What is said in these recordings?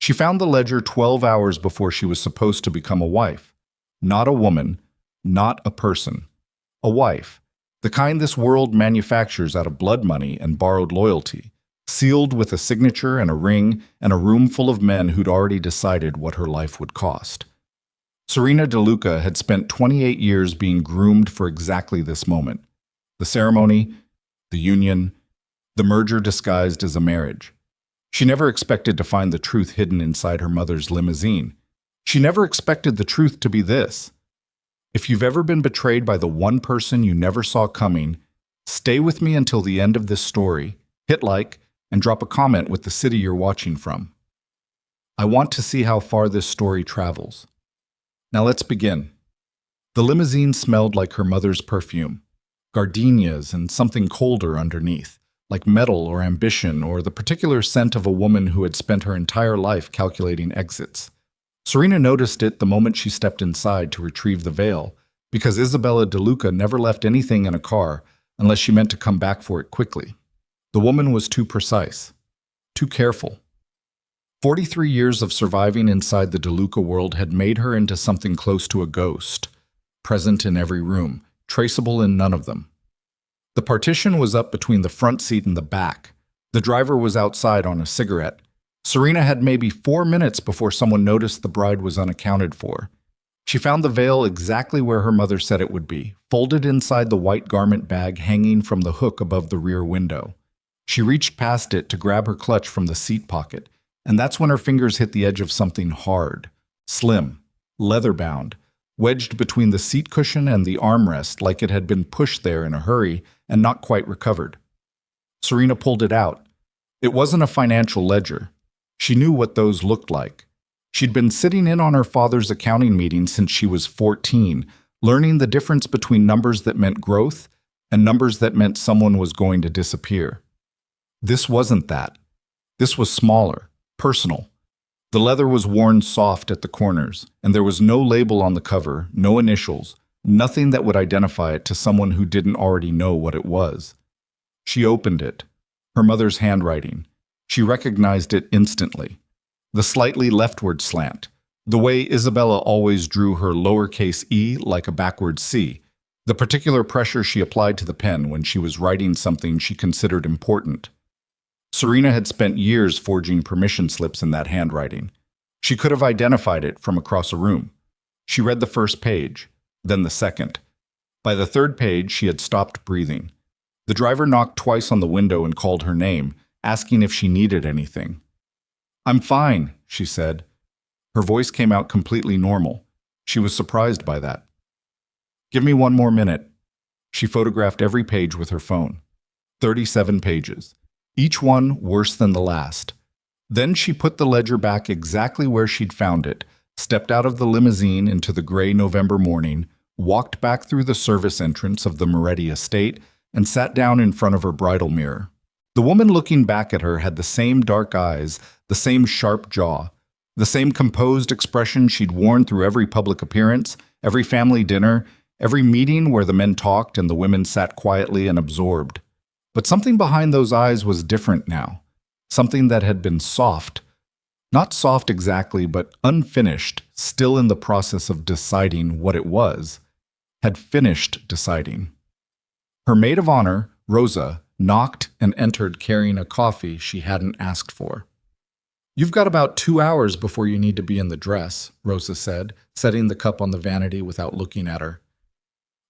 She found the ledger 12 hours before she was supposed to become a wife. Not a woman, not a person. A wife, the kind this world manufactures out of blood money and borrowed loyalty, sealed with a signature and a ring and a room full of men who'd already decided what her life would cost. Serena DeLuca had spent 28 years being groomed for exactly this moment. The ceremony, the union, the merger disguised as a marriage. She never expected to find the truth hidden inside her mother's limousine. She never expected the truth to be this. If you've ever been betrayed by the one person you never saw coming, stay with me until the end of this story, hit like, and drop a comment with the city you're watching from. I want to see how far this story travels. Now let's begin. The limousine smelled like her mother's perfume, gardenias and something colder underneath, like metal or ambition or the particular scent of a woman who had spent her entire life calculating exits. Serena noticed it the moment she stepped inside to retrieve the veil, because Isabella DeLuca never left anything in a car unless she meant to come back for it quickly. The woman was too precise, too careful. 43 years of surviving inside the DeLuca world had made her into something close to a ghost, present in every room, traceable in none of them. The partition was up between the front seat and the back. The driver was outside on a cigarette. Serena had maybe 4 minutes before someone noticed the bride was unaccounted for. She found the veil exactly where her mother said it would be, folded inside the white garment bag hanging from the hook above the rear window. She reached past it to grab her clutch from the seat pocket, and that's when her fingers hit the edge of something hard, slim, leather-bound, wedged between the seat cushion and the armrest like it had been pushed there in a hurry and not quite recovered. Serena pulled it out. It wasn't a financial ledger. She knew what those looked like. She'd been sitting in on her father's accounting meeting since she was 14, learning the difference between numbers that meant growth and numbers that meant someone was going to disappear. This wasn't that. This was smaller, personal. The leather was worn soft at the corners, and there was no label on the cover, no initials, nothing that would identify it to someone who didn't already know what it was. She opened it. Her mother's handwriting. She recognized it instantly. The slightly leftward slant, the way Isabella always drew her lowercase e like a backward C, the particular pressure she applied to the pen when she was writing something she considered important. Serena had spent years forging permission slips in that handwriting. She could have identified it from across a room. She read the first page, then the second. By the third page, she had stopped breathing. The driver knocked twice on the window and called her name, asking if she needed anything. "I'm fine," she said. Her voice came out completely normal. She was surprised by that. "Give me 1 more minute." She photographed every page with her phone. 37 pages. Each one worse than the last. Then she put the ledger back exactly where she'd found it, stepped out of the limousine into the gray November morning, walked back through the service entrance of the Moretti estate, and sat down in front of her bridal mirror. The woman looking back at her had the same dark eyes, the same sharp jaw, the same composed expression she'd worn through every public appearance, every family dinner, every meeting where the men talked and the women sat quietly and absorbed. But something behind those eyes was different now. Something that had been soft. Not soft exactly, but unfinished, still in the process of deciding what it was. Had finished deciding. Her maid of honor, Rosa, knocked and entered carrying a coffee she hadn't asked for. "You've got about 2 hours before you need to be in the dress," Rosa said, setting the cup on the vanity without looking at her.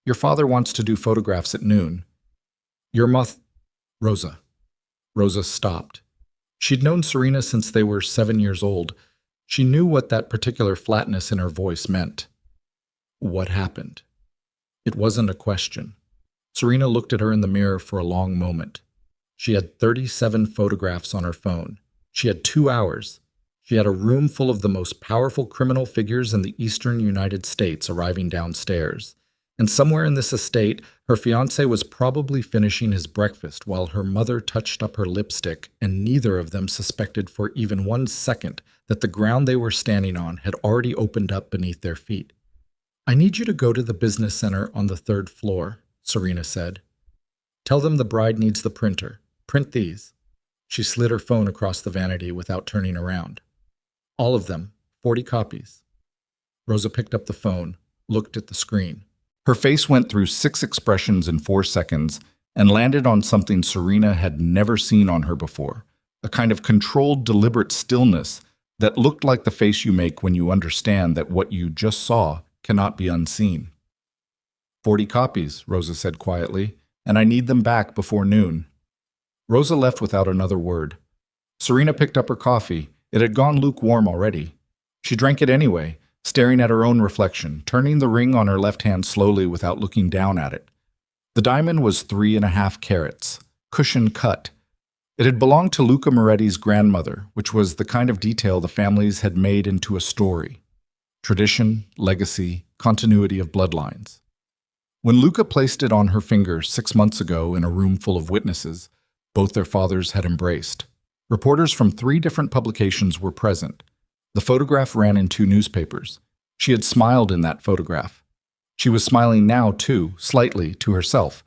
"Your father wants to do photographs at noon. Your Rosa. Rosa stopped. She'd known Serena since they were 7 years old. She knew what that particular flatness in her voice meant. What happened? It wasn't a question. Serena looked at her in the mirror for a long moment. She had 37 photographs on her phone. She had 2 hours. She had a room full of the most powerful criminal figures in the eastern United States arriving downstairs. And somewhere in this estate, her fiancé was probably finishing his breakfast while her mother touched up her lipstick, and neither of them suspected for even 1 second that the ground they were standing on had already opened up beneath their feet. "I need you to go to the business center on the 3rd floor, Serena said. "Tell them the bride needs the printer. Print these." She slid her phone across the vanity without turning around. All of them, 40 copies. Rosa picked up the phone, looked at the screen. Her face went through 6 expressions in 4 seconds and landed on something Serena had never seen on her before, a kind of controlled, deliberate stillness that looked like the face you make when you understand that what you just saw cannot be unseen. 40 copies, Rosa said quietly, and I need them back before noon. Rosa left without another word. Serena picked up her coffee. It had gone lukewarm already. She drank it anyway, staring at her own reflection, turning the ring on her left hand slowly without looking down at it. The diamond was 3.5 carats, cushion cut. It had belonged to Luca Moretti's grandmother, which was the kind of detail the families had made into a story. Tradition, legacy, continuity of bloodlines. When Luca placed it on her finger 6 months ago in a room full of witnesses, both their fathers had embraced. Reporters from 3 different publications were present. The photograph ran in 2 newspapers. She had smiled in that photograph. She was smiling now, too, slightly, to herself,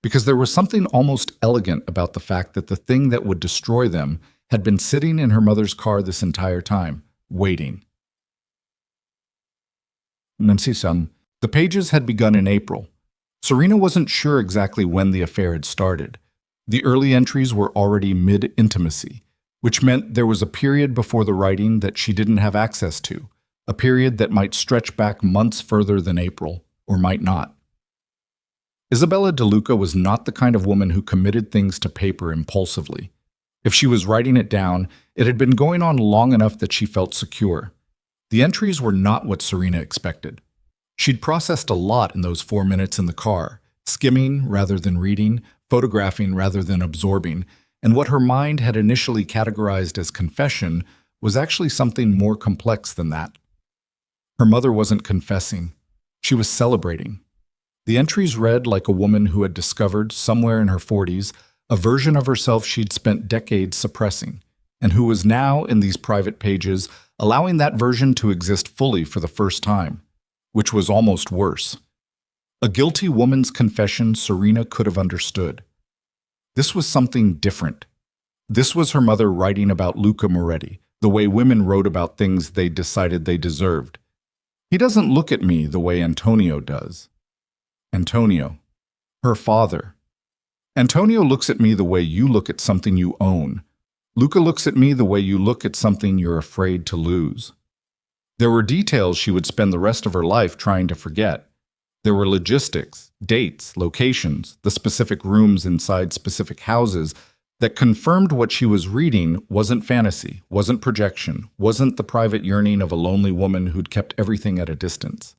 because there was something almost elegant about the fact that the thing that would destroy them had been sitting in her mother's car this entire time, waiting. Nancy-san, the pages had begun in April. Serena wasn't sure exactly when the affair had started. The early entries were already mid-intimacy, which meant there was a period before the writing that she didn't have access to, a period that might stretch back months further than April, or might not. Isabella De Luca was not the kind of woman who committed things to paper impulsively. If she was writing it down, it had been going on long enough that she felt secure. The entries were not what Serena expected. She'd processed a lot in those 4 minutes in the car, skimming rather than reading, photographing rather than absorbing, and what her mind had initially categorized as confession was actually something more complex than that. Her mother wasn't confessing. She was celebrating. The entries read like a woman who had discovered, somewhere in her 40s, a version of herself she'd spent decades suppressing, and who was now, in these private pages, allowing that version to exist fully for the first time, which was almost worse. A guilty woman's confession Serena could have understood. This was something different. This was her mother writing about Luca Moretti, the way women wrote about things they decided they deserved. He doesn't look at me the way Antonio does. Antonio. Her father. Antonio looks at me the way you look at something you own. Luca looks at me the way you look at something you're afraid to lose. There were details she would spend the rest of her life trying to forget. There were logistics, dates, locations, the specific rooms inside specific houses that confirmed what she was reading wasn't fantasy, wasn't projection, wasn't the private yearning of a lonely woman who'd kept everything at a distance.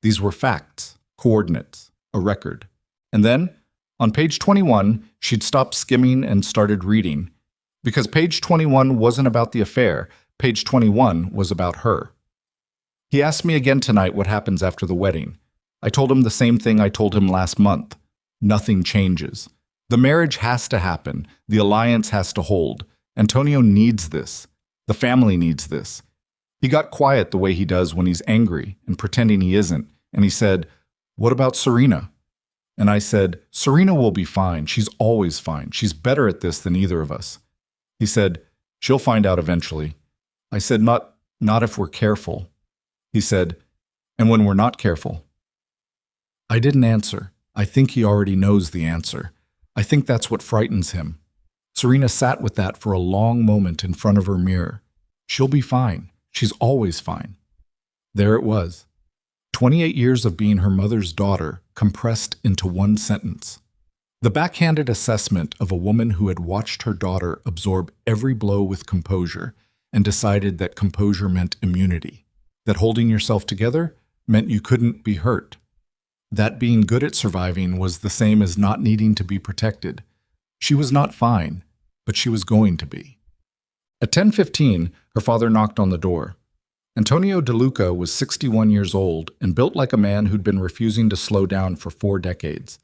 These were facts, coordinates, a record. And then, on page 21, she'd stopped skimming and started reading. Because page 21 wasn't about the affair, page 21 was about her. He asked me again tonight what happens after the wedding. I told him the same thing I told him last month. Nothing changes. The marriage has to happen. The alliance has to hold. Antonio needs this. The family needs this. He got quiet the way he does when he's angry and pretending he isn't, and he said, "What about Serena?" And I said, "Serena will be fine. She's always fine. She's better at this than either of us." He said, "She'll find out eventually." I said, Not if we're careful." He said, "And when we're not careful?" I didn't answer. I think he already knows the answer. I think that's what frightens him. Serena sat with that for a long moment in front of her mirror. She'll be fine. She's always fine. There it was. 28 years of being her mother's daughter compressed into one sentence. The backhanded assessment of a woman who had watched her daughter absorb every blow with composure and decided that composure meant immunity, that holding yourself together meant you couldn't be hurt. That being good at surviving was the same as not needing to be protected. She was not fine, but she was going to be. At 10:15, her father knocked on the door. Antonio De Luca was 61 years old and built like a man who'd been refusing to slow down for 4 decades.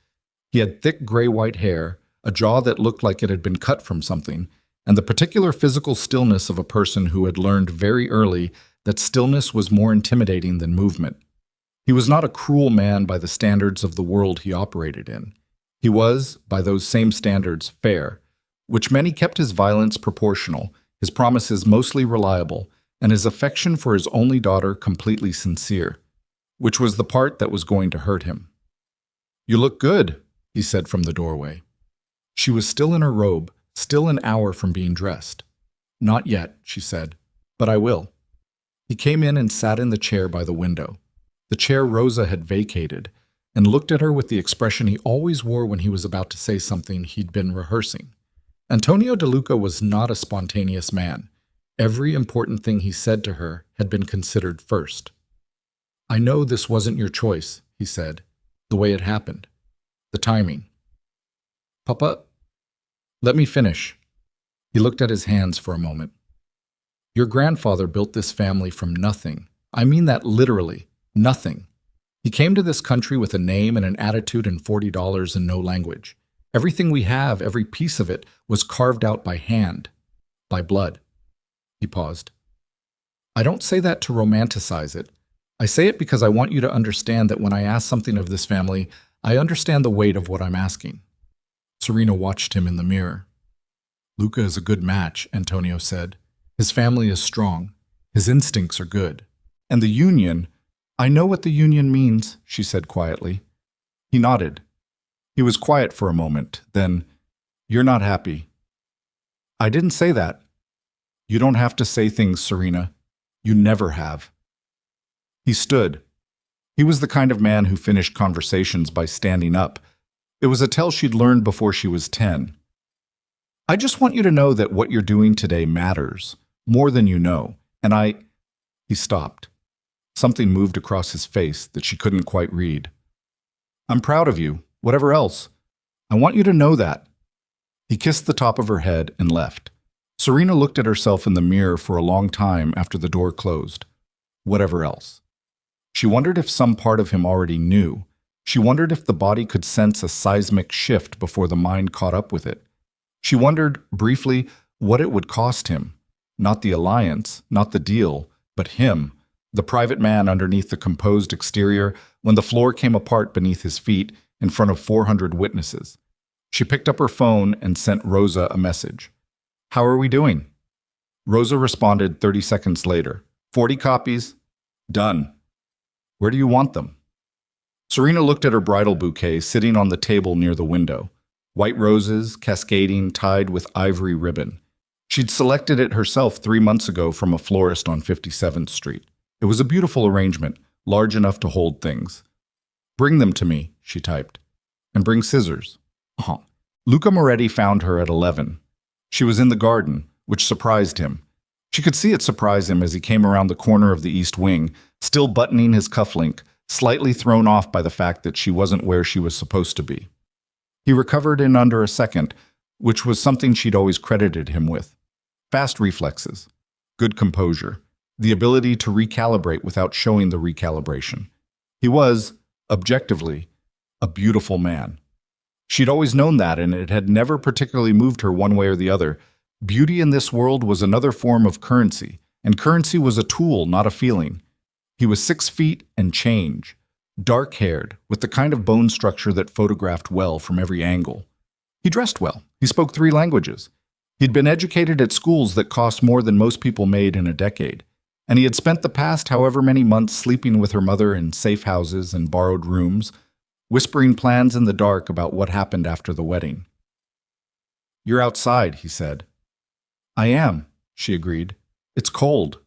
He had thick gray-white hair, a jaw that looked like it had been cut from something, and the particular physical stillness of a person who had learned very early that stillness was more intimidating than movement. He was not a cruel man by the standards of the world he operated in. He was, by those same standards, fair, which meant he kept his violence proportional, his promises mostly reliable, and his affection for his only daughter completely sincere, which was the part that was going to hurt him. "You look good," he said from the doorway. She was still in her robe, still an hour from being dressed. "Not yet," she said, "but I will." He came in and sat in the chair by the window, the chair Rosa had vacated, and looked at her with the expression he always wore when he was about to say something he'd been rehearsing. Antonio De Luca was not a spontaneous man. Every important thing he said to her had been considered first. "I know this wasn't your choice," he said, "the way it happened. The timing." "Papa, let me finish." He looked at his hands for a moment. "Your grandfather built this family from nothing. I mean that literally, nothing. He came to this country with a name and an attitude and $40 and no language. Everything we have, every piece of it, was carved out by hand, by blood." He paused. "I don't say that to romanticize it. I say it because I want you to understand that when I ask something of this family, I understand the weight of what I'm asking." Serena watched him in the mirror. "Luca is a good match," Antonio said. "His family is strong. His instincts are good. And the union, I know what the union means," she said quietly. He nodded. He was quiet for a moment, then, "You're not happy." "I didn't say that." "You don't have to say things, Serena. You never have." He stood. He was the kind of man who finished conversations by standing up. It was a tell she'd learned before she was 10. "I just want you to know that what you're doing today matters, more than you know, and I—" He stopped. Something moved across his face that she couldn't quite read. "I'm proud of you, whatever else. I want you to know that." He kissed the top of her head and left. Serena looked at herself in the mirror for a long time after the door closed. Whatever else. She wondered if some part of him already knew. She wondered if the body could sense a seismic shift before the mind caught up with it. She wondered, briefly, what it would cost him. Not the alliance, not the deal, but him, the private man underneath the composed exterior, when the floor came apart beneath his feet in front of 400 witnesses. She picked up her phone and sent Rosa a message. "How are we doing?" Rosa responded 30 seconds later. 40 copies. Done. Where do you want them?" Serena looked at her bridal bouquet sitting on the table near the window. White roses, cascading, tied with ivory ribbon. She'd selected it herself 3 months ago from a florist on 57th Street. It was a beautiful arrangement, large enough to hold things. "Bring them to me," she typed. "And bring scissors." Luca Moretti found her at 11. She was in the garden, which surprised him. She could see it surprise him as he came around the corner of the east wing, still buttoning his cufflink, slightly thrown off by the fact that she wasn't where she was supposed to be. He recovered in under a second, which was something she'd always credited him with. Fast reflexes, good composure, the ability to recalibrate without showing the recalibration. He was, objectively, a beautiful man. She'd always known that, and it had never particularly moved her one way or the other. Beauty in this world was another form of currency, and currency was a tool, not a feeling. He was 6 feet and change, dark-haired, with the kind of bone structure that photographed well from every angle. He dressed well. He spoke 3 languages. He'd been educated at schools that cost more than most people made in a decade, and he had spent the past however many months sleeping with her mother in safe houses and borrowed rooms, whispering plans in the dark about what happened after the wedding. "You're outside," he said. "I am," she agreed. "It's cold."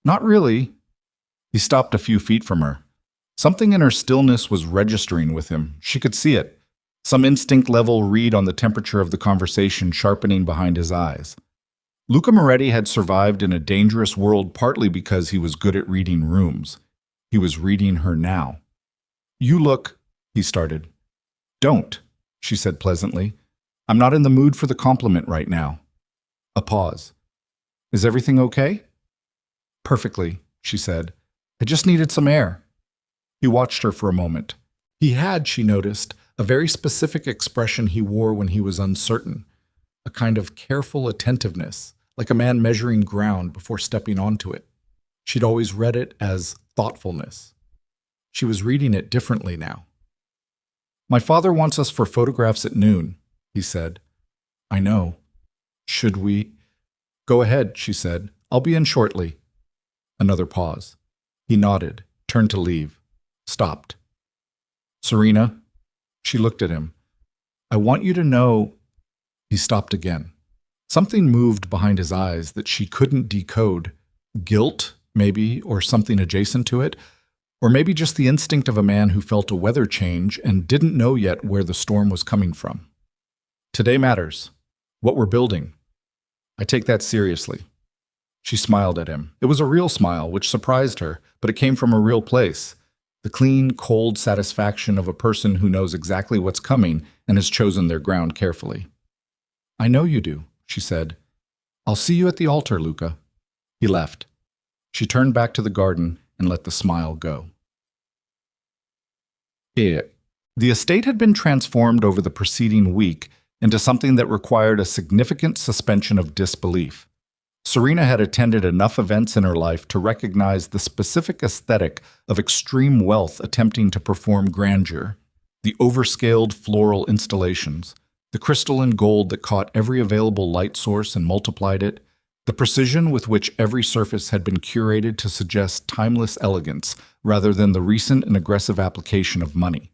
"Not really." He stopped a few feet from her. Something in her stillness was registering with him. She could see it. Some instinct-level read on the temperature of the conversation sharpening behind his eyes. Luca Moretti had survived in a dangerous world partly because he was good at reading rooms. He was reading her now. "You look," he started. "Don't," she said pleasantly. "I'm not in the mood for the compliment right now." A pause. "Is everything okay?" "Perfectly," she said. "I just needed some air." He watched her for a moment. He had, she noticed, a very specific expression he wore when he was uncertain, a kind of careful attentiveness, like a man measuring ground before stepping onto it. She'd always read it as thoughtfulness. She was reading it differently now. "My father wants us for photographs at noon," he said. "I know. Should we—" "Go ahead," she said. I'll be in shortly. Another pause. He nodded, turned to leave, stopped. Serena, she looked at him. I want you to know. He stopped again. Something moved behind his eyes that she couldn't decode. Guilt, maybe, or something adjacent to it, or maybe just the instinct of a man who felt a weather change and didn't know yet where the storm was coming from. Today matters. What we're building. I take that seriously. She smiled at him. It was a real smile, which surprised her, but it came from a real place. The clean, cold satisfaction of a person who knows exactly what's coming and has chosen their ground carefully. I know you do, she said. I'll see you at the altar, Luca. He left. She turned back to the garden and let the smile go. The estate had been transformed over the preceding week into something that required a significant suspension of disbelief. Serena had attended enough events in her life to recognize the specific aesthetic of extreme wealth attempting to perform grandeur, the overscaled floral installations, the crystal and gold that caught every available light source and multiplied it, the precision with which every surface had been curated to suggest timeless elegance rather than the recent and aggressive application of money.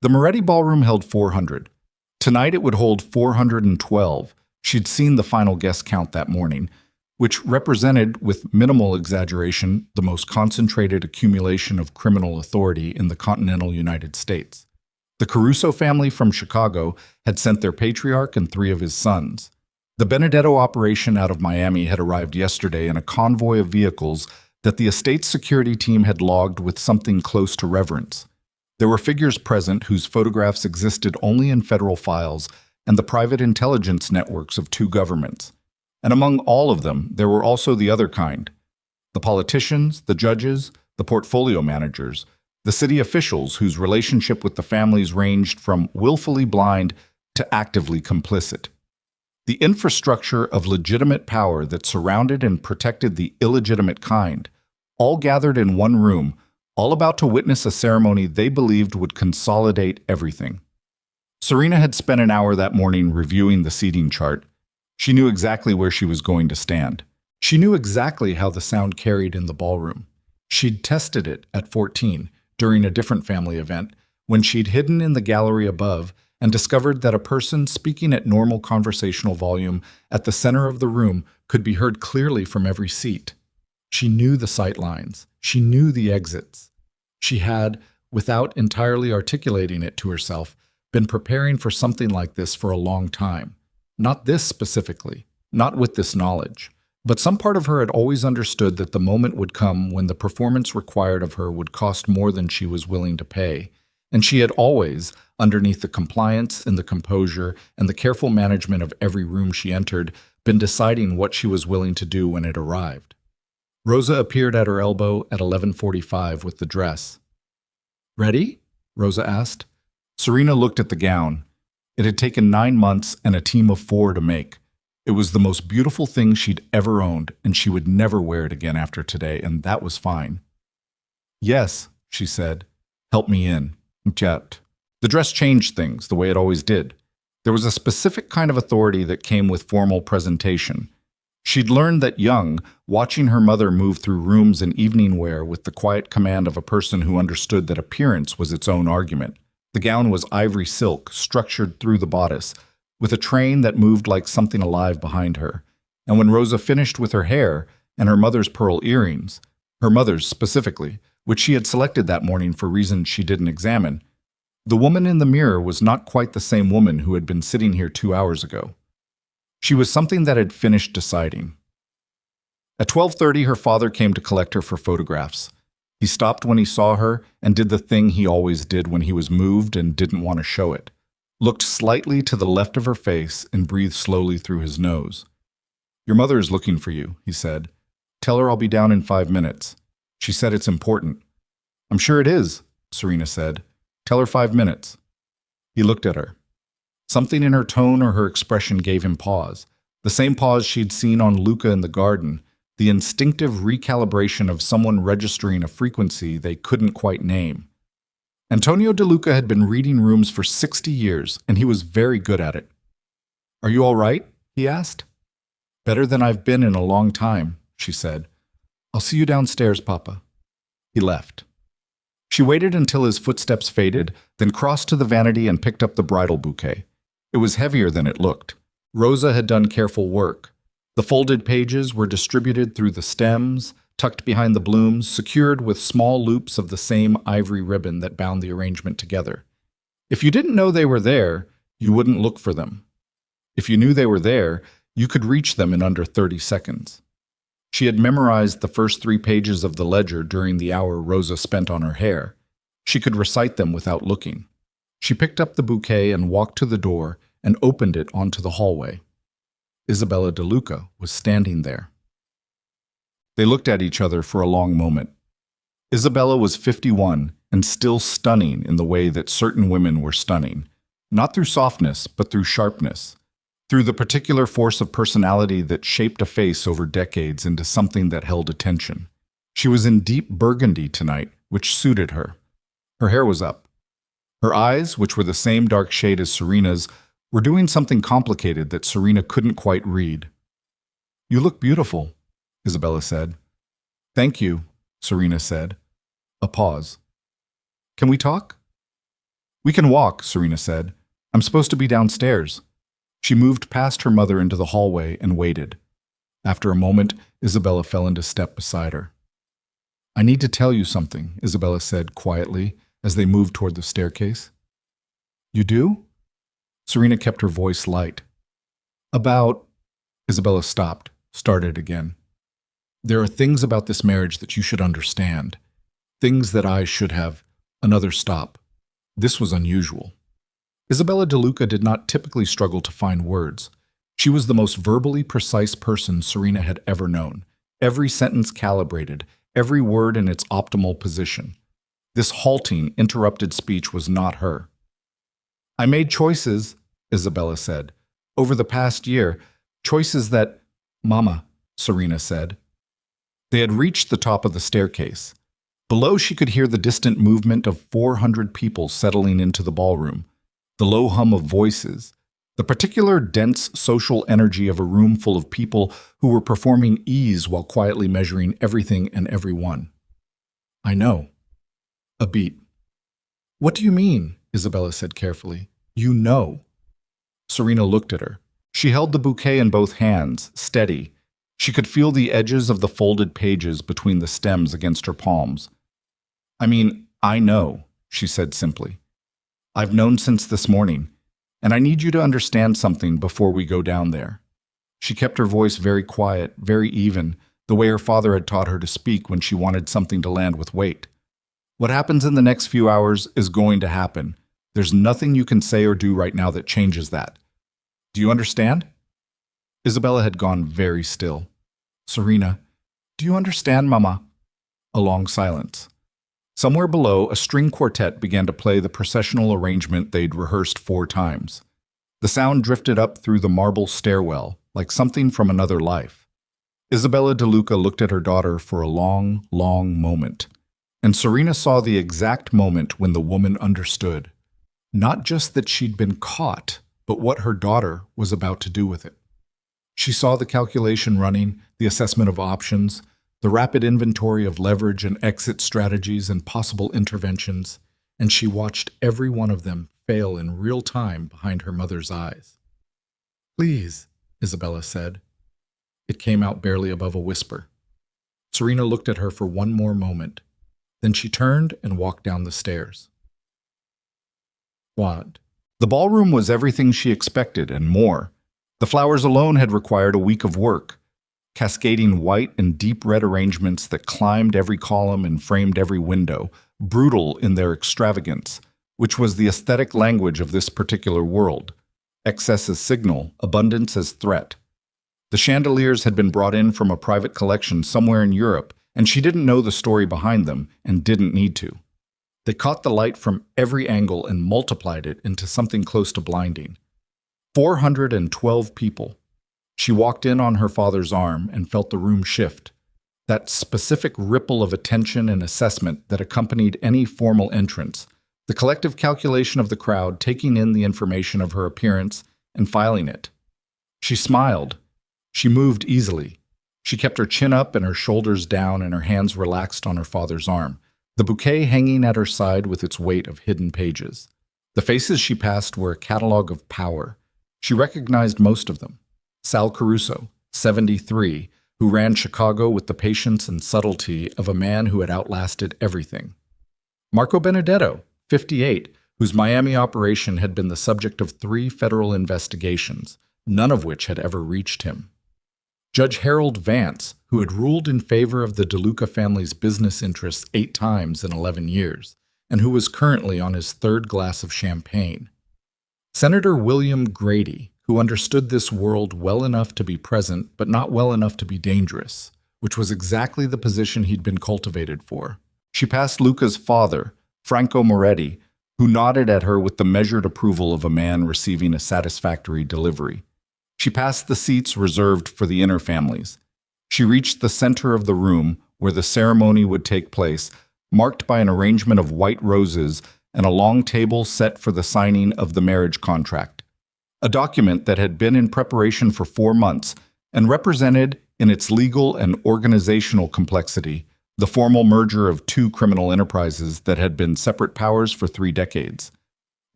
The Moretti Ballroom held 400. Tonight it would hold 412. She'd seen the final guest count that morning, which represented, with minimal exaggeration, the most concentrated accumulation of criminal authority in the continental United States. The Caruso family from Chicago had sent their patriarch and 3 of his sons. The Benedetto operation out of Miami had arrived yesterday in a convoy of vehicles that the estate's security team had logged with something close to reverence. There were figures present whose photographs existed only in federal files and the private intelligence networks of 2 governments. And among all of them, there were also the other kind. The politicians, the judges, the portfolio managers, the city officials whose relationship with the families ranged from willfully blind to actively complicit. The infrastructure of legitimate power that surrounded and protected the illegitimate kind, all gathered in one room, all about to witness a ceremony they believed would consolidate everything. Serena had spent an hour that morning reviewing the seating chart. She knew exactly where she was going to stand. She knew exactly how the sound carried in the ballroom. She'd tested it at 14, during a different family event, when she'd hidden in the gallery above and discovered that a person speaking at normal conversational volume at the center of the room could be heard clearly from every seat. She knew the sight lines. She knew the exits. She had, without entirely articulating it to herself, been preparing for something like this for a long time. Not this specifically, not with this knowledge, but some part of her had always understood that the moment would come when the performance required of her would cost more than she was willing to pay, and she had always, underneath the compliance and the composure and the careful management of every room she entered, been deciding what she was willing to do when it arrived. Rosa appeared at her elbow at 11:45 with the dress. "Ready?" Rosa asked. Serena looked at the gown. It had taken 9 months and a team of 4 to make. It was the most beautiful thing she'd ever owned, and she would never wear it again after today, and that was fine. "Yes," she said. "Help me in." Japped. The dress changed things, the way it always did. There was a specific kind of authority that came with formal presentation. She'd learned that young, watching her mother move through rooms in evening wear with the quiet command of a person who understood that appearance was its own argument. The gown was ivory silk, structured through the bodice, with a train that moved like something alive behind her. And when Rosa finished with her hair and her mother's pearl earrings, her mother's specifically, which she had selected that morning for reasons she didn't examine, the woman in the mirror was not quite the same woman who had been sitting here 2 hours ago. She was something that had finished deciding. At 12:30, her father came to collect her for photographs. He stopped when he saw her and did the thing he always did when he was moved and didn't want to show it. Looked slightly to the left of her face and breathed slowly through his nose. "Your mother is looking for you," he said. "Tell her I'll be down in 5 minutes. She said it's important." "I'm sure it is," Serena said. "Tell her 5 minutes." He looked at her. Something in her tone or her expression gave him pause. The same pause she'd seen on Luca in the garden, the instinctive recalibration of someone registering a frequency they couldn't quite name. Antonio De Luca had been reading rooms for 60 years, and he was very good at it. "Are you all right?" he asked. "Better than I've been in a long time," she said. "I'll see you downstairs, Papa." He left. She waited until his footsteps faded, then crossed to the vanity and picked up the bridal bouquet. It was heavier than it looked. Rosa had done careful work. The folded pages were distributed through the stems, tucked behind the blooms, secured with small loops of the same ivory ribbon that bound the arrangement together. If you didn't know they were there, you wouldn't look for them. If you knew they were there, you could reach them in under 30 seconds. She had memorized the first 3 pages of the ledger during the hour Rosa spent on her hair. She could recite them without looking. She picked up the bouquet and walked to the door and opened it onto the hallway. Isabella De Luca was standing there. They looked at each other for a long moment. Isabella was 51 and still stunning in the way that certain women were stunning, not through softness, but through sharpness, through the particular force of personality that shaped a face over decades into something that held attention. She was in deep burgundy tonight, which suited her. Her hair was up. Her eyes, which were the same dark shade as Serena's, were doing something complicated that Serena couldn't quite read. "You look beautiful," Isabella said. "Thank you," Serena said. A pause. "Can we talk?" "We can walk," Serena said. "I'm supposed to be downstairs." She moved past her mother into the hallway and waited. After a moment, Isabella fell into step beside her. "I need to tell you something," Isabella said quietly as they moved toward the staircase. "You do?" Serena kept her voice light. "About—" Isabella stopped, started again. "There are things about this marriage that you should understand. Things that I should have—" Another stop. This was unusual. Isabella De Luca did not typically struggle to find words. She was the most verbally precise person Serena had ever known. Every sentence calibrated, every word in its optimal position. This halting, interrupted speech was not her. "I made choices," Isabella said, "over the past year. Choices that—" "Mama," Serena said. They had reached the top of the staircase. Below she could hear the distant movement of 400 people settling into the ballroom, the low hum of voices, the particular dense social energy of a room full of people who were performing ease while quietly measuring everything and everyone. "I know." A beat. "What do you mean?" Isabella said carefully. "You know." Serena looked at her. She held the bouquet in both hands, steady. She could feel the edges of the folded pages between the stems against her palms. "I mean, I know," she said simply. "I've known since this morning, and I need you to understand something before we go down there." She kept her voice very quiet, very even, the way her father had taught her to speak when she wanted something to land with weight. "What happens in the next few hours is going to happen. There's nothing you can say or do right now that changes that. Do you understand?" Isabella had gone very still. "Serena, do you understand, Mama?" A long silence. Somewhere below, a string quartet began to play the processional arrangement they'd rehearsed 4 times. The sound drifted up through the marble stairwell, like something from another life. Isabella De Luca looked at her daughter for a long, long moment, and Serena saw the exact moment when the woman understood. Not just that she'd been caught, but what her daughter was about to do with it. She saw the calculation running, the assessment of options, the rapid inventory of leverage and exit strategies and possible interventions, and she watched every one of them fail in real time behind her mother's eyes. "Please," Isabella said. It came out barely above a whisper. Serena looked at her for one more moment. Then she turned and walked down the stairs. What? The ballroom was everything she expected and more. The flowers alone had required a week of work. Cascading white and deep red arrangements that climbed every column and framed every window, brutal in their extravagance, which was the aesthetic language of this particular world. Excess as signal, abundance as threat. The chandeliers had been brought in from a private collection somewhere in Europe, and she didn't know the story behind them and didn't need to. They caught the light from every angle and multiplied it into something close to blinding. 412 people. She walked in on her father's arm and felt the room shift. That specific ripple of attention and assessment that accompanied any formal entrance, the collective calculation of the crowd taking in the information of her appearance and filing it. She smiled. She moved easily. She kept her chin up and her shoulders down and her hands relaxed on her father's arm, the bouquet hanging at her side with its weight of hidden pages. The faces she passed were a catalog of power. She recognized most of them. Sal Caruso, 73, who ran Chicago with the patience and subtlety of a man who had outlasted everything. Marco Benedetto, 58, whose Miami operation had been the subject of 3 federal investigations, none of which had ever reached him. Judge Harold Vance, who had ruled in favor of the DeLuca family's business interests 8 times in 11 years, and who was currently on his 3rd glass of champagne. Senator William Grady, who understood this world well enough to be present but not well enough to be dangerous, which was exactly the position he'd been cultivated for. She passed Luca's father, Franco Moretti, who nodded at her with the measured approval of a man receiving a satisfactory delivery. She passed the seats reserved for the inner families. She reached the center of the room where the ceremony would take place, marked by an arrangement of white roses and a long table set for the signing of the marriage contract, a document that had been in preparation for 4 months and represented, in its legal and organizational complexity, the formal merger of 2 criminal enterprises that had been separate powers for 3 decades.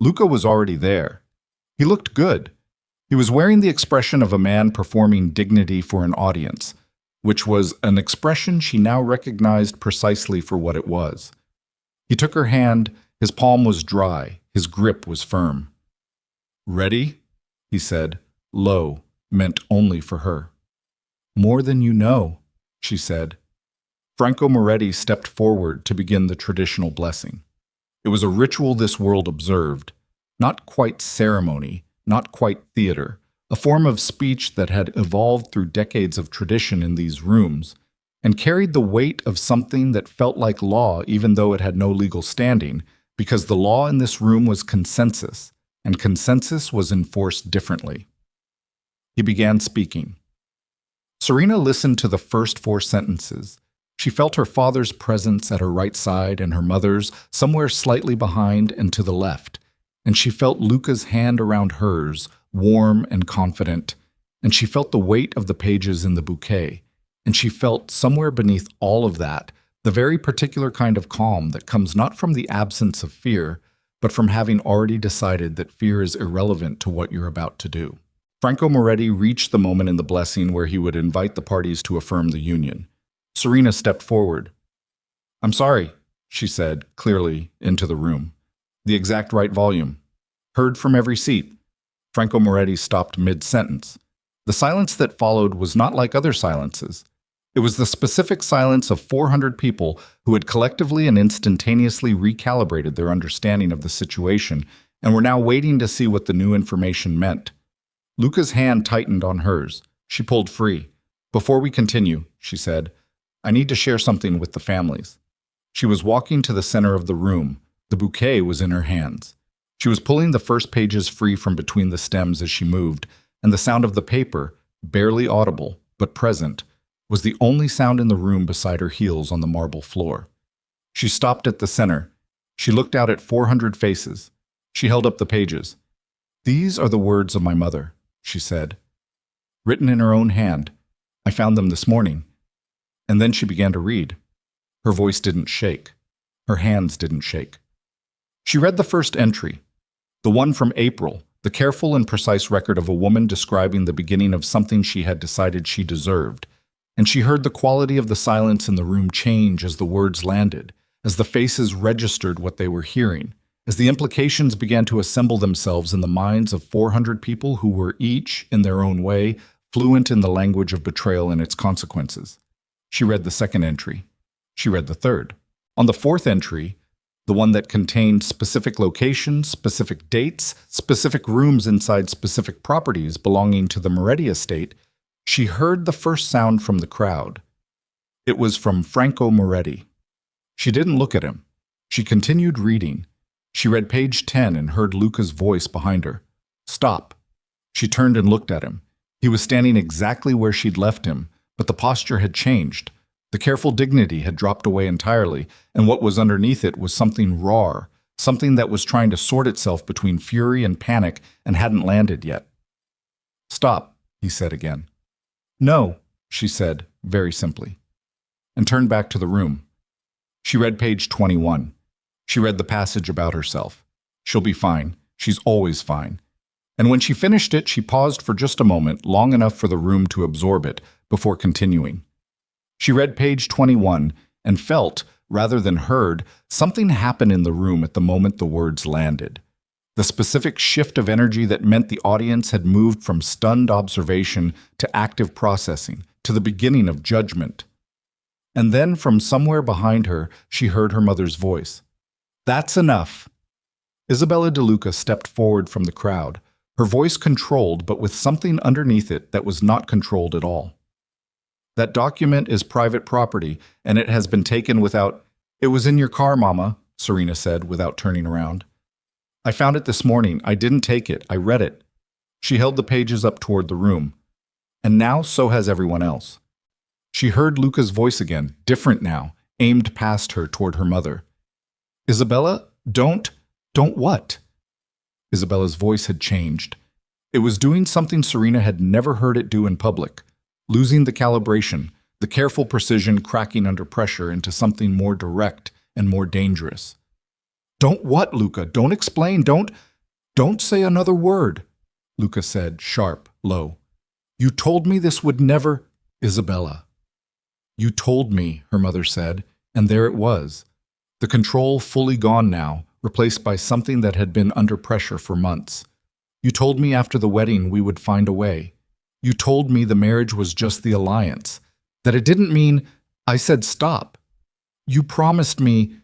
Luca was already there. He looked good. He was wearing the expression of a man performing dignity for an audience, which was an expression she now recognized precisely for what it was. He took her hand. His palm was dry. His grip was firm. "Ready?" he said, low, meant only for her. "More than you know," she said. Franco Moretti stepped forward to begin the traditional blessing. It was a ritual this world observed, not quite ceremony, not quite theater, a form of speech that had evolved through decades of tradition in these rooms and carried the weight of something that felt like law even though it had no legal standing, because the law in this room was consensus, and consensus was enforced differently. He began speaking. Serena listened to the first 4 sentences. She felt her father's presence at her right side and her mother's somewhere slightly behind and to the left, and she felt Luca's hand around hers, warm and confident, and she felt the weight of the pages in the bouquet, and she felt, somewhere beneath all of that, the very particular kind of calm that comes not from the absence of fear, but from having already decided that fear is irrelevant to what you're about to do. Franco Moretti reached the moment in the blessing where he would invite the parties to affirm the union. Serena stepped forward. "I'm sorry," she said, clearly, into the room. The exact right volume. Heard from every seat. Franco Moretti stopped mid-sentence. The silence that followed was not like other silences. It was the specific silence of 400 people who had collectively and instantaneously recalibrated their understanding of the situation and were now waiting to see what the new information meant. Luca's hand tightened on hers. She pulled free. "Before we continue," she said, "I need to share something with the families." She was walking to the center of the room. The bouquet was in her hands. She was pulling the first pages free from between the stems as she moved, and the sound of the paper, barely audible, but present, was the only sound in the room beside her heels on the marble floor. She stopped at the center. She looked out at 400 faces. She held up the pages. "These are the words of my mother," she said. Written in her own hand. "I found them this morning." And then she began to read. Her voice didn't shake. Her hands didn't shake. She read the first entry, the one from April, the careful and precise record of a woman describing the beginning of something she had decided she deserved. And she heard the quality of the silence in the room change as the words landed, as the faces registered what they were hearing, as the implications began to assemble themselves in the minds of 400 people who were each, in their own way, fluent in the language of betrayal and its consequences. She read the second entry. She read the third. On the fourth entry, the one that contained specific locations, specific dates, specific rooms inside specific properties belonging to the Moretti estate, she heard the first sound from the crowd. It was from Franco Moretti. She didn't look at him. She continued reading. She read page 10 and heard Luca's voice behind her. "Stop." She turned and looked at him. He was standing exactly where she'd left him, but the posture had changed. The careful dignity had dropped away entirely, and what was underneath it was something raw, something that was trying to sort itself between fury and panic and hadn't landed yet. "Stop," he said again. "No," she said, very simply, and turned back to the room. She read page 21. She read the passage about herself. She'll be fine. She's always fine. And when she finished it, she paused for just a moment, long enough for the room to absorb it, before continuing. She read page 21 and felt, rather than heard, something happen in the room at the moment the words landed. The specific shift of energy that meant the audience had moved from stunned observation to active processing, to the beginning of judgment. And then, from somewhere behind her, she heard her mother's voice. "That's enough." Isabella De Luca stepped forward from the crowd, her voice controlled but with something underneath it that was not controlled at all. "That document is private property, and it has been taken without—" "It was in your car, Mama," Serena said without turning around. "I found it this morning. I didn't take it. I read it." She held the pages up toward the room. "And now so has everyone else." She heard Luca's voice again, different now, aimed past her toward her mother. "Isabella, don't what?" Isabella's voice had changed. It was doing something Serena had never heard it do in public, losing the calibration, the careful precision cracking under pressure into something more direct and more dangerous. "Don't what, Luca? Don't explain. Don't say another word," Luca said, sharp, low. "You told me this would never—" "Isabella." "You told me," her mother said, and there it was. The control fully gone now, replaced by something that had been under pressure for months. "You told me after the wedding we would find a way. You told me the marriage was just the alliance, that it didn't mean—" "I said stop. You promised me—"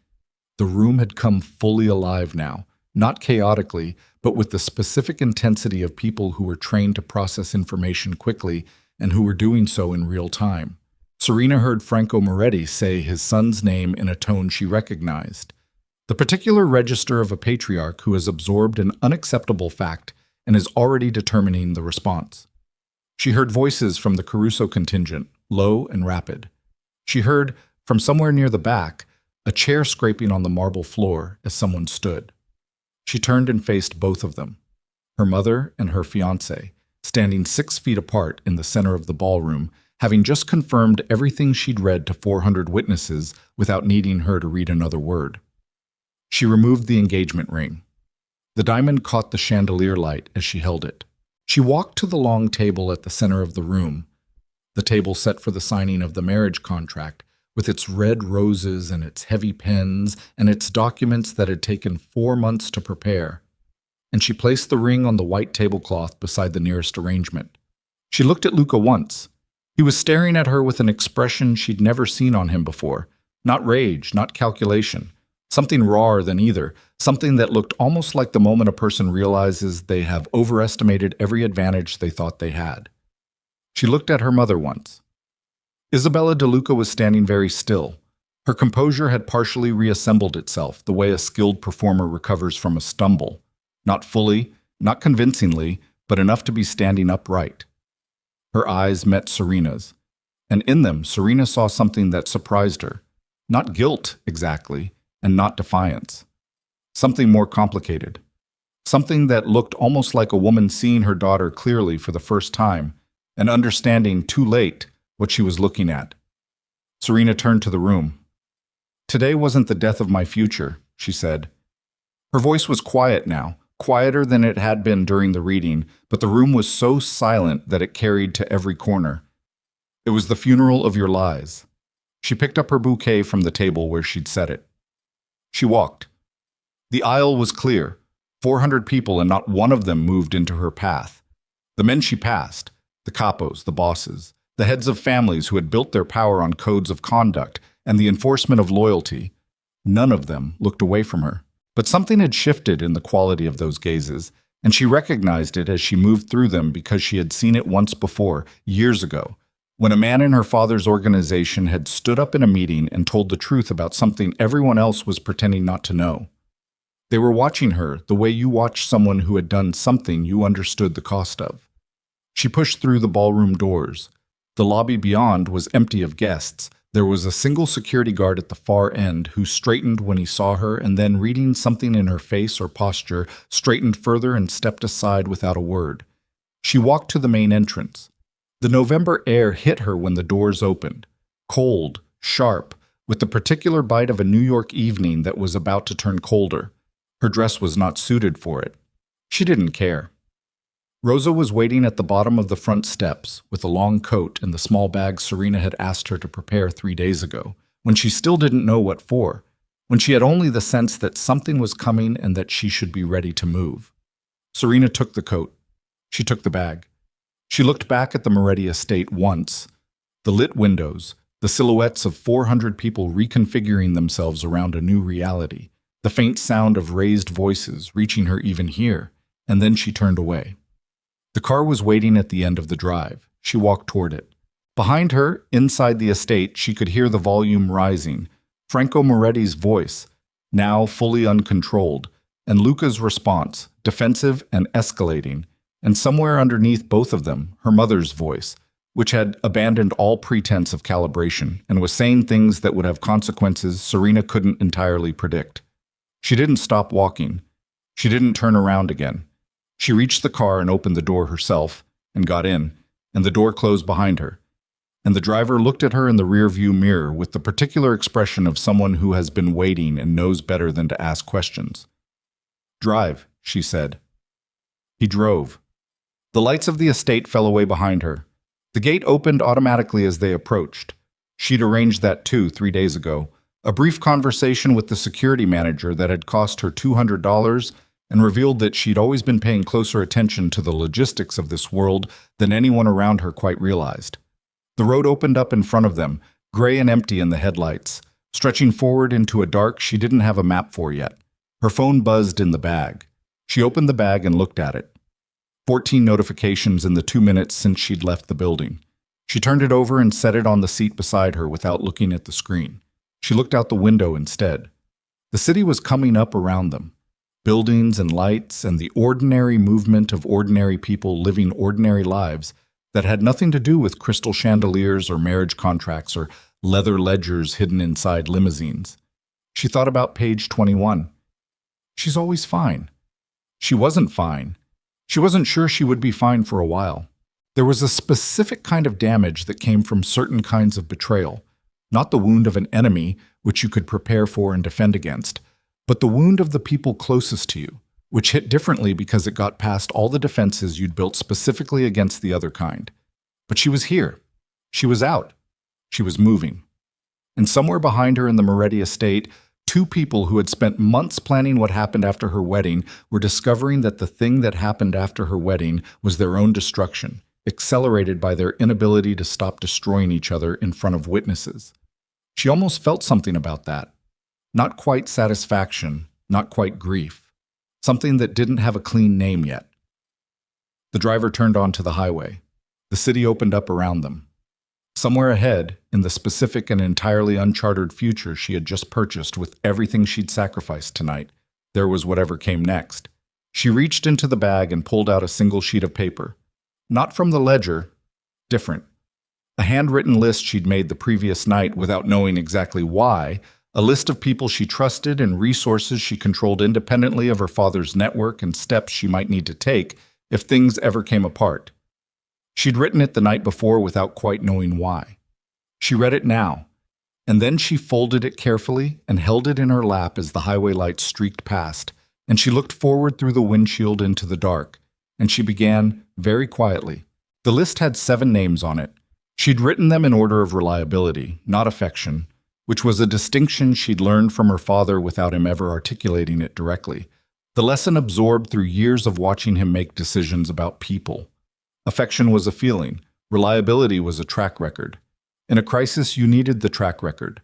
The room had come fully alive now, not chaotically, but with the specific intensity of people who were trained to process information quickly and who were doing so in real time. Serena heard Franco Moretti say his son's name in a tone she recognized. The particular register of a patriarch who has absorbed an unacceptable fact and is already determining the response. She heard voices from the Caruso contingent, low and rapid. She heard, from somewhere near the back, a chair scraping on the marble floor as someone stood. She turned and faced both of them, her mother and her fiancé, standing 6 feet apart in the center of the ballroom, having just confirmed everything she'd read to 400 witnesses without needing her to read another word. She removed the engagement ring. The diamond caught the chandelier light as she held it. She walked to the long table at the center of the room, the table set for the signing of the marriage contract, with its red roses and its heavy pens and its documents that had taken 4 months to prepare. And she placed the ring on the white tablecloth beside the nearest arrangement. She looked at Luca once. He was staring at her with an expression she'd never seen on him before. Not rage, not calculation. Something rawer than either, something that looked almost like the moment a person realizes they have overestimated every advantage they thought they had. She looked at her mother once. Isabella De Luca was standing very still. Her composure had partially reassembled itself, the way a skilled performer recovers from a stumble. Not fully, not convincingly, but enough to be standing upright. Her eyes met Serena's, and in them Serena saw something that surprised her. Not guilt, exactly, and not defiance. Something more complicated. Something that looked almost like a woman seeing her daughter clearly for the first time, and understanding too late what she was looking at. Serena turned to the room. "Today wasn't the death of my future," she said. Her voice was quiet now, quieter than it had been during the reading, but the room was so silent that it carried to every corner. "It was the funeral of your lies." She picked up her bouquet from the table where she'd set it. She walked. The aisle was clear. 400 people, and not one of them moved into her path. The men she passed, the capos, the bosses, the heads of families who had built their power on codes of conduct and the enforcement of loyalty, none of them looked away from her. But something had shifted in the quality of those gazes, and she recognized it as she moved through them because she had seen it once before, years ago, when a man in her father's organization had stood up in a meeting and told the truth about something everyone else was pretending not to know. They were watching her the way you watch someone who had done something you understood the cost of. She pushed through the ballroom doors. The lobby beyond was empty of guests. There was a single security guard at the far end who straightened when he saw her and then, reading something in her face or posture, straightened further and stepped aside without a word. She walked to the main entrance. The November air hit her when the doors opened, cold, sharp, with the particular bite of a New York evening that was about to turn colder. Her dress was not suited for it. She didn't care. Rosa was waiting at the bottom of the front steps with a long coat and the small bag Serena had asked her to prepare 3 days ago, when she still didn't know what for, when she had only the sense that something was coming and that she should be ready to move. Serena took the coat. She took the bag. She looked back at the Moretti estate once. The lit windows, the silhouettes of 400 people reconfiguring themselves around a new reality, the faint sound of raised voices reaching her even here, and then she turned away. The car was waiting at the end of the drive. She walked toward it. Behind her, inside the estate, she could hear the volume rising, Franco Moretti's voice, now fully uncontrolled, and Luca's response, defensive and escalating, and somewhere underneath both of them, her mother's voice, which had abandoned all pretense of calibration and was saying things that would have consequences Serena couldn't entirely predict. She didn't stop walking. She didn't turn around again. She reached the car and opened the door herself and got in, and the door closed behind her. And the driver looked at her in the rearview mirror with the particular expression of someone who has been waiting and knows better than to ask questions. "Drive," she said. He drove. The lights of the estate fell away behind her. The gate opened automatically as they approached. She'd arranged that too 3 days ago. A brief conversation with the security manager that had cost her $200 and revealed that she'd always been paying closer attention to the logistics of this world than anyone around her quite realized. The road opened up in front of them, gray and empty in the headlights, stretching forward into a dark she didn't have a map for yet. Her phone buzzed in the bag. She opened the bag and looked at it. 14 notifications in the 2 minutes since she'd left the building. She turned it over and set it on the seat beside her without looking at the screen. She looked out the window instead. The city was coming up around them. Buildings and lights and the ordinary movement of ordinary people living ordinary lives that had nothing to do with crystal chandeliers or marriage contracts or leather ledgers hidden inside limousines. She thought about page 21. She's always fine. She wasn't fine. She wasn't sure she would be fine for a while. There was a specific kind of damage that came from certain kinds of betrayal, not the wound of an enemy, which you could prepare for and defend against, but the wound of the people closest to you, which hit differently because it got past all the defenses you'd built specifically against the other kind. But she was here. She was out. She was moving. And somewhere behind her in the Moretti estate, two people who had spent months planning what happened after her wedding were discovering that the thing that happened after her wedding was their own destruction, accelerated by their inability to stop destroying each other in front of witnesses. She almost felt something about that. Not quite satisfaction, not quite grief. Something that didn't have a clean name yet. The driver turned onto the highway. The city opened up around them. Somewhere ahead, in the specific and entirely uncharted future she had just purchased with everything she'd sacrificed tonight, there was whatever came next. She reached into the bag and pulled out a single sheet of paper. Not from the ledger, different. A handwritten list she'd made the previous night without knowing exactly why, a list of people she trusted and resources she controlled independently of her father's network and steps she might need to take if things ever came apart. She'd written it the night before without quite knowing why. She read it now, and then she folded it carefully and held it in her lap as the highway lights streaked past, and she looked forward through the windshield into the dark, and she began, very quietly. The list had 7 names on it. She'd written them in order of reliability, not affection, which was a distinction she'd learned from her father without him ever articulating it directly. The lesson absorbed through years of watching him make decisions about people. Affection was a feeling. Reliability was a track record. In a crisis, you needed the track record.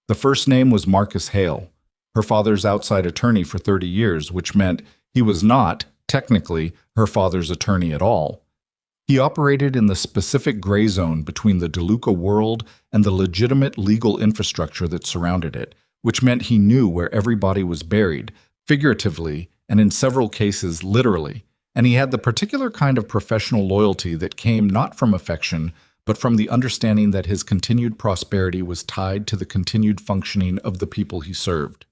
The first name was Marcus Hale, her father's outside attorney for 30 years, which meant he was not, technically, her father's attorney at all. He operated in the specific gray zone between the DeLuca world and the legitimate legal infrastructure that surrounded it, which meant he knew where everybody was buried, figuratively, and in several cases, literally. And he had the particular kind of professional loyalty that came not from affection, but from the understanding that his continued prosperity was tied to the continued functioning of the people he served.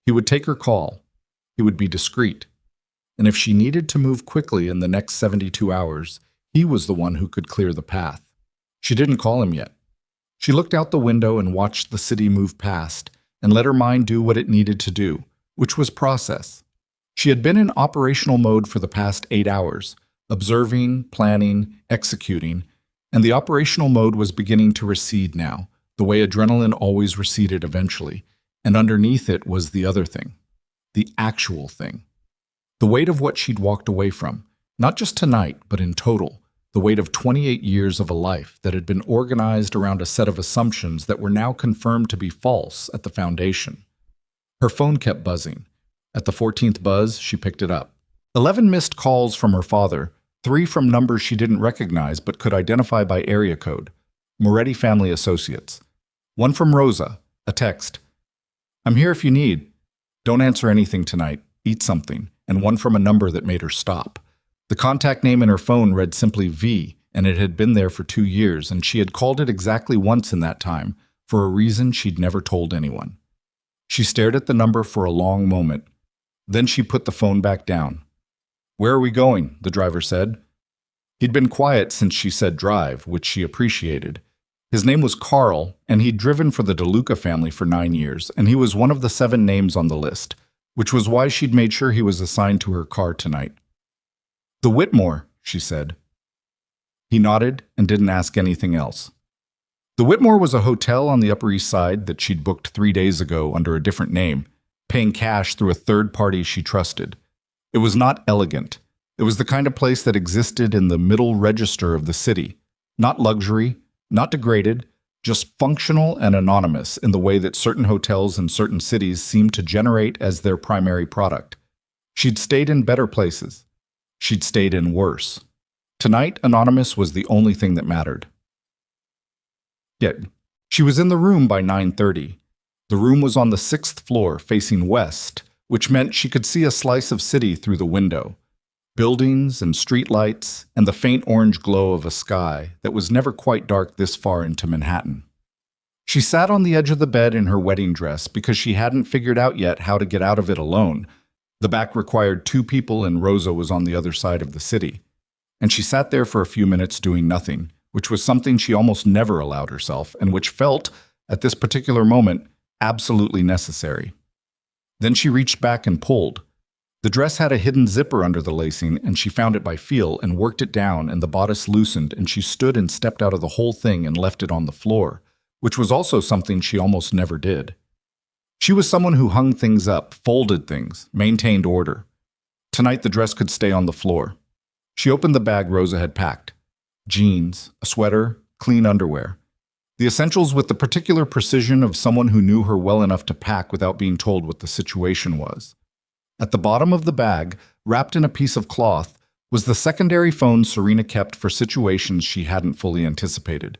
He would take her call. He would be discreet. And if she needed to move quickly in the next 72 hours, He was the one who could clear the path. She didn't call him yet. She looked out the window and watched the city move past and let her mind do what it needed to do, which was process. She had been in operational mode for the past 8 hours, observing, planning, executing, and the operational mode was beginning to recede now, the way adrenaline always receded eventually, and underneath it was the other thing, the actual thing. The weight of what she'd walked away from, not just tonight, but in total, the weight of 28 years of a life that had been organized around a set of assumptions that were now confirmed to be false at the foundation. Her phone kept buzzing. At the 14th buzz, she picked it up. 11 missed calls from her father, 3 from numbers she didn't recognize but could identify by area code. Moretti Family Associates. 1 from Rosa, a text. "I'm here if you need. Don't answer anything tonight. Eat something." And 1 from a number that made her stop. The contact name in her phone read simply V, and it had been there for 2 years, and she had called it exactly once in that time, for a reason she'd never told anyone. She stared at the number for a long moment. Then she put the phone back down. "Where are we going?" the driver said. He'd been quiet since she said drive, which she appreciated. His name was Carl, and he'd driven for the DeLuca family for 9 years, and he was one of the 7 names on the list, which was why she'd made sure he was assigned to her car tonight. "The Whitmore," she said. He nodded and didn't ask anything else. The Whitmore was a hotel on the Upper East Side that she'd booked 3 days ago under a different name, paying cash through a third party she trusted. It was not elegant. It was the kind of place that existed in the middle register of the city. Not luxury, not degraded, just functional and anonymous in the way that certain hotels in certain cities seem to generate as their primary product. She'd stayed in better places. She'd stayed in worse. Tonight, anonymous was the only thing that mattered. Yet, she was in the room by 9:30. The room was on the 6th floor, facing west, which meant she could see a slice of city through the window. Buildings and streetlights, and the faint orange glow of a sky that was never quite dark this far into Manhattan. She sat on the edge of the bed in her wedding dress because she hadn't figured out yet how to get out of it alone. The back required 2 people and Rosa was on the other side of the city. And she sat there for a few minutes doing nothing, which was something she almost never allowed herself and which felt, at this particular moment, absolutely necessary. Then she reached back and pulled. The dress had a hidden zipper under the lacing, and she found it by feel and worked it down, and the bodice loosened, and she stood and stepped out of the whole thing and left it on the floor, which was also something she almost never did. She was someone who hung things up, folded things, maintained order. Tonight the dress could stay on the floor. She opened the bag Rosa had packed. Jeans, a sweater, clean underwear. The essentials with the particular precision of someone who knew her well enough to pack without being told what the situation was. At the bottom of the bag, wrapped in a piece of cloth, was the secondary phone Serena kept for situations she hadn't fully anticipated.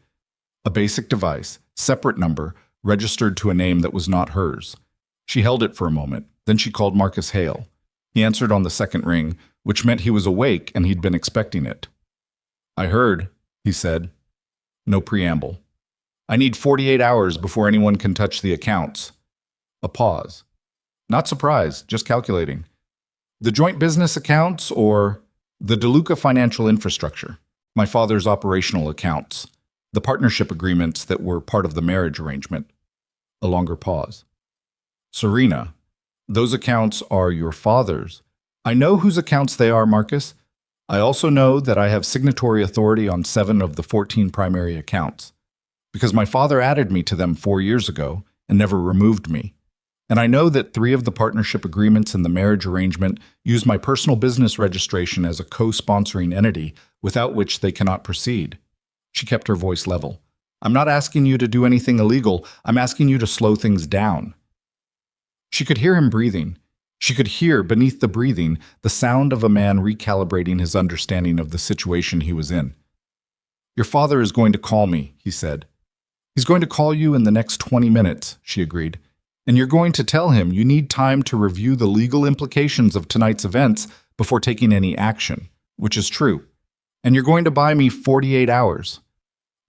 A basic device, separate number, registered to a name that was not hers. She held it for a moment, then she called Marcus Hale. He answered on the second ring, which meant he was awake and he'd been expecting it. "I heard," he said. No preamble. "I need 48 hours before anyone can touch the accounts." A pause. "Not surprised, just calculating. The joint business accounts or the DeLuca financial infrastructure, my father's operational accounts, the partnership agreements that were part of the marriage arrangement." A longer pause. "Serena, those accounts are your father's. I know whose accounts they are, Marcus. I also know that I have signatory authority on 7 of the 14 primary accounts, because my father added me to them 4 years ago and never removed me. And I know that 3 of the partnership agreements in the marriage arrangement use my personal business registration as a co-sponsoring entity, without which they cannot proceed." She kept her voice level. "I'm not asking you to do anything illegal. I'm asking you to slow things down." She could hear him breathing. She could hear, beneath the breathing, the sound of a man recalibrating his understanding of the situation he was in. "Your father is going to call me," he said. "He's going to call you in the next 20 minutes, she agreed. "And you're going to tell him you need time to review the legal implications of tonight's events before taking any action," which is true. "And you're going to buy me 48 hours.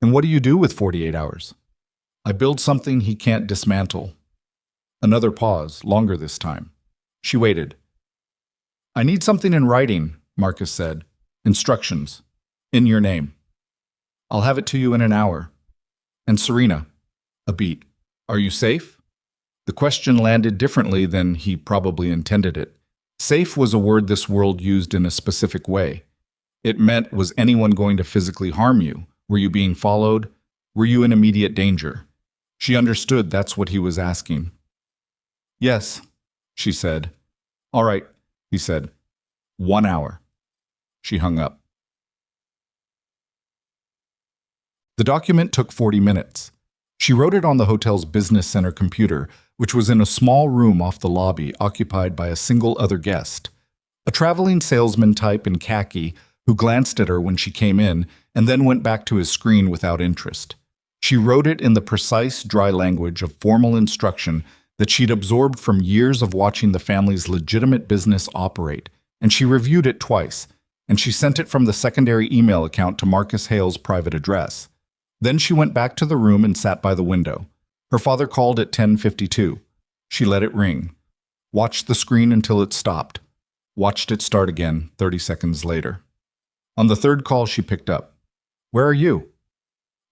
And what do you do with 48 hours? "I build something he can't dismantle." Another pause, longer this time. She waited. "I need something in writing," Marcus said. "Instructions. In your name. I'll have it to you in an hour. And Serena, a beat. Are you safe? The question landed differently than he probably intended it. Safe was a word this world used in a specific way. It meant, was anyone going to physically harm you? Were you being followed? Were you in immediate danger? She understood that's what he was asking. Yes, she said. All right, he said. 1 hour. She hung up. The document took 40 minutes. She wrote it on the hotel's business center computer, which was in a small room off the lobby occupied by a single other guest, a traveling salesman type in khaki who glanced at her when she came in and then went back to his screen without interest. She wrote it in the precise, dry language of formal instruction that she'd absorbed from years of watching the family's legitimate business operate, and she reviewed it twice, and she sent it from the secondary email account to Marcus Hale's private address. Then she went back to the room and sat by the window. Her father called at 10:52. She let it ring, watched the screen until it stopped, watched it start again 30 seconds later. On the third call, she picked up. Where are you?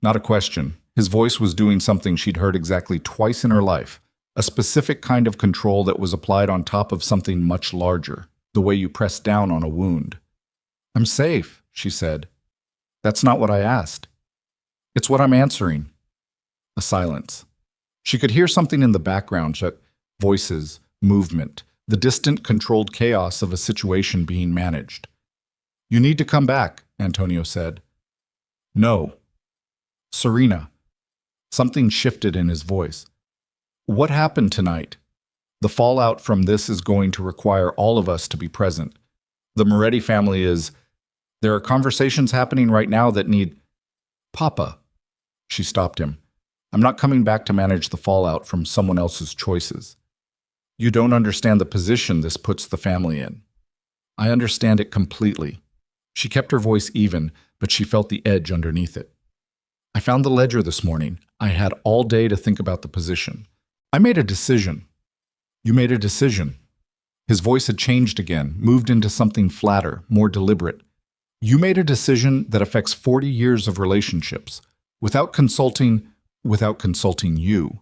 Not a question. His voice was doing something she'd heard exactly twice in her life, a specific kind of control that was applied on top of something much larger, the way you press down on a wound. I'm safe, she said. That's not what I asked. It's what I'm answering. A silence. She could hear something in the background, voices, movement, the distant, controlled chaos of a situation being managed. You need to come back, Antonio said. No. Serena. Something shifted in his voice. What happened tonight? The fallout from this is going to require all of us to be present. The Moretti family is... There are conversations happening right now that need... Papa. She stopped him. I'm not coming back to manage the fallout from someone else's choices. You don't understand the position this puts the family in. I understand it completely. She kept her voice even, but she felt the edge underneath it. I found the ledger this morning. I had all day to think about the position. I made a decision. You made a decision. His voice had changed again, moved into something flatter, more deliberate. You made a decision that affects 40 years of relationships, without consulting you.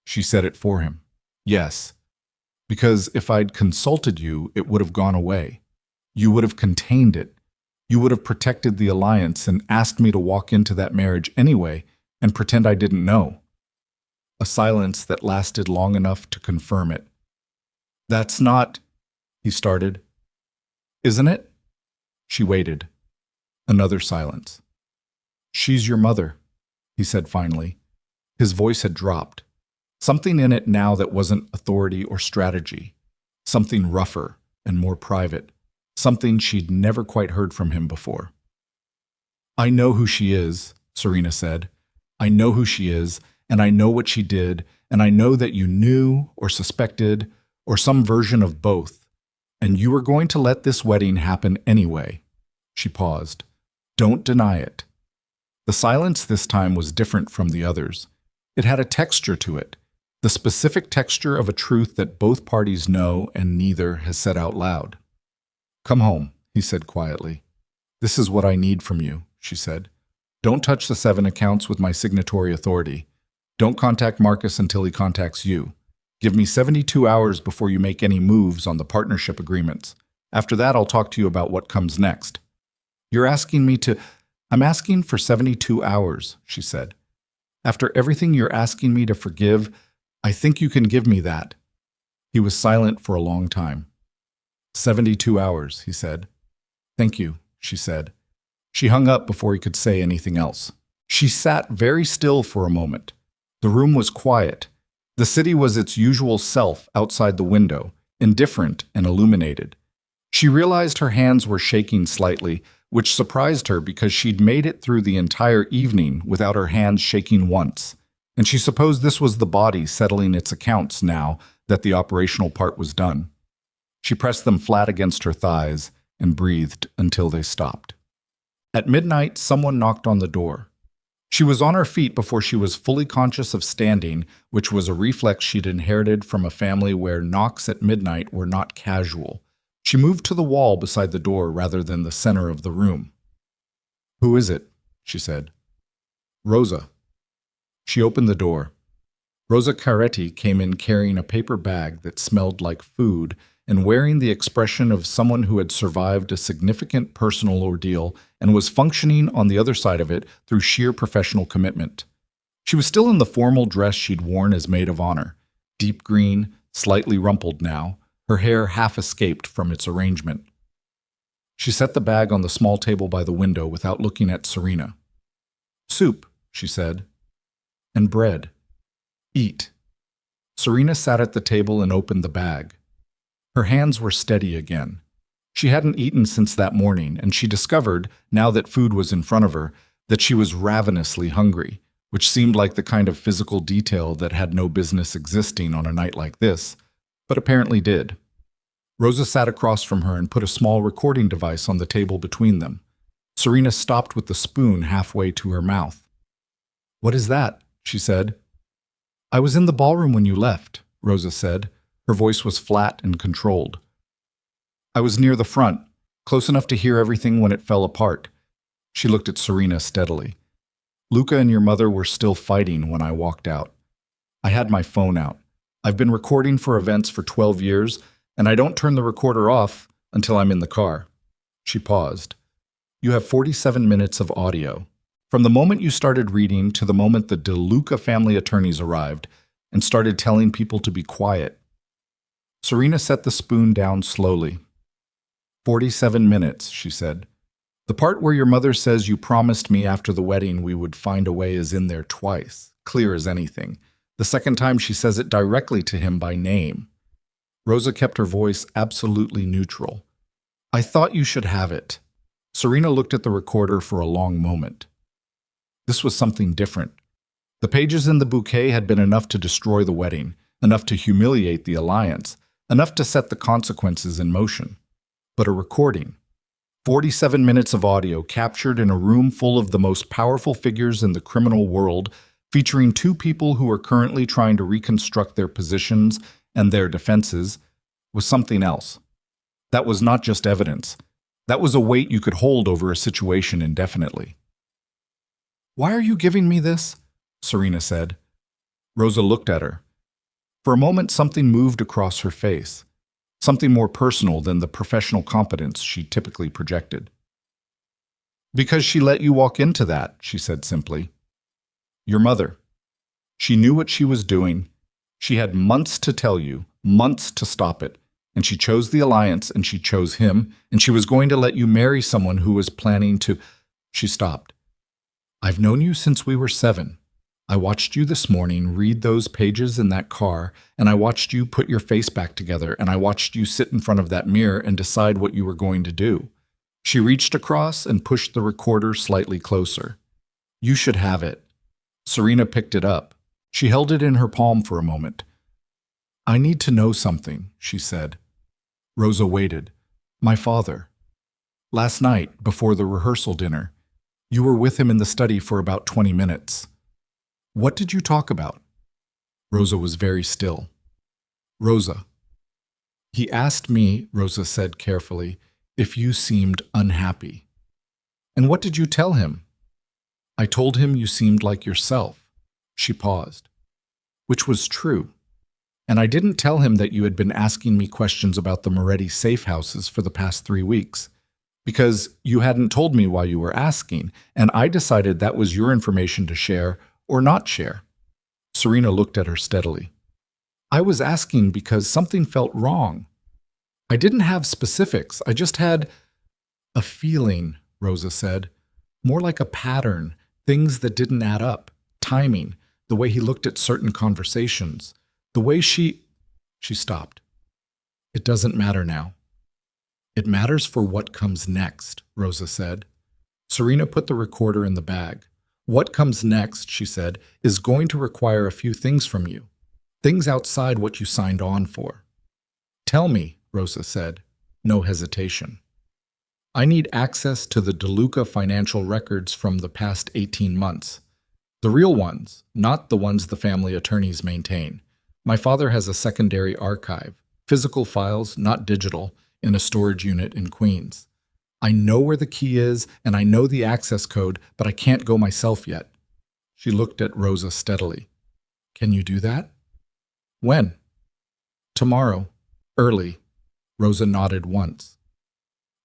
She said it for him. Yes. Because if I'd consulted you, it would have gone away. You would have contained it. You would have protected the alliance and asked me to walk into that marriage anyway and pretend I didn't know. A silence that lasted long enough to confirm it. That's not, he started. Isn't it? She waited. Another silence. She's your mother, he said finally. His voice had dropped. Something in it now that wasn't authority or strategy. Something rougher and more private. Something she'd never quite heard from him before. I know who she is, Serena said. I know who she is, and I know what she did, and I know that you knew or suspected or some version of both, and you were going to let this wedding happen anyway. She paused. Don't deny it. The silence this time was different from the others. It had a texture to it, the specific texture of a truth that both parties know and neither has said out loud. Come home, he said quietly. This is what I need from you, she said. Don't touch the 7 accounts with my signatory authority. Don't contact Marcus until he contacts you. Give me 72 hours before you make any moves on the partnership agreements. After that, I'll talk to you about what comes next. You're asking me to... I'm asking for 72 hours, she said. After everything you're asking me to forgive, I think you can give me that. He was silent for a long time. 72 hours, he said. Thank you, she said. She hung up before he could say anything else. She sat very still for a moment. The room was quiet. The city was its usual self outside the window, indifferent and illuminated. She realized her hands were shaking slightly, which surprised her because she'd made it through the entire evening without her hands shaking once, and she supposed this was the body settling its accounts now that the operational part was done. She pressed them flat against her thighs and breathed until they stopped. At midnight, someone knocked on the door. She was on her feet before she was fully conscious of standing, which was a reflex she'd inherited from a family where knocks at midnight were not casual. She moved to the wall beside the door rather than the center of the room. "Who is it?" she said. "Rosa." She opened the door. Rosa Caretti came in carrying a paper bag that smelled like food and wearing the expression of someone who had survived a significant personal ordeal and was functioning on the other side of it through sheer professional commitment. She was still in the formal dress she'd worn as maid of honor, deep green, slightly rumpled now, her hair half escaped from its arrangement. She set the bag on the small table by the window without looking at Serena. "Soup," she said, "and bread. Eat." Serena sat at the table and opened the bag. Her hands were steady again. She hadn't eaten since that morning, and she discovered, now that food was in front of her, that she was ravenously hungry, which seemed like the kind of physical detail that had no business existing on a night like this, but apparently did. Rosa sat across from her and put a small recording device on the table between them. Serena stopped with the spoon halfway to her mouth. "What is that?" she said. "I was in the ballroom when you left," Rosa said. Her voice was flat and controlled. "I was near the front, close enough to hear everything when it fell apart." She looked at Serena steadily. "Luca and your mother were still fighting when I walked out. I had my phone out. I've been recording for events for 12 years, and I don't turn the recorder off until I'm in the car." She paused. "You have 47 minutes of audio. From the moment you started reading to the moment the De Luca family attorneys arrived and started telling people to be quiet." Serena set the spoon down slowly. 47 minutes, she said. "The part where your mother says you promised me after the wedding we would find a way is in there twice, clear as anything. The second time she says it directly to him by name." Rosa kept her voice absolutely neutral. "I thought you should have it." Serena looked at the recorder for a long moment. This was something different. The pages in the bouquet had been enough to destroy the wedding, enough to humiliate the alliance, enough to set the consequences in motion. But a recording. 47 minutes of audio captured in a room full of the most powerful figures in the criminal world, featuring two people who are currently trying to reconstruct their positions and their defenses, was something else. That was not just evidence. That was a weight you could hold over a situation indefinitely. "Why are you giving me this?" Serena said. Rosa looked at her. For a moment, something moved across her face, something more personal than the professional competence she typically projected. "Because she let you walk into that," she said simply. "Your mother. She knew what she was doing. She had months to tell you, months to stop it, and she chose the alliance, and she chose him, and she was going to let you marry someone who was planning to—" She stopped. "I've known you since we were 7. I watched you this morning read those pages in that car, and I watched you put your face back together, and I watched you sit in front of that mirror and decide what you were going to do." She reached across and pushed the recorder slightly closer. "You should have it." Serena picked it up. She held it in her palm for a moment. "I need to know something," she said. Rosa waited. "My father. Last night, before the rehearsal dinner, you were with him in the study for about 20 minutes. What did you talk about?" Rosa was very still. "Rosa." "He asked me," Rosa said carefully, "if you seemed unhappy." "And what did you tell him?" "I told him you seemed like yourself." She paused. "Which was true. And I didn't tell him that you had been asking me questions about the Moretti safe houses for the past 3 weeks. Because you hadn't told me why you were asking, and I decided that was your information to share or not share." Serena looked at her steadily. "I was asking because something felt wrong. I didn't have specifics, I just had a feeling," Rosa said. "More like a pattern, things that didn't add up, timing, the way he looked at certain conversations, the way she stopped. "It doesn't matter now." "It matters for what comes next," Rosa said. Serena put the recorder in the bag. "What comes next," she said, "is going to require a few things from you. Things outside what you signed on for." "Tell me," Rosa said, no hesitation. "I need access to the De Luca financial records from the past 18 months. The real ones, not the ones the family attorneys maintain. My father has a secondary archive, physical files, not digital, in a storage unit in Queens. I know where the key is, and I know the access code, but I can't go myself yet. She looked at Rosa steadily. Can you do that? When? Tomorrow. Early. Rosa nodded once.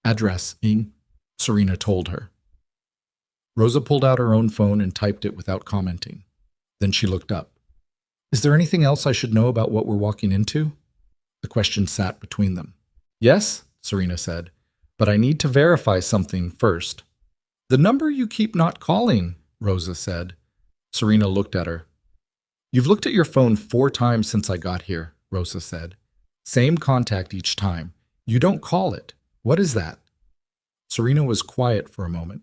Address, Ing, Serena told her. Rosa pulled out her own phone and typed it without commenting. Then she looked up. Is there anything else I should know about what we're walking into? The question sat between them. Yes, Serena said, but I need to verify something first. The number you keep not calling, Rosa said. Serena looked at her. You've looked at your phone 4 times since I got here, Rosa said. Same contact each time. You don't call it. What is that? Serena was quiet for a moment.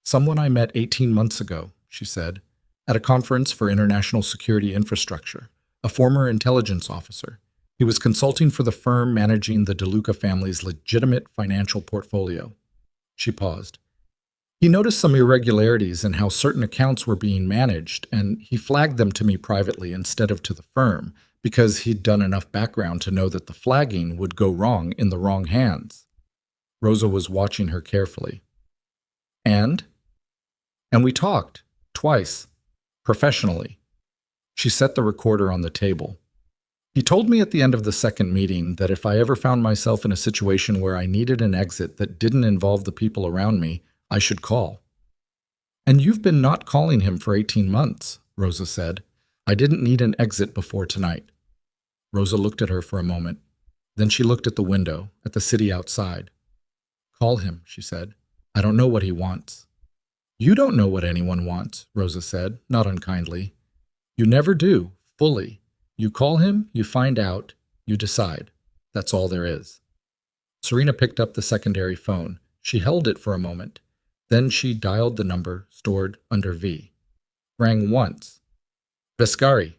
Someone I met 18 months ago, she said, at a conference for international security infrastructure, a former intelligence officer. He was consulting for the firm managing the DeLuca family's legitimate financial portfolio. She paused. He noticed some irregularities in how certain accounts were being managed, and he flagged them to me privately instead of to the firm, because he'd done enough background to know that the flagging would go wrong in the wrong hands. Rosa was watching her carefully. And we talked, twice, professionally. She set the recorder on the table. He told me at the end of the second meeting that if I ever found myself in a situation where I needed an exit that didn't involve the people around me, I should call. And you've been not calling him for 18 months, Rosa said. I didn't need an exit before tonight. Rosa looked at her for a moment. Then she looked at the window, at the city outside. Call him, she said. I don't know what he wants. You don't know what anyone wants, Rosa said, not unkindly. You never do, fully. You call him, you find out, you decide. That's all there is. Serena picked up the secondary phone. She held it for a moment. Then she dialed the number stored under V. Rang once. Vescari,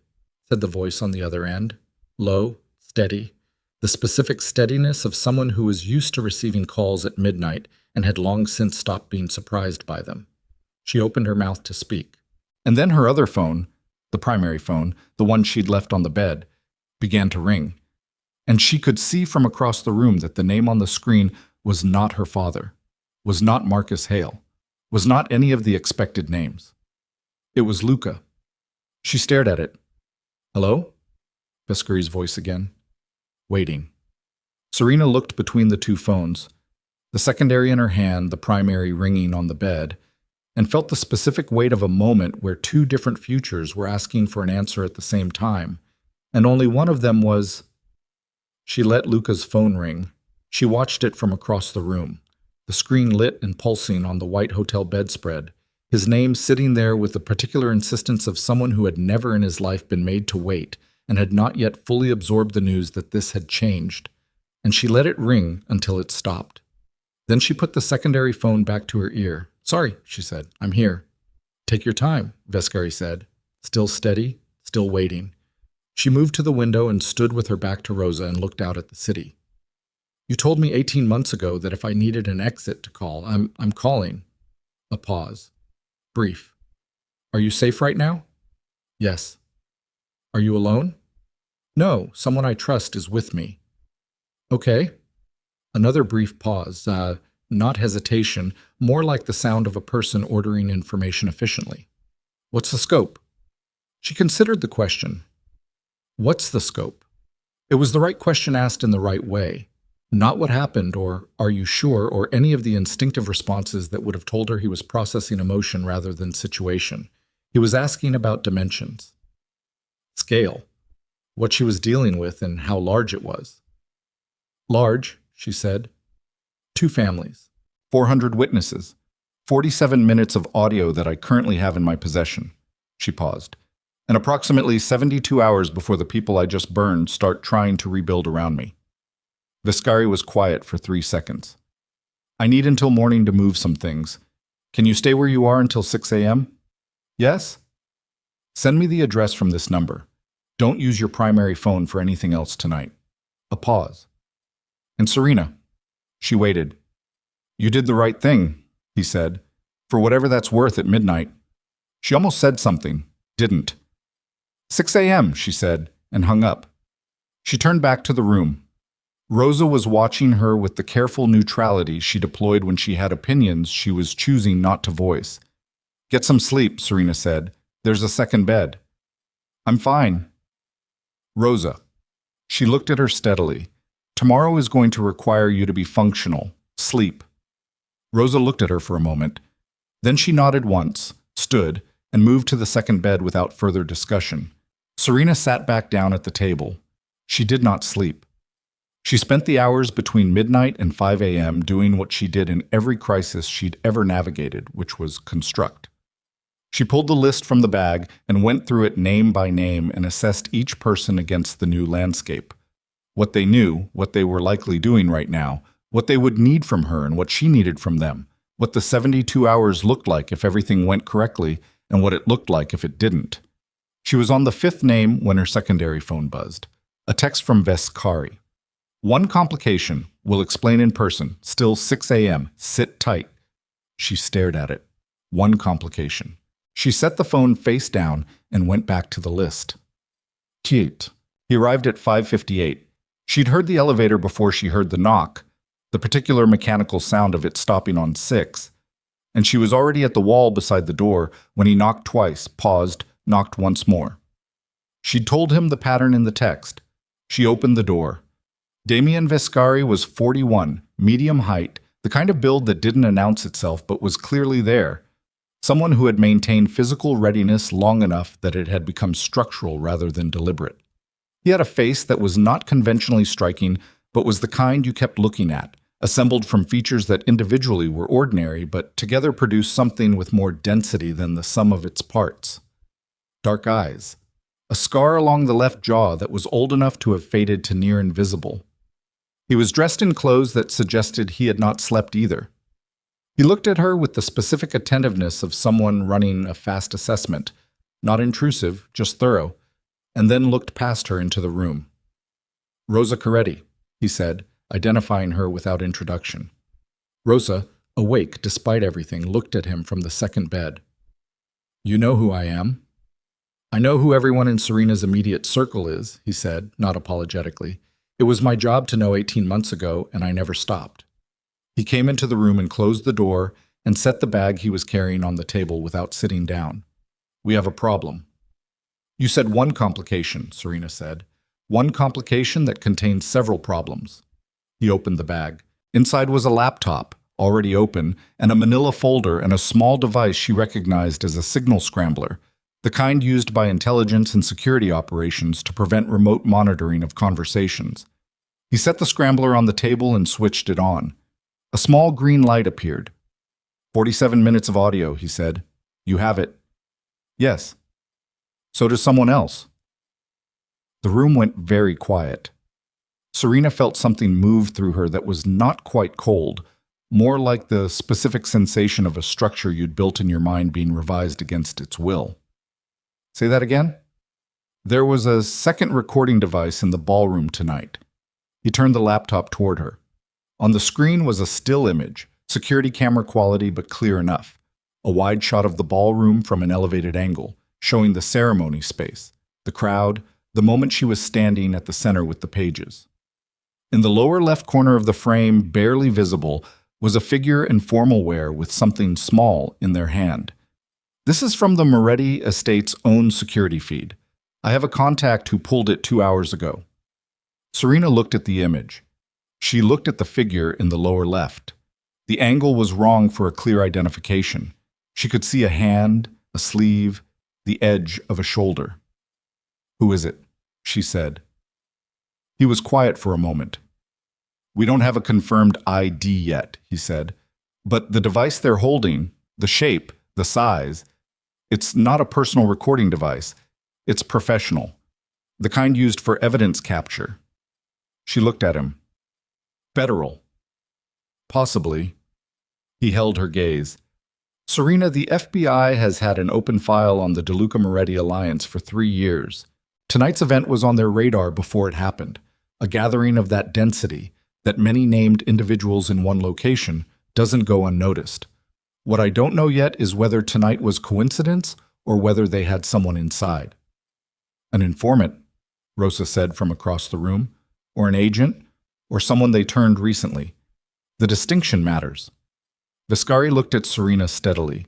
said the voice on the other end. Low, steady. The specific steadiness of someone who was used to receiving calls at midnight and had long since stopped being surprised by them. She opened her mouth to speak. And then her other phone, the primary phone, the one she'd left on the bed, began to ring. And she could see from across the room that the name on the screen was not her father, was not Marcus Hale, was not any of the expected names. It was Luca. She stared at it. Hello? Vescari's voice again. Waiting. Serena looked between the two phones, the secondary in her hand, the primary ringing on the bed, and felt the specific weight of a moment where 2 different futures were asking for an answer at the same time, and only one of them was... She let Luca's phone ring. She watched it from across the room, the screen lit and pulsing on the white hotel bedspread, his name sitting there with the particular insistence of someone who had never in his life been made to wait and had not yet fully absorbed the news that this had changed, and she let it ring until it stopped. Then she put the secondary phone back to her ear. Sorry, she said, I'm here. Take your time, Vescari said, still steady, still waiting. She moved to the window and stood with her back to Rosa and looked out at the city. You told me 18 months ago that if I needed an exit to call, I'm calling. A pause. Brief. Are you safe right now? Yes. Are you alone? No, someone I trust is with me. Okay. Another brief pause, not hesitation, more like the sound of a person ordering information efficiently. What's the scope? She considered the question. What's the scope? It was the right question asked in the right way. Not what happened or are you sure or any of the instinctive responses that would have told her he was processing emotion rather than situation. He was asking about dimensions. Scale. What she was dealing with and how large it was. Large, she said. 2 families. 400 witnesses. 47 minutes of audio that I currently have in my possession. She paused. And approximately 72 hours before the people I just burned start trying to rebuild around me. Vescari was quiet for 3 seconds. I need until morning to move some things. Can you stay where you are until 6 a.m.? Yes? Send me the address from this number. Don't use your primary phone for anything else tonight. A pause. And Serena. She waited. You did the right thing, he said, for whatever that's worth at midnight. She almost said something, didn't. 6 a.m., she said, and hung up. She turned back to the room. Rosa was watching her with the careful neutrality she deployed when she had opinions she was choosing not to voice. "Get some sleep," Serena said. "There's a second bed." "I'm fine." "Rosa." She looked at her steadily. "Tomorrow is going to require you to be functional. Sleep." Rosa looked at her for a moment. Then she nodded once, stood, and moved to the second bed without further discussion. Serena sat back down at the table. She did not sleep. She spent the hours between midnight and 5 a.m. doing what she did in every crisis she'd ever navigated, which was construct. She pulled the list from the bag and went through it name by name and assessed each person against the new landscape. What they knew, what they were likely doing right now, what they would need from her and what she needed from them, what the 72 hours looked like if everything went correctly, and what it looked like if it didn't. She was on the fifth name when her secondary phone buzzed. A text from Veskari. "One complication. We'll explain in person. Still 6 a.m. Sit tight." She stared at it. One complication. She set the phone face down and went back to the list. Tiet. He arrived at 5:58. She'd heard the elevator before she heard the knock, the particular mechanical sound of it stopping on 6, and she was already at the wall beside the door when he knocked twice, paused, knocked once more. She'd told him the pattern in the text. She opened the door. Damien Veskari was 41, medium height, the kind of build that didn't announce itself but was clearly there. Someone who had maintained physical readiness long enough that it had become structural rather than deliberate. He had a face that was not conventionally striking, but was the kind you kept looking at, assembled from features that individually were ordinary but together produced something with more density than the sum of its parts. Dark eyes. A scar along the left jaw that was old enough to have faded to near invisible. He was dressed in clothes that suggested he had not slept either. He looked at her with the specific attentiveness of someone running a fast assessment, not intrusive, just thorough, and then looked past her into the room. "Rosa Coretti," he said, identifying her without introduction. Rosa, awake despite everything, looked at him from the second bed. "You know who I am?" "I know who everyone in Serena's immediate circle is," he said, not apologetically. "It was my job to know 18 months ago, and I never stopped." He came into the room and closed the door and set the bag he was carrying on the table without sitting down. "We have a problem." "You said one complication," Serena said. "One complication that contains several problems." He opened the bag. Inside was a laptop, already open, and a manila folder and a small device she recognized as a signal scrambler, the kind used by intelligence and security operations to prevent remote monitoring of conversations. He set the scrambler on the table and switched it on. A small green light appeared. 47 minutes of audio, he said. "You have it." "Yes." "So does someone else." The room went very quiet. Serena felt something move through her that was not quite cold, more like the specific sensation of a structure you'd built in your mind being revised against its will. "Say that again?" "There was a second recording device in the ballroom tonight." He turned the laptop toward her. On the screen was a still image, security camera quality but clear enough. A wide shot of the ballroom from an elevated angle, showing the ceremony space, the crowd, the moment she was standing at the center with the pages. In the lower left corner of the frame, barely visible, was a figure in formal wear with something small in their hand. "This is from the Moretti Estate's own security feed. I have a contact who pulled it 2 hours ago." Serena looked at the image. She looked at the figure in the lower left. The angle was wrong for a clear identification. She could see a hand, a sleeve, the edge of a shoulder. "Who is it?" she said. He was quiet for a moment. "We don't have a confirmed ID yet," he said. "But the device they're holding, the shape, the size, it's not a personal recording device. It's professional. The kind used for evidence capture." She looked at him. "Federal." "Possibly." He held her gaze. "Serena, the FBI has had an open file on the DeLuca Moretti Alliance for 3 years. Tonight's event was on their radar before it happened. A gathering of that density, that many named individuals in one location, doesn't go unnoticed. What I don't know yet is whether tonight was coincidence or whether they had someone inside." "An informant," Rosa said from across the room. "Or an agent. or someone they turned recently. The distinction matters. Viscari looked at Serena steadily.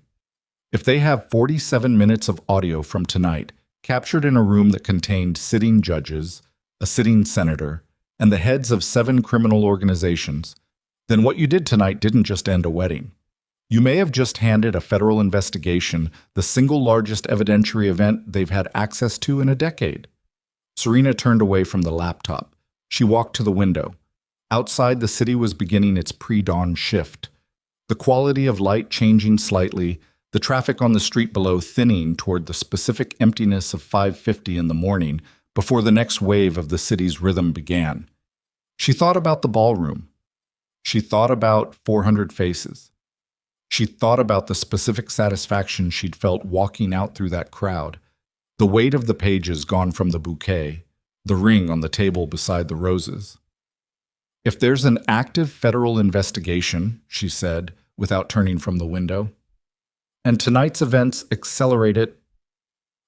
If they have 47 minutes of audio from tonight, captured in a room that contained sitting judges, a sitting senator, and the heads of 7 criminal organizations, then what you did tonight didn't just end a wedding. You may have just handed a federal investigation the single largest evidentiary event they've had access to in a decade. Serena turned away from the laptop. She walked to the window. Outside, the city was beginning its pre-dawn shift. The quality of light changing slightly, the traffic on the street below thinning toward the specific emptiness of 5:50 in the morning before the next wave of the city's rhythm began. She thought about the ballroom. She thought about 400 faces. She thought about the specific satisfaction she'd felt walking out through that crowd, the weight of the pages gone from the bouquet, the ring on the table beside the roses. If there's an active federal investigation, she said, without turning from the window, and tonight's events accelerate it.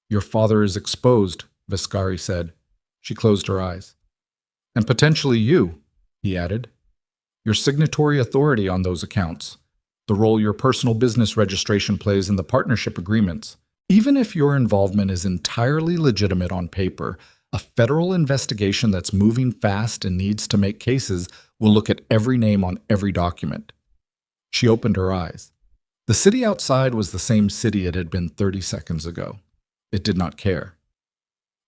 Your father is exposed, Viscari said. She closed her eyes. And potentially you, he added. Your signatory authority on those accounts, the role your personal business registration plays in the partnership agreements. Even if your involvement is entirely legitimate on paper, a federal investigation that's moving fast and needs to make cases will look at every name on every document. She opened her eyes. The city outside was the same city it had been 30 seconds ago. It did not care.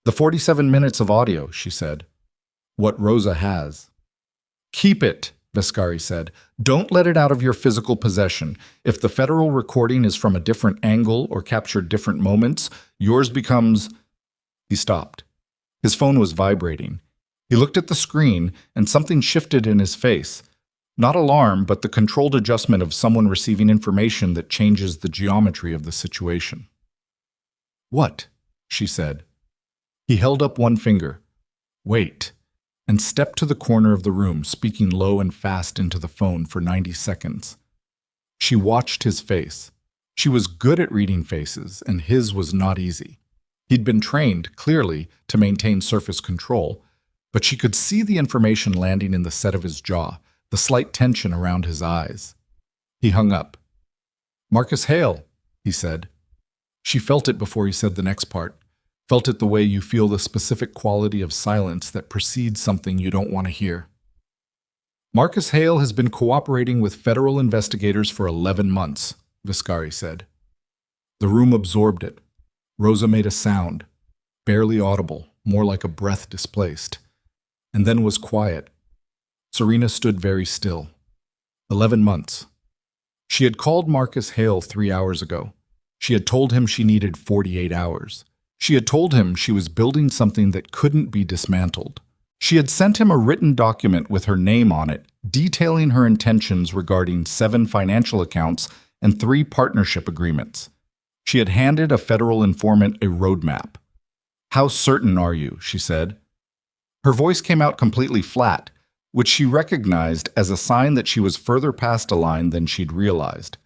The 47 minutes of audio, she said. What Rosa has. Keep it, Viscari said. Don't let it out of your physical possession. If the federal recording is from a different angle or captured different moments, yours becomes... He stopped. His phone was vibrating. He looked at the screen, and something shifted in his face. Not alarm, but the controlled adjustment of someone receiving information that changes the geometry of the situation. What? She said. He held up one finger. Wait, and stepped to the corner of the room, speaking low and fast into the phone for 90 seconds. She watched his face. She was good at reading faces, and his was not easy. He'd been trained, clearly, to maintain surface control, but she could see the information landing in the set of his jaw, the slight tension around his eyes. He hung up. Marcus Hale, he said. She felt it before he said the next part, felt it the way you feel the specific quality of silence that precedes something you don't want to hear. Marcus Hale has been cooperating with federal investigators for 11 months, Viscari said. The room absorbed it. Rosa made a sound, barely audible, more like a breath displaced, and then was quiet. Serena stood very still. 11 months. She had called Marcus Hale 3 hours ago. She had told him she needed 48 hours. She had told him she was building something that couldn't be dismantled. She had sent him a written document with her name on it, detailing her intentions regarding 7 financial accounts and 3 partnership agreements. She had handed a federal informant a roadmap. How certain are you? She said. Her voice came out completely flat, which she recognized as a sign that she was further past a line than she'd realized.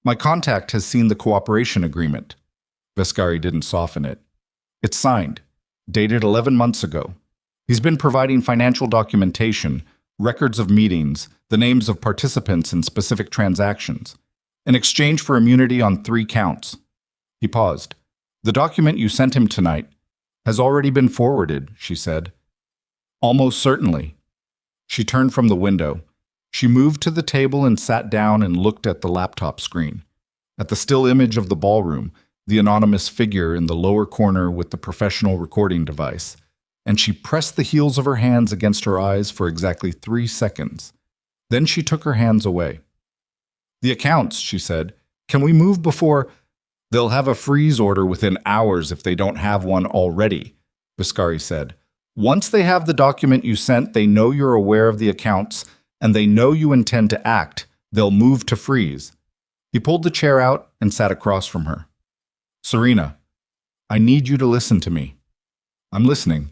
My contact has seen the cooperation agreement. Viscari didn't soften it. It's signed, dated 11 months ago. He's been providing financial documentation, records of meetings, the names of participants in specific transactions, in exchange for immunity on 3 counts. He paused. The document you sent him tonight has already been forwarded, she said. Almost certainly. She turned from the window. She moved to the table and sat down and looked at the laptop screen, at the still image of the ballroom, the anonymous figure in the lower corner with the professional recording device, and she pressed the heels of her hands against her eyes for exactly 3 seconds. Then she took her hands away. The accounts, she said. Can we move before... They'll have a freeze order within hours if they don't have one already, Viscari said. Once they have the document you sent, they know you're aware of the accounts, and they know you intend to act. They'll move to freeze. He pulled the chair out and sat across from her. Serena, I need you to listen to me. I'm listening.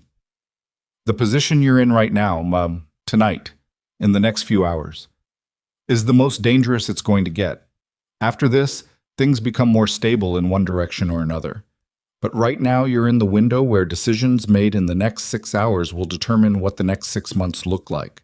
The position you're in right now, tonight, in the next few hours, is the most dangerous it's going to get. After this, things become more stable in one direction or another. But right now you're in the window where decisions made in the next 6 hours will determine what the next 6 months look like.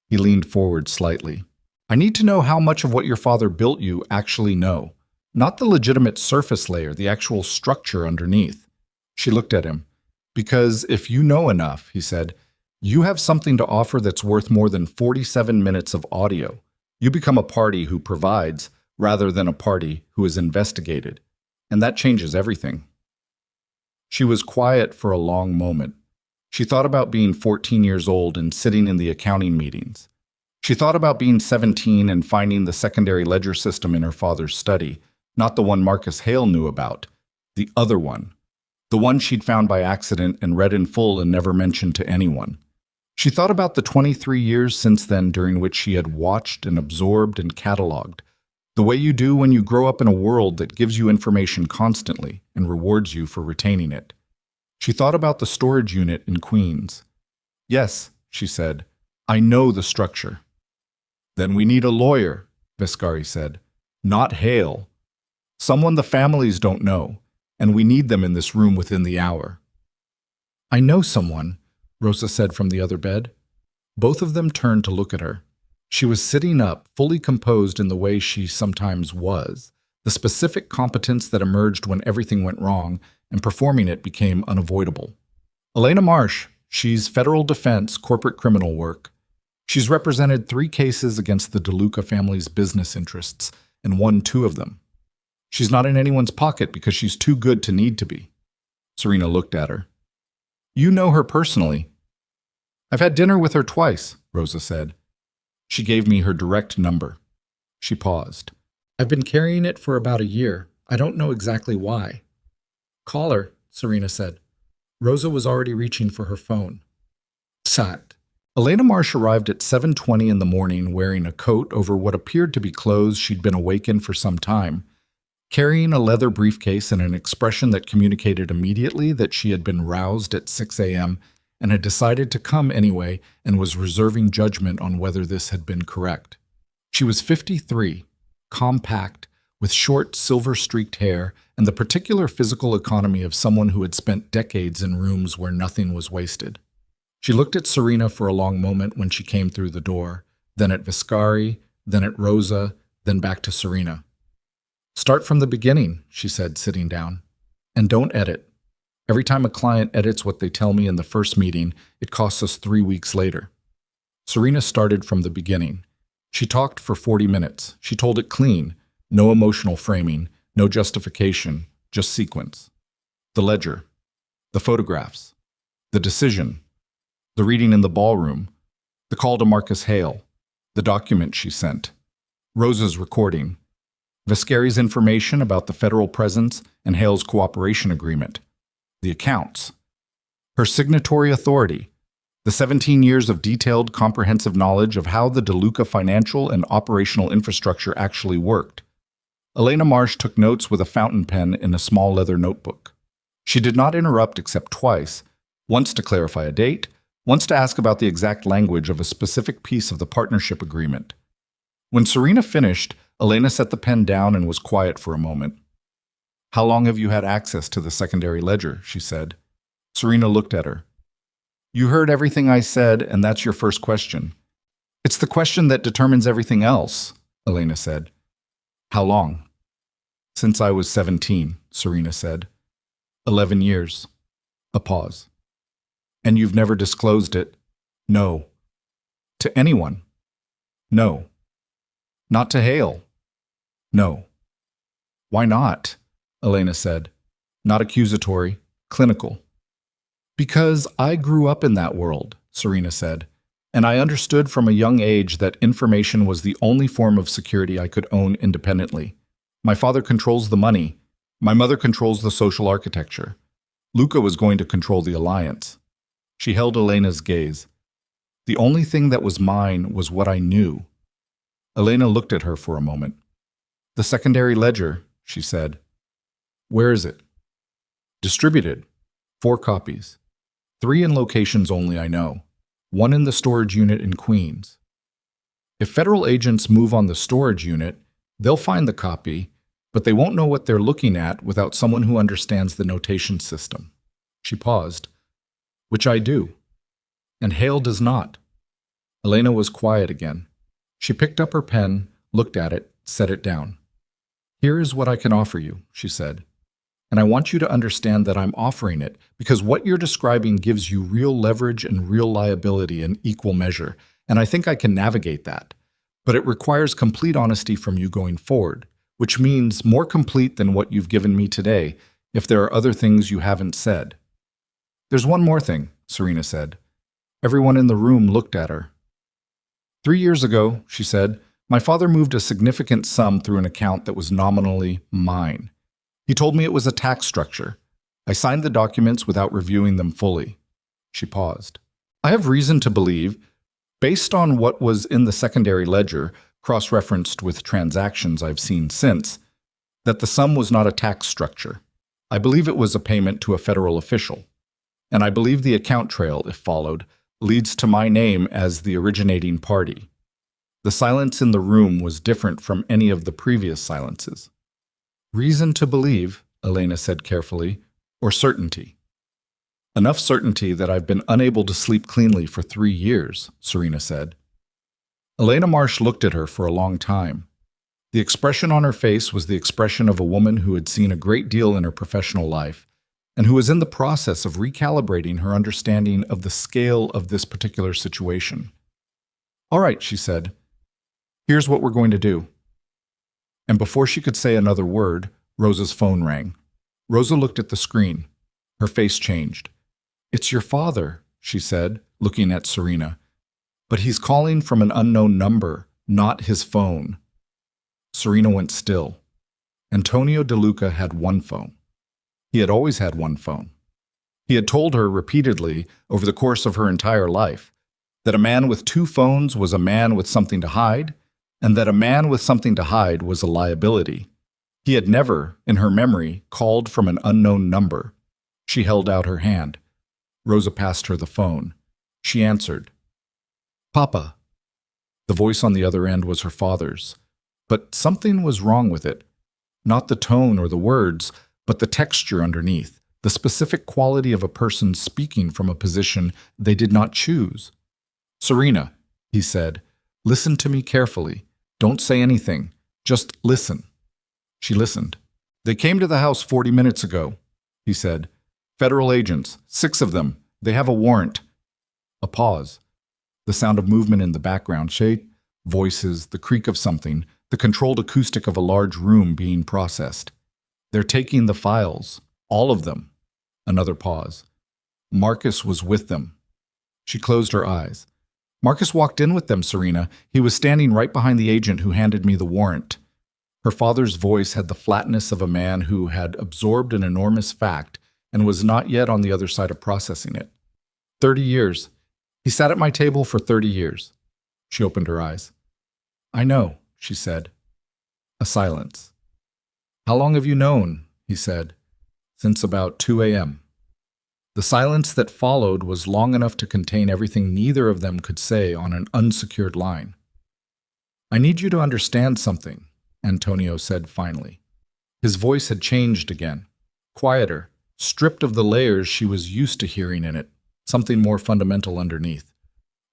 He leaned forward slightly. I need to know how much of what your father built you actually know. Not the legitimate surface layer, the actual structure underneath. She looked at him. Because if you know enough, he said, you have something to offer that's worth more than 47 minutes of audio. You become a party who provides rather than a party who is investigated. And that changes everything. She was quiet for a long moment. She thought about being 14 years old and sitting in the accounting meetings. She thought about being 17 and finding the secondary ledger system in her father's study, not the one Marcus Hale knew about, the other one. The one she'd found by accident and read in full and never mentioned to anyone. She thought about the 23 years since then during which she had watched and absorbed and cataloged, the way you do when you grow up in a world that gives you information constantly and rewards you for retaining it. She thought about the storage unit in Queens. Yes, she said, I know the structure. Then we need a lawyer, Viscari said. Not Hale. Someone the families don't know, and we need them in this room within the hour. I know someone, Rosa said from the other bed. Both of them turned to look at her. She was sitting up, fully composed in the way she sometimes was, the specific competence that emerged when everything went wrong, and performing it became unavoidable. Elena Marsh, she's federal defense, corporate criminal work. She's represented 3 cases against the DeLuca family's business interests and won 2 of them. She's not in anyone's pocket because she's too good to need to be. Serena looked at her. You know her personally. I've had dinner with her twice, Rosa said. She gave me her direct number. She paused. I've been carrying it for about a year. I don't know exactly why. Call her, Serena said. Rosa was already reaching for her phone. Sat. Elena Marsh arrived at 7:20 in the morning wearing a coat over what appeared to be clothes she'd been awake in for some time, carrying a leather briefcase and an expression that communicated immediately that she had been roused at 6 a.m. and had decided to come anyway and was reserving judgment on whether this had been correct. She was 53, compact, with short, silver-streaked hair and the particular physical economy of someone who had spent decades in rooms where nothing was wasted. She looked at Serena for a long moment when she came through the door, then at Viscari, then at Rosa, then back to Serena. Start from the beginning, she said, sitting down. And don't edit. Every time a client edits what they tell me in the first meeting, it costs us 3 weeks later. Serena started from the beginning. She talked for 40 minutes. She told it clean, no emotional framing, no justification, just sequence. The ledger, the photographs, the decision, the reading in the ballroom, the call to Marcus Hale, the document she sent, Rosa's recording, Viscari's information about the federal presence and Hale's cooperation agreement, the accounts, her signatory authority, the 17 years of detailed, comprehensive knowledge of how the DeLuca financial and operational infrastructure actually worked. Elena Marsh took notes with a fountain pen in a small leather notebook. She did not interrupt except twice, once to clarify a date, once to ask about the exact language of a specific piece of the partnership agreement. When Serena finished, Elena set the pen down and was quiet for a moment. How long have you had access to the secondary ledger? She said. Serena looked at her. You heard everything I said, and that's your first question. It's the question that determines everything else, Elena said. How long? Since I was 17, Serena said. 11 years. A pause. And you've never disclosed it? No. To anyone? No. Not to Hale? No. Why not? Elena said. Not accusatory, clinical. Because I grew up in that world, Serena said, and I understood from a young age that information was the only form of security I could own independently. My father controls the money. My mother controls the social architecture. Luca was going to control the alliance. She held Elena's gaze. The only thing that was mine was what I knew. Elena looked at her for a moment. The secondary ledger, she said. Where is it? Distributed. 4 copies. 3 in locations only I know. 1 in the storage unit in Queens. If federal agents move on the storage unit, they'll find the copy, but they won't know what they're looking at without someone who understands the notation system. She paused. Which I do. And Hale does not. Elena was quiet again. She picked up her pen, looked at it, set it down. "Here is what I can offer you," she said. "And I want you to understand that I'm offering it because what you're describing gives you real leverage and real liability in equal measure, and I think I can navigate that. But it requires complete honesty from you going forward, which means more complete than what you've given me today if there are other things you haven't said." "There's one more thing," Serena said. Everyone in the room looked at her. "3 years ago," she said, "my father moved a significant sum through an account that was nominally mine. He told me it was a tax structure. I signed the documents without reviewing them fully." She paused. "I have reason to believe, based on what was in the secondary ledger, cross-referenced with transactions I've seen since, that the sum was not a tax structure. I believe it was a payment to a federal official. And I believe the account trail, if followed, leads to my name as the originating party." The silence in the room was different from any of the previous silences. "Reason to believe," Elena said carefully, "or certainty?" "Enough certainty that I've been unable to sleep cleanly for 3 years," Serena said. Elena Marsh looked at her for a long time. The expression on her face was the expression of a woman who had seen a great deal in her professional life, and who was in the process of recalibrating her understanding of the scale of this particular situation. "All right," she said. "Here's what we're going to do." And before she could say another word, Rosa's phone rang. Rosa looked at the screen. Her face changed. "It's your father," she said, looking at Serena. "But he's calling from an unknown number, not his phone." Serena went still. Antonio De Luca had one phone. He had always had one phone. He had told her repeatedly over the course of her entire life that a man with 2 phones was a man with something to hide, and that a man with something to hide was a liability. He had never, in her memory, called from an unknown number. She held out her hand. Rosa passed her the phone. She answered. "Papa." The voice on the other end was her father's. But something was wrong with it. Not the tone or the words, but the texture underneath, the specific quality of a person speaking from a position they did not choose. "Serena," he said, "listen to me carefully. Don't say anything. Just listen." She listened. "They came to the house 40 minutes ago," he said. "Federal agents, 6 of them. They have a warrant." A pause. The sound of movement in the background, shade, voices, the creak of something, the controlled acoustic of a large room being processed. "They're taking the files. All of them." Another pause. "Marcus was with them." She closed her eyes. "Marcus walked in with them, Serena. He was standing right behind the agent who handed me the warrant." Her father's voice had the flatness of a man who had absorbed an enormous fact and was not yet on the other side of processing it. 30 years. He sat at my table for 30 years. She opened her eyes. "I know," she said. A silence. "How long have you known?" he said. "Since about 2 a.m. The silence that followed was long enough to contain everything neither of them could say on an unsecured line. "I need you to understand something," Antonio said finally. His voice had changed again, quieter, stripped of the layers she was used to hearing in it, something more fundamental underneath.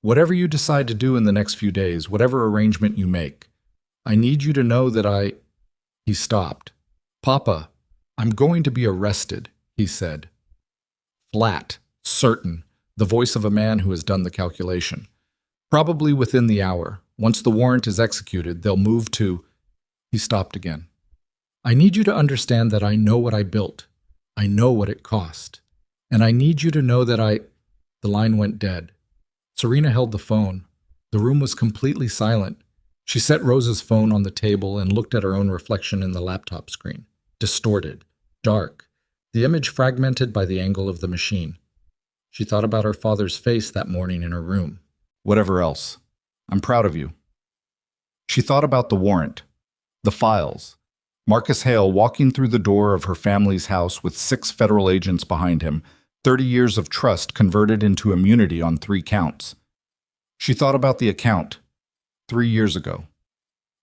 "Whatever you decide to do in the next few days, whatever arrangement you make, I need you to know that I—" He stopped. "Papa, I'm going to be arrested," he said. Flat, certain, the voice of a man who has done the calculation. "Probably within the hour. Once the warrant is executed, they'll move to—" He stopped again. "I need you to understand that I know what I built. I know what it cost. And I need you to know that I—" The line went dead. Serena held the phone. The room was completely silent. She set Rosa's phone on the table and looked at her own reflection in the laptop screen. Distorted, dark, the image fragmented by the angle of the machine. She thought about her father's face that morning in her room. "Whatever else, I'm proud of you." She thought about the warrant, the files, Marcus Hale walking through the door of her family's house with 6 federal agents behind him, 30 years of trust converted into immunity on 3 counts. She thought about the account, 3 years ago.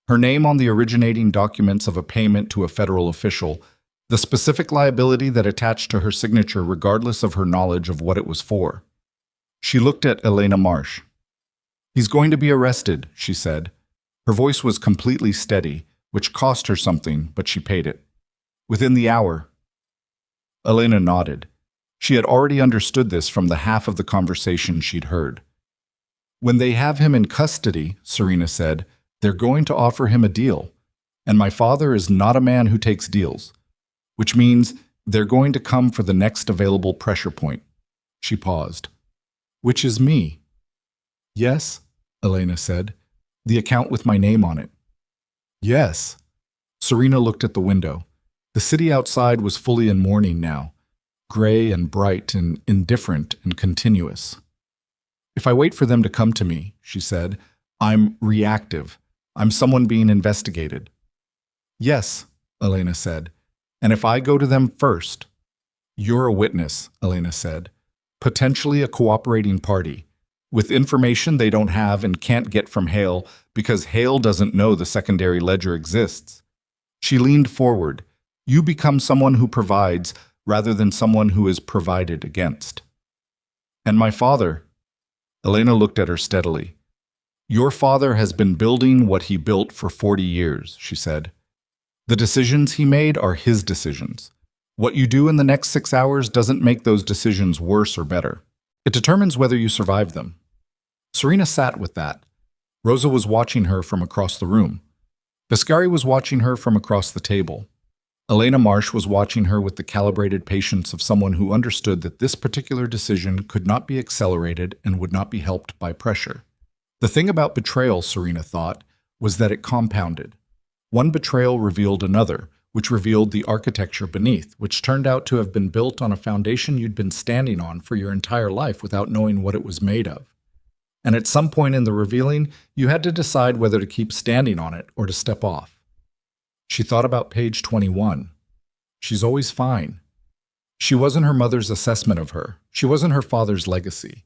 Her name on the originating documents of a payment to a federal official, the specific liability that attached to her signature regardless of her knowledge of what it was for. She looked at Elena Marsh. He's going to be arrested, she said. Her voice was completely steady, which cost her something, but she paid it. Within the hour. Elena nodded. She had already understood this from the half of the conversation she'd heard. When they have him in custody, Serena said, they're going to offer him a deal. And my father is not a man who takes deals, which means they're going to come for the next available pressure point. She paused. Which is me. Yes, Elena said. The account with my name on it. Yes. Serena looked at the window. The city outside was fully in mourning now, gray and bright and indifferent and continuous. If I wait for them to come to me, she said, I'm reactive. I'm someone being investigated. Yes, Elena said. And if I go to them first? You're a witness, Elena said. Potentially a cooperating party, with information they don't have and can't get from Hale because Hale doesn't know the secondary ledger exists. She leaned forward. You become someone who provides rather than someone who is provided against. And my father? Elena looked at her steadily. Your father has been building what he built for 40 years, she said. The decisions he made are his decisions. What you do in the next 6 hours doesn't make those decisions worse or better. It determines whether you survive them. Serena sat with that. Rosa was watching her from across the room. Biscari was watching her from across the table. Elena Marsh was watching her with the calibrated patience of someone who understood that this particular decision could not be accelerated and would not be helped by pressure. The thing about betrayal, Serena thought, was that it compounded. One betrayal revealed another, which revealed the architecture beneath, which turned out to have been built on a foundation you'd been standing on for your entire life without knowing what it was made of. And at some point in the revealing, you had to decide whether to keep standing on it or to step off. She thought about page 21. She's always fine. She wasn't her mother's assessment of her. She wasn't her father's legacy.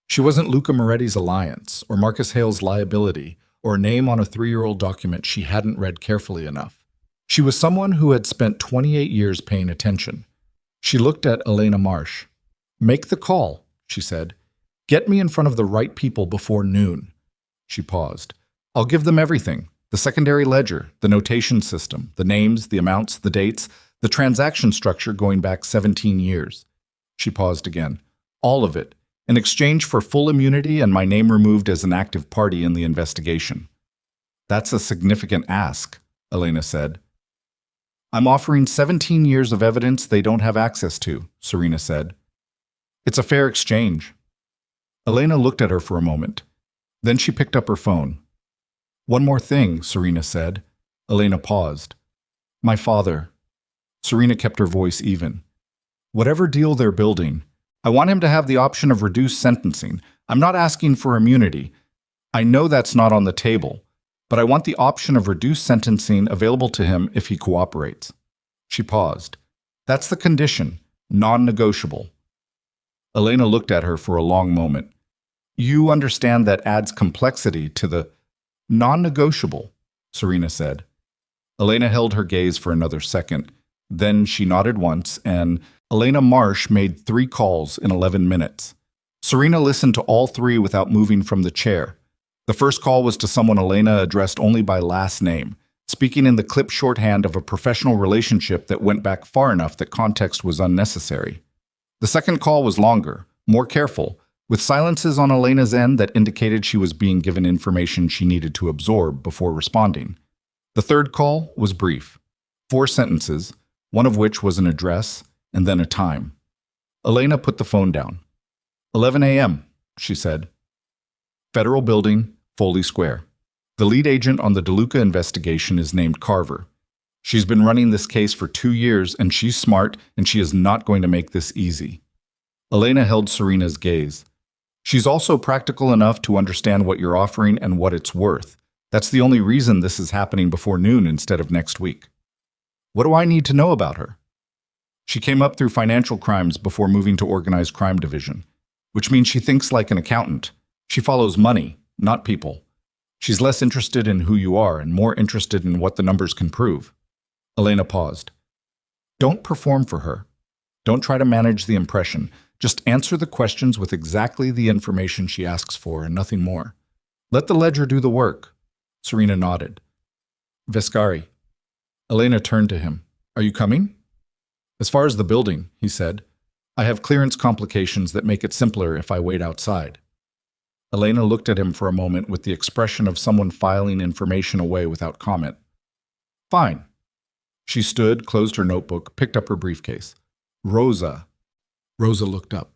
She wasn't Luca Moretti's alliance, or Marcus Hale's liability, or a name on a 3-year-old document she hadn't read carefully enough. She was someone who had spent 28 years paying attention. She looked at Elena Marsh. Make the call, she said. Get me in front of the right people before noon. She paused. I'll give them everything. The secondary ledger, the notation system, the names, the amounts, the dates, the transaction structure going back 17 years. She paused again. All of it, in exchange for full immunity and my name removed as an active party in the investigation. That's a significant ask, Elena said. I'm offering 17 years of evidence they don't have access to, Serena said. It's a fair exchange. Elena looked at her for a moment. Then she picked up her phone. One more thing, Serena said. Elena paused. My father. Serena kept her voice even. Whatever deal they're building, I want him to have the option of reduced sentencing. I'm not asking for immunity. I know that's not on the table, but I want the option of reduced sentencing available to him if he cooperates. She paused. That's the condition, non-negotiable. Elena looked at her for a long moment. You understand that adds complexity to the non-negotiable, Serena said. Elena held her gaze for another second. Then she nodded once, and Elena Marsh made 3 calls in 11 minutes. Serena listened to all 3 without moving from the chair. The first call was to someone Elena addressed only by last name, speaking in the clipped shorthand of a professional relationship that went back far enough that context was unnecessary. The second call was longer, more careful, with silences on Elena's end that indicated she was being given information she needed to absorb before responding. The third call was brief. 4 sentences, one of which was an address and then a time. Elena put the phone down. 11 a.m., she said. Federal Building, Foley Square. The lead agent on the DeLuca investigation is named Carver. She's been running this case for 2 years, and she's smart, and she is not going to make this easy. Elena held Serena's gaze. She's also practical enough to understand what you're offering and what it's worth. That's the only reason this is happening before noon instead of next week. What do I need to know about her? She came up through financial crimes before moving to organized crime division, which means she thinks like an accountant. She follows money, not people. She's less interested in who you are and more interested in what the numbers can prove. Elena paused. Don't perform for her. Don't try to manage the impression. Just answer the questions with exactly the information she asks for and nothing more. Let the ledger do the work. Serena nodded. Vescari. Elena turned to him. Are you coming? As far as the building, he said. I have clearance complications that make it simpler if I wait outside. Elena looked at him for a moment with the expression of someone filing information away without comment. Fine. She stood, closed her notebook, picked up her briefcase. Rosa. Rosa looked up.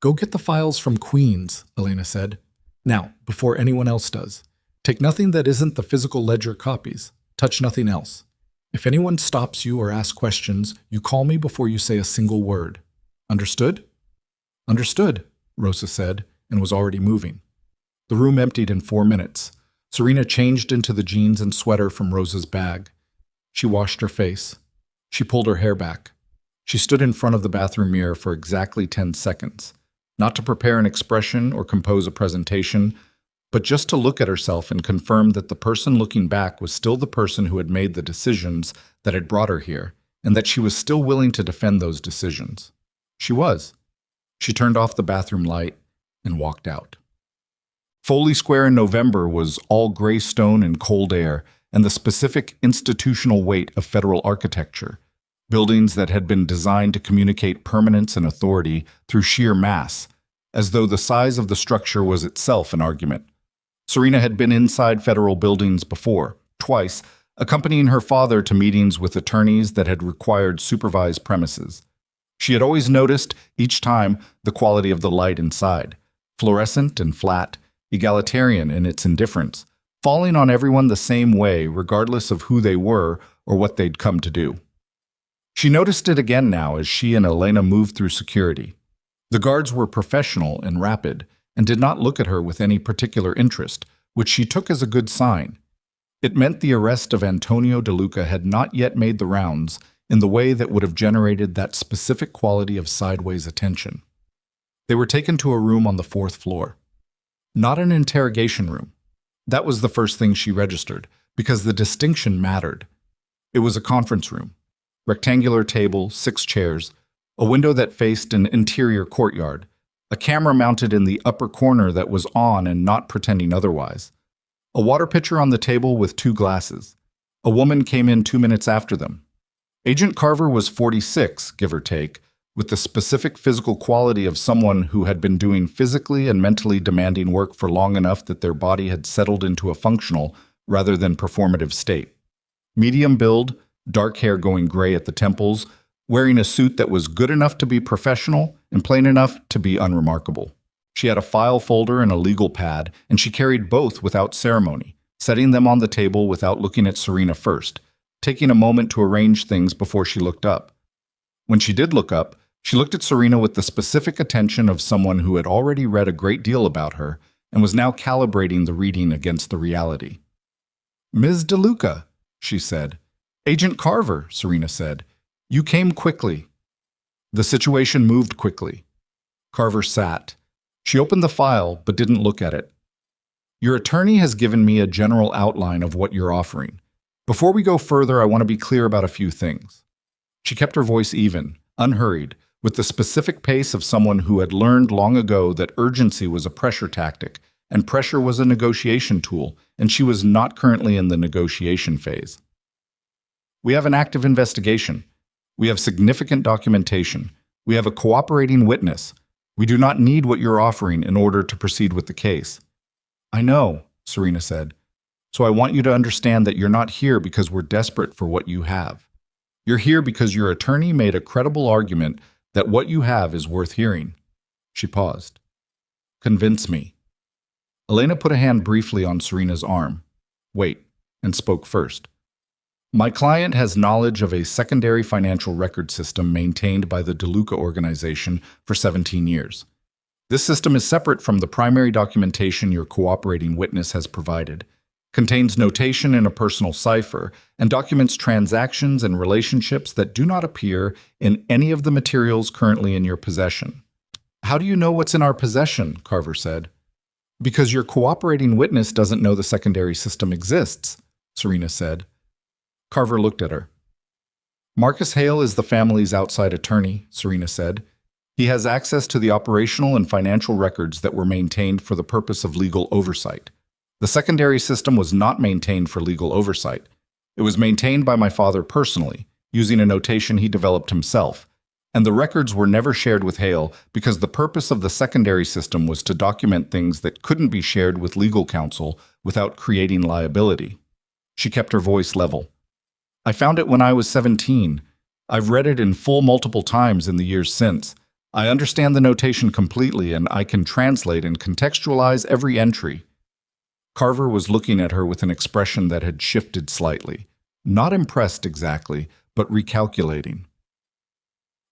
Go get the files from Queens, Elena said. Now, before anyone else does. Take nothing that isn't the physical ledger copies. Touch nothing else. If anyone stops you or asks questions, you call me before you say a single word. Understood? Understood, Rosa said, and was already moving. The room emptied in 4 minutes. Serena changed into the jeans and sweater from Rosa's bag. She washed her face. She pulled her hair back. She stood in front of the bathroom mirror for exactly 10 seconds, not to prepare an expression or compose a presentation, but just to look at herself and confirm that the person looking back was still the person who had made the decisions that had brought her here, and that she was still willing to defend those decisions. She was. She turned off the bathroom light and walked out. Foley Square in November was all gray stone and cold air, and the specific institutional weight of federal architecture, buildings that had been designed to communicate permanence and authority through sheer mass, as though the size of the structure was itself an argument. Serena had been inside federal buildings before, twice, accompanying her father to meetings with attorneys that had required supervised premises. She had always noticed, each time, the quality of the light inside, fluorescent and flat, egalitarian in its indifference, falling on everyone the same way regardless of who they were or what they'd come to do. She noticed it again now as she and Elena moved through security. The guards were professional and rapid, and did not look at her with any particular interest, which she took as a good sign. It meant the arrest of Antonio De Luca had not yet made the rounds in the way that would have generated that specific quality of sideways attention. They were taken to a room on the 4th floor. Not an interrogation room. That was the first thing she registered, because the distinction mattered. It was a conference room. Rectangular table, 6 chairs, a window that faced an interior courtyard, a camera mounted in the upper corner that was on and not pretending otherwise, a water pitcher on the table with 2 glasses. A woman came in 2 minutes after them. Agent Carver was 46, give or take, with the specific physical quality of someone who had been doing physically and mentally demanding work for long enough that their body had settled into a functional rather than performative state. Medium build, dark hair going gray at the temples, wearing a suit that was good enough to be professional and plain enough to be unremarkable. She had a file folder and a legal pad, and she carried both without ceremony, setting them on the table without looking at Serena first, taking a moment to arrange things before she looked up. When she did look up, she looked at Serena with the specific attention of someone who had already read a great deal about her and was now calibrating the reading against the reality. "Ms. De Luca," she said. "Agent Carver," Serena said. "You came quickly." The situation moved quickly. Carver sat. She opened the file, but didn't look at it. "Your attorney has given me a general outline of what you're offering. Before we go further, I want to be clear about a few things." She kept her voice even, unhurried, with the specific pace of someone who had learned long ago that urgency was a pressure tactic, and pressure was a negotiation tool, and she was not currently in the negotiation phase. "We have an active investigation. We have significant documentation. We have a cooperating witness. We do not need what you're offering in order to proceed with the case." "I know," Serena said. "So I want you to understand that you're not here because we're desperate for what you have. You're here because your attorney made a credible argument that what you have is worth hearing." She paused. "Convince me." Elena put a hand briefly on Serena's arm. "Wait," and spoke first. "My client has knowledge of a secondary financial record system maintained by the De Luca organization for 17 years. This system is separate from the primary documentation your cooperating witness has provided, contains notation in a personal cipher, and documents transactions and relationships that do not appear in any of the materials currently in your possession." "How do you know what's in our possession?" Carver said. "Because your cooperating witness doesn't know the secondary system exists," Serena said. Carver looked at her. "Marcus Hale is the family's outside attorney," Serena said. "He has access to the operational and financial records that were maintained for the purpose of legal oversight. The secondary system was not maintained for legal oversight. It was maintained by my father personally, using a notation he developed himself, and the records were never shared with Hale because the purpose of the secondary system was to document things that couldn't be shared with legal counsel without creating liability. She kept her voice level. I found it when I was 17. I've read it in full multiple times in the years since. I understand the notation completely, and I can translate and contextualize every entry. Carver was looking at her with an expression that had shifted slightly. Not impressed exactly, but recalculating.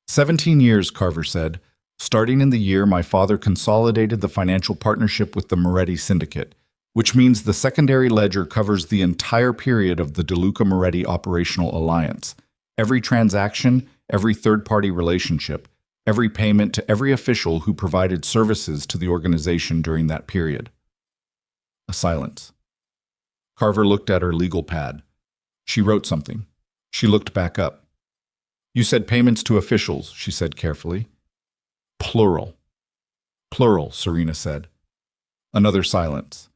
17 years, Carver said. Starting in the year my father consolidated the financial partnership with the Moretti Syndicate, which means the secondary ledger covers the entire period of the DeLuca-Moretti operational alliance. Every transaction, every third-party relationship, every payment to every official who provided services to the organization during that period. A silence. Carver looked at her legal pad. She wrote something. She looked back up. You said payments to officials, she said carefully. Plural. Plural, Serena said. Another silence.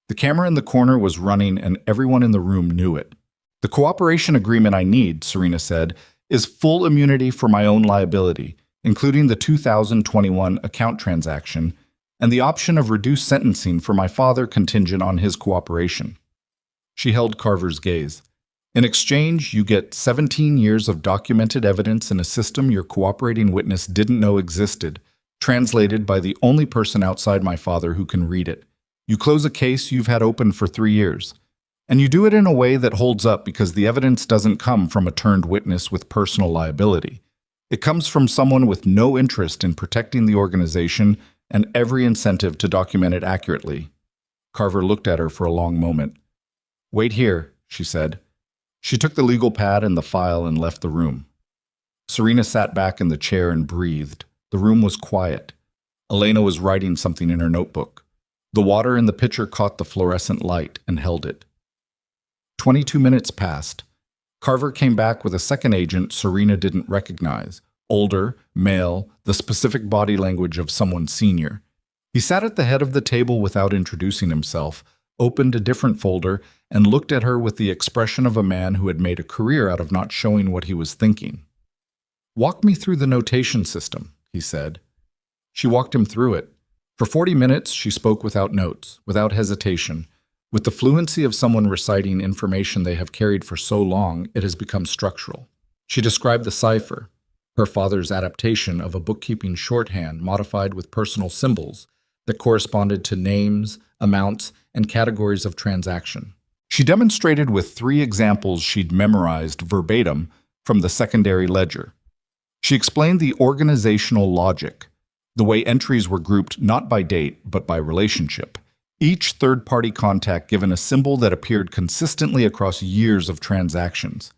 The camera in the corner was running and everyone in the room knew it. The cooperation agreement I need, Serena said, is full immunity for my own liability, including the 2021 account transaction, and the option of reduced sentencing for my father contingent on his cooperation. She held Carver's gaze. In exchange, you get 17 years of documented evidence in a system your cooperating witness didn't know existed, translated by the only person outside my father who can read it. You close a case you've had open for 3 years. And you do it in a way that holds up because the evidence doesn't come from a turned witness with personal liability. It comes from someone with no interest in protecting the organization and every incentive to document it accurately. Carver looked at her for a long moment. Wait here, she said. She took the legal pad and the file and left the room. Serena sat back in the chair and breathed. The room was quiet. Elena was writing something in her notebook. The water in the pitcher caught the fluorescent light and held it. 22 minutes passed. Carver came back with a second agent Serena didn't recognize. Older, male, the specific body language of someone senior. He sat at the head of the table without introducing himself, opened a different folder, and looked at her with the expression of a man who had made a career out of not showing what he was thinking. Walk me through the notation system, he said. She walked him through it. For 40 minutes, she spoke without notes, without hesitation, with the fluency of someone reciting information they have carried for so long it has become structural. She described the cipher, her father's adaptation of a bookkeeping shorthand modified with personal symbols that corresponded to names, amounts, and categories of transaction. She demonstrated with 3 examples she'd memorized verbatim from the secondary ledger. She explained the organizational logic, the way entries were grouped not by date but by relationship, each third-party contact given a symbol that appeared consistently across years of transactions.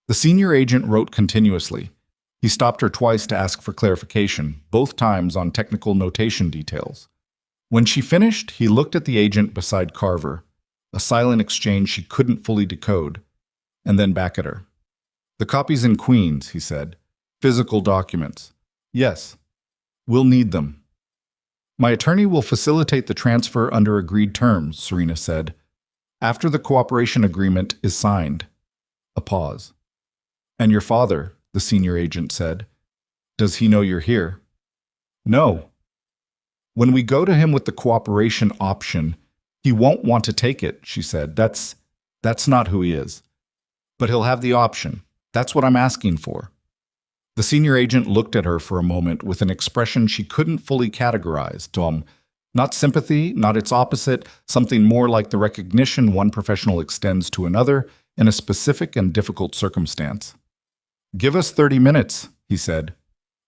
The senior agent wrote continuously. He stopped her twice to ask for clarification, both times on technical notation details. When she finished, he looked at the agent beside Carver, a silent exchange she couldn't fully decode, and then back at her. The copy's in Queens, he said. Physical documents. Yes. We'll need them. My attorney will facilitate the transfer under agreed terms, Serena said, after the cooperation agreement is signed. A pause. And your father, the senior agent said. Does he know you're here? No. When we go to him with the cooperation option, he won't want to take it, she said. That's not who he is. But he'll have the option. That's what I'm asking for. The senior agent looked at her for a moment with an expression she couldn't fully categorize. Not sympathy, not its opposite, something more like the recognition one professional extends to another in a specific and difficult circumstance. Give us 30 minutes, he said.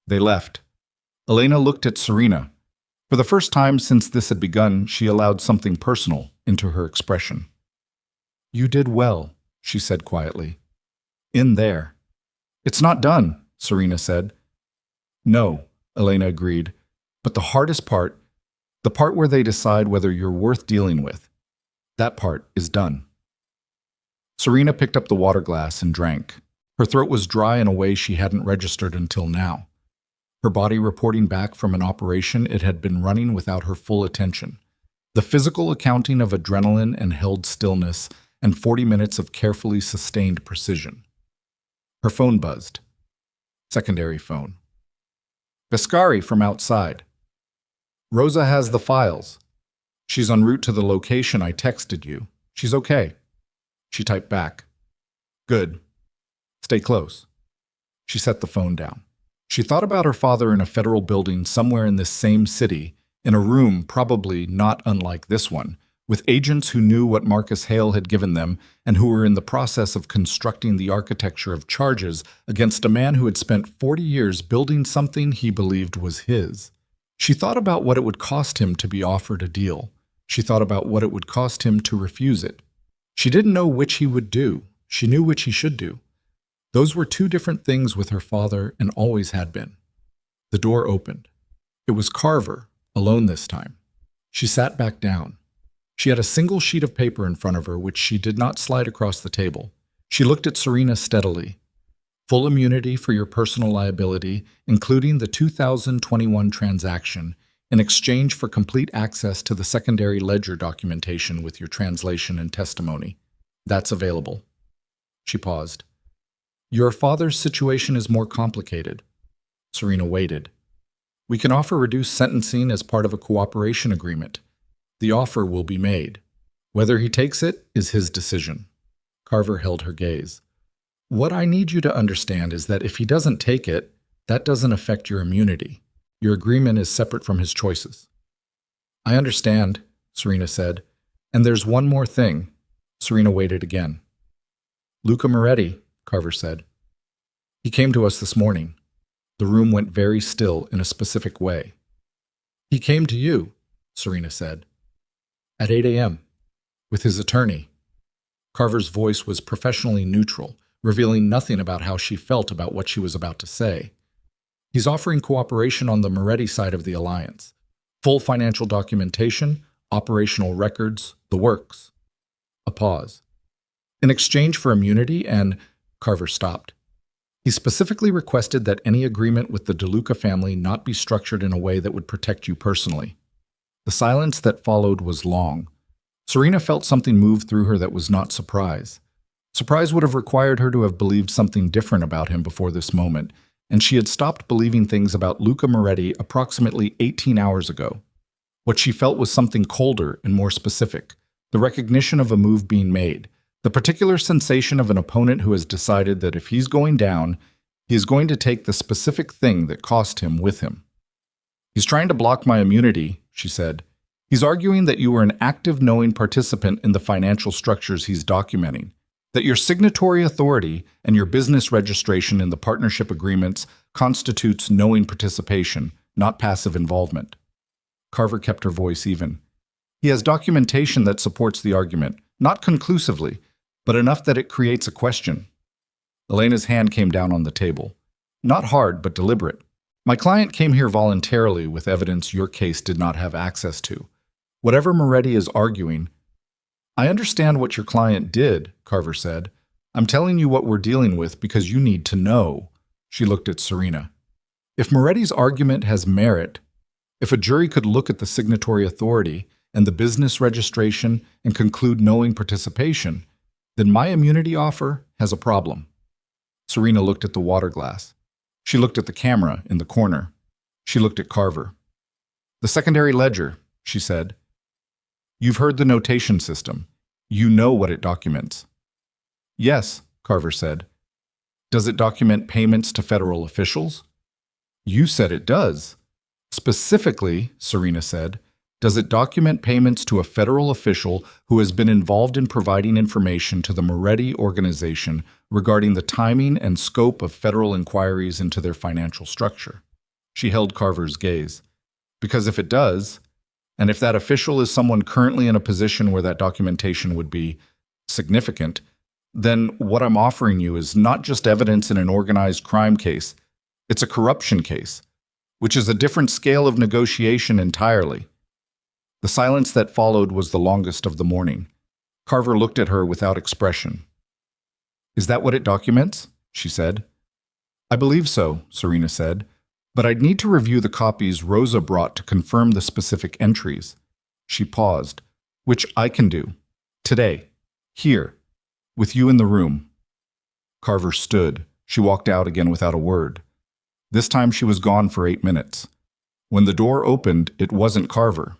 They left. Elena looked at Serena. For the first time since this had begun, she allowed something personal into her expression. You did well, she said quietly. In there. It's not done, Serena said. No, Elena agreed. But the hardest part, the part where they decide whether you're worth dealing with, that part is done. Serena picked up the water glass and drank. Her throat was dry in a way she hadn't registered until now. Her body reporting back from an operation it had been running without her full attention. The physical accounting of adrenaline and held stillness and 40 minutes of carefully sustained precision. Her phone buzzed. Secondary phone. Biscari from outside. Rosa has the files. She's en route to the location I texted you. She's okay. She typed back. Good. Stay close. She set the phone down. She thought about her father in a federal building somewhere in this same city, in a room probably not unlike this one, with agents who knew what Marcus Hale had given them and who were in the process of constructing the architecture of charges against a man who had spent 40 years building something he believed was his. She thought about what it would cost him to be offered a deal. She thought about what it would cost him to refuse it. She didn't know which he would do. She knew which he should do. Those were two different things with her father and always had been. The door opened. It was Carver, alone this time. She sat back down. She had a single sheet of paper in front of her, which she did not slide across the table. She looked at Serena steadily. Full immunity for your personal liability, including the 2021 transaction, in exchange for complete access to the secondary ledger documentation with your translation and testimony. That's available. She paused. Your father's situation is more complicated. Serena waited. We can offer reduced sentencing as part of a cooperation agreement. The offer will be made. Whether he takes it is his decision. Carver held her gaze. What I need you to understand is that if he doesn't take it, that doesn't affect your immunity. Your agreement is separate from his choices. I understand, Serena said. And there's one more thing. Serena waited again. Luca Moretti, Carver said. He came to us this morning. The room went very still in a specific way. He came to you, Serena said. At 8 a.m., with his attorney. Carver's voice was professionally neutral, revealing nothing about how she felt about what she was about to say. He's offering cooperation on the Moretti side of the alliance. Full financial documentation, operational records, the works. A pause. In exchange for immunity and... Carver stopped. He specifically requested that any agreement with the DeLuca family not be structured in a way that would protect you personally. The silence that followed was long. Serena felt something move through her that was not surprise. Surprise would have required her to have believed something different about him before this moment, and she had stopped believing things about Luca Moretti approximately 18 hours ago. What she felt was something colder and more specific, the recognition of a move being made, the particular sensation of an opponent who has decided that if he's going down, he is going to take the specific thing that cost him with him. He's trying to block my immunity, she said. He's arguing that you were an active knowing participant in the financial structures he's documenting, that your signatory authority and your business registration in the partnership agreements constitutes knowing participation, not passive involvement. Carver kept her voice even. He has documentation that supports the argument, not conclusively, but enough that it creates a question. Elena's hand came down on the table. Not hard, but deliberate. My client came here voluntarily with evidence your case did not have access to. Whatever Moretti is arguing, I understand what your client did, Carver said. I'm telling you what we're dealing with because you need to know. She looked at Serena. If Moretti's argument has merit, if a jury could look at the signatory authority and the business registration and conclude knowing participation, then my immunity offer has a problem. Serena looked at the water glass. She looked at the camera in the corner. She looked at Carver. The secondary ledger, she said. You've heard the notation system. You know what it documents. Yes, Carver said. Does it document payments to federal officials? You said it does. Specifically, Serena said, does it document payments to a federal official who has been involved in providing information to the Moretti organization regarding the timing and scope of federal inquiries into their financial structure? She held Carver's gaze. Because if it does, and if that official is someone currently in a position where that documentation would be significant, then what I'm offering you is not just evidence in an organized crime case, it's a corruption case, which is a different scale of negotiation entirely. The silence that followed was the longest of the morning. Carver looked at her without expression. Is that what it documents? She said. I believe so, Serena said, but I'd need to review the copies Rosa brought to confirm the specific entries. She paused. Which I can do. Today. Here. With you in the room. Carver stood. She walked out again without a word. This time she was gone for 8 minutes. When the door opened, it wasn't Carver.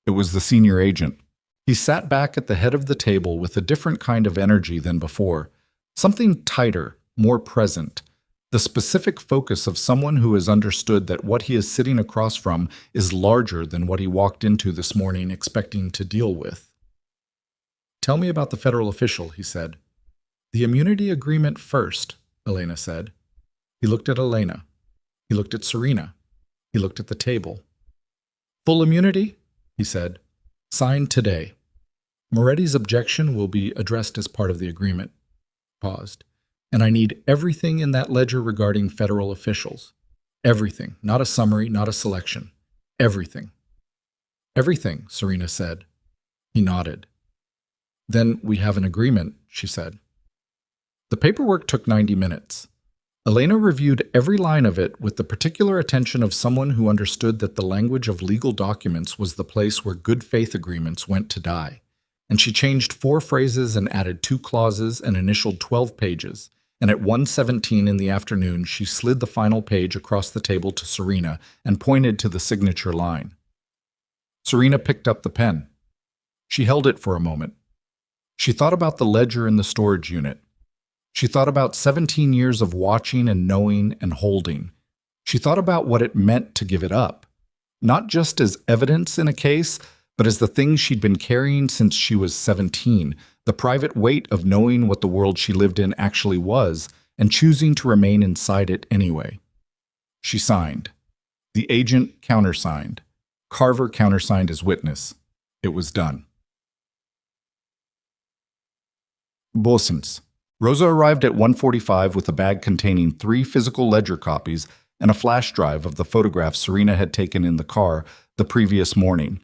It was the senior agent. He sat back at the head of the table with a different kind of energy than before. Something tighter, more present. The specific focus of someone who has understood that what he is sitting across from is larger than what he walked into this morning expecting to deal with. "Tell me about the federal official," he said. "The immunity agreement first," Elena said. He looked at Elena. He looked at Serena. He looked at the table. "Full immunity?" he said. "Signed today. Moretti's objection will be addressed as part of the agreement." Paused. "And I need everything in that ledger regarding federal officials. Everything. Not a summary, not a selection. Everything." "Everything," Serena said. He nodded. "Then we have an agreement," she said. The paperwork took 90 minutes. Elena reviewed every line of it with the particular attention of someone who understood that the language of legal documents was the place where good faith agreements went to die. And she changed 4 phrases and added 2 clauses and initialed 12 pages. And at 1:17 in the afternoon, she slid the final page across the table to Serena and pointed to the signature line. Serena picked up the pen. She held it for a moment. She thought about the ledger in the storage unit. She thought about 17 years of watching and knowing and holding. She thought about what it meant to give it up, not just as evidence in a case, but as the thing she'd been carrying since she was 17, the private weight of knowing what the world she lived in actually was and choosing to remain inside it anyway. She signed. The agent countersigned. Carver countersigned as witness. It was done. Bosens. Rosa arrived at 1:45 with a bag containing 3 physical ledger copies and a flash drive of the photographs Serena had taken in the car the previous morning.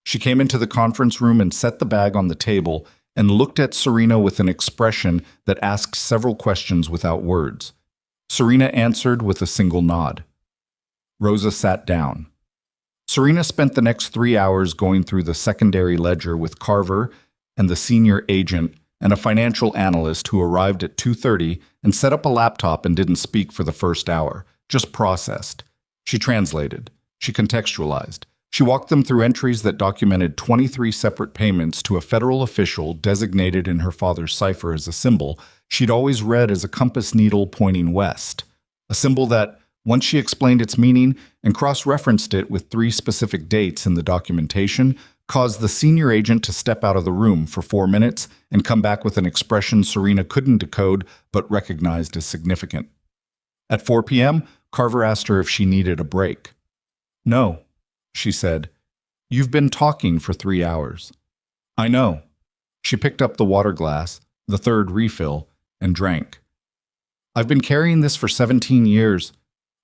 She came into the conference room and set the bag on the table and looked at Serena with an expression that asked several questions without words. Serena answered with a single nod. Rosa sat down. Serena spent the next 3 hours going through the secondary ledger with Carver and the senior agent and a financial analyst who arrived at 2:30 and set up a laptop and didn't speak for the first hour, just processed. She translated. She contextualized. She walked them through entries that documented 23 separate payments to a federal official designated in her father's cipher as a symbol she'd always read as a compass needle pointing west, a symbol that, once she explained its meaning and cross-referenced it with 3 specific dates in the documentation, caused the senior agent to step out of the room for 4 minutes and come back with an expression Serena couldn't decode but recognized as significant. At 4 p.m., Carver asked her if she needed a break. "No," she said. "You've been talking for 3 hours." "I know." She picked up the water glass, the 3rd refill, and drank. "I've been carrying this for 17 years.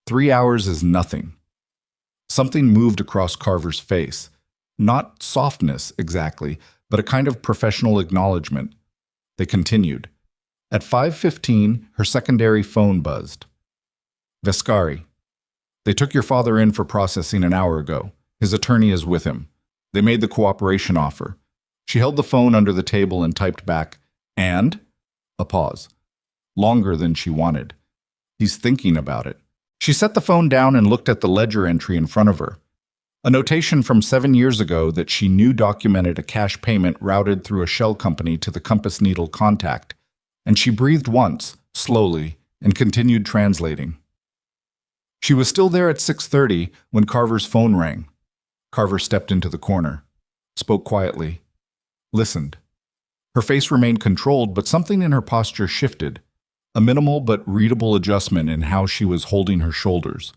3 hours is nothing." Something moved across Carver's face. Not softness, exactly, but a kind of professional acknowledgement. They continued. At 5:15, her secondary phone buzzed. "Vescari. They took your father in for processing an hour ago. His attorney is with him. They made the cooperation offer." She held the phone under the table and typed back, "And?" A pause. Longer than she wanted. "He's thinking about it." She set the phone down and looked at the ledger entry in front of her. A notation from 7 years ago that she knew documented a cash payment routed through a shell company to the compass needle contact, and she breathed once, slowly, and continued translating. She was still there at 6:30 when Carver's phone rang. Carver stepped into the corner, spoke quietly, listened. Her face remained controlled, but something in her posture shifted, a minimal but readable adjustment in how she was holding her shoulders.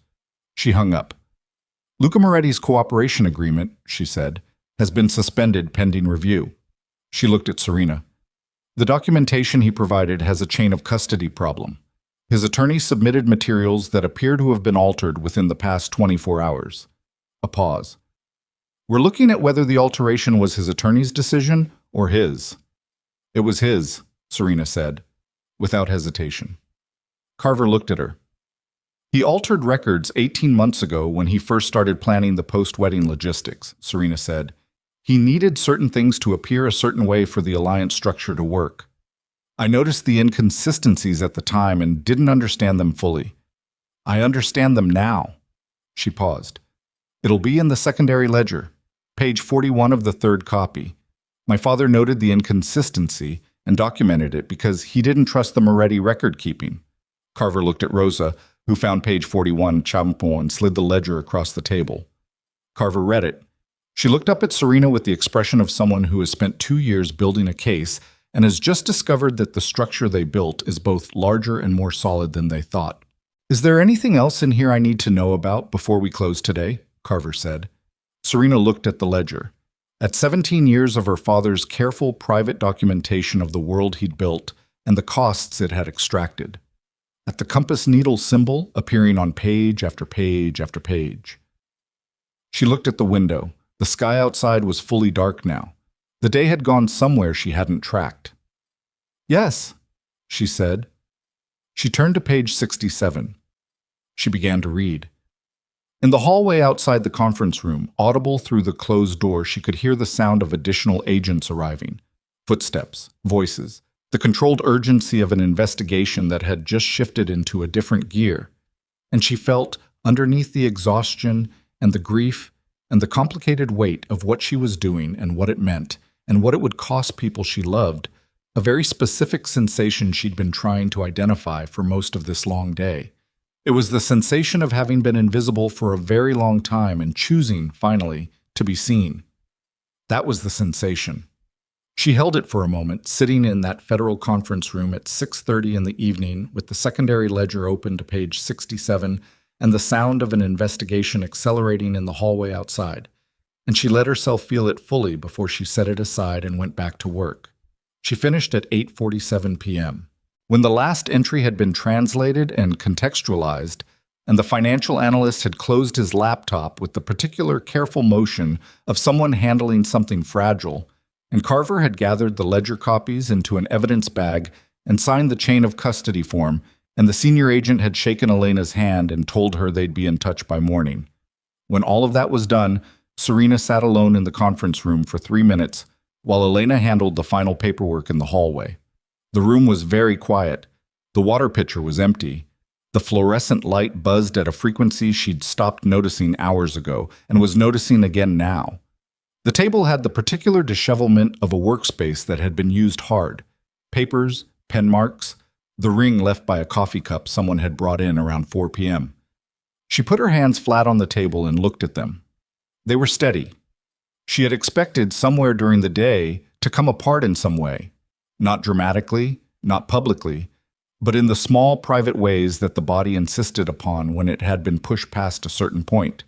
She hung up. "Luca Moretti's cooperation agreement," she said, "has been suspended pending review." She looked at Serena. "The documentation he provided has a chain of custody problem. His attorney submitted materials that appear to have been altered within the past 24 hours. A pause. "We're looking at whether the alteration was his attorney's decision or his." "It was his," Serena said, without hesitation. Carver looked at her. "He altered records 18 months ago when he first started planning the post-wedding logistics," Serena said. He needed certain things to appear a certain way for the alliance structure to work. I noticed the inconsistencies at the time and didn't understand them fully. I understand them now. She paused. It'll be in the secondary ledger, page 41 of the third copy. My father noted the inconsistency and documented it because he didn't trust the Moretti record keeping. Carver looked at Rosa, who found page 41 champon and slid the ledger across the table. Carver read it. She looked up at Serena with the expression of someone who has spent 2 years building a case and has just discovered that the structure they built is both larger and more solid than they thought. Is there anything else in here I need to know about before we close today? Carver said. Serena looked at the ledger. At 17 years of her father's careful private documentation of the world he'd built and the costs it had extracted. At the compass needle symbol appearing on page after page after page. She looked at the window. The sky outside was fully dark now. The day had gone somewhere she hadn't tracked. Yes, she said. She turned to page 67. She began to read. In the hallway outside the conference room, audible through the closed door, she could hear the sound of additional agents arriving. Footsteps, voices, the controlled urgency of an investigation that had just shifted into a different gear. And she felt, underneath the exhaustion and the grief and the complicated weight of what she was doing and what it meant and what it would cost people she loved, a very specific sensation she'd been trying to identify for most of this long day. It was the sensation of having been invisible for a very long time and choosing, finally, to be seen. That was the sensation. She held it for a moment, sitting in that federal conference room at 6:30 in the evening with the secondary ledger open to page 67 and the sound of an investigation accelerating in the hallway outside. And she let herself feel it fully before she set it aside and went back to work. She finished at 8:47 p.m. When the last entry had been translated and contextualized, and the financial analyst had closed his laptop with the particular careful motion of someone handling something fragile, and Carver had gathered the ledger copies into an evidence bag and signed the chain of custody form, and the senior agent had shaken Elena's hand and told her they'd be in touch by morning. When all of that was done, Serena sat alone in the conference room for 3 minutes while Elena handled the final paperwork in the hallway. The room was very quiet. The water pitcher was empty. The fluorescent light buzzed at a frequency she'd stopped noticing hours ago and was noticing again now. The table had the particular dishevelment of a workspace that had been used hard. Papers, pen marks, the ring left by a coffee cup someone had brought in around 4 p.m. She put her hands flat on the table and looked at them. They were steady. She had expected somewhere during the day to come apart in some way. Not dramatically, not publicly, but in the small private ways that the body insisted upon when it had been pushed past a certain point.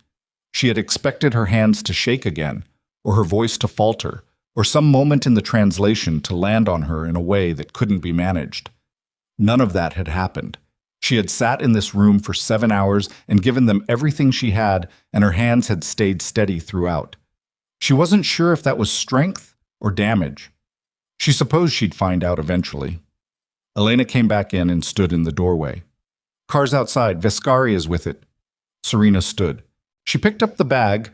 She had expected her hands to shake again, or her voice to falter, or some moment in the translation to land on her in a way that couldn't be managed. None of that had happened. She had sat in this room for 7 hours and given them everything she had, and her hands had stayed steady throughout. She wasn't sure if that was strength or damage. She supposed she'd find out eventually. Elena came back in and stood in the doorway. "Car's outside. Vescari is with it." Serena stood. She picked up the bag,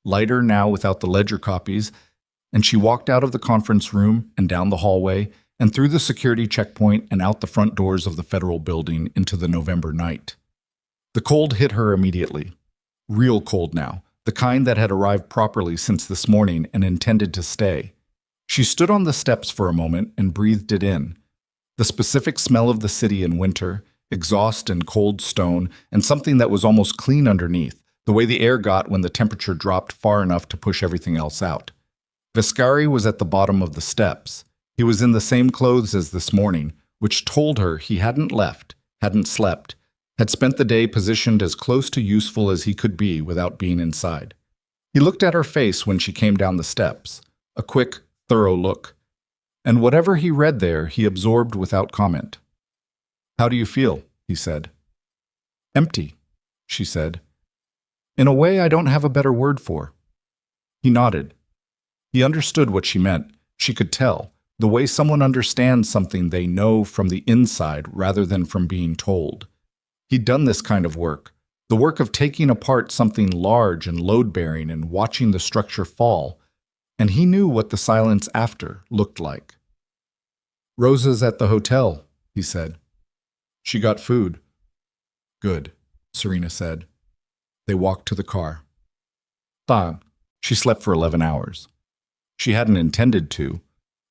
lighter now without the ledger copies, and she walked out of the conference room and down the hallway and through the security checkpoint and out the front doors of the federal building into the November night. The cold hit her immediately. Real cold now, the kind that had arrived properly since this morning and intended to stay. She stood on the steps for a moment and breathed it in. The specific smell of the city in winter, exhaust and cold stone, and something that was almost clean underneath, the way the air got when the temperature dropped far enough to push everything else out. Vescari was at the bottom of the steps. He was in the same clothes as this morning, which told her he hadn't left, hadn't slept, had spent the day positioned as close to useful as he could be without being inside. He looked at her face when she came down the steps, a quick, thorough look. And whatever he read there, he absorbed without comment. "How do you feel?" he said. "Empty," she said. "In a way I don't have a better word for." He nodded. He understood what she meant. She could tell, the way someone understands something they know from the inside rather than from being told. He'd done this kind of work, the work of taking apart something large and load-bearing and watching the structure fall, and he knew what the silence after looked like. "Rosa's at the hotel," he said. "She got food." "Good," Serena said. They walked to the car. Fine. She slept for 11 hours. She hadn't intended to.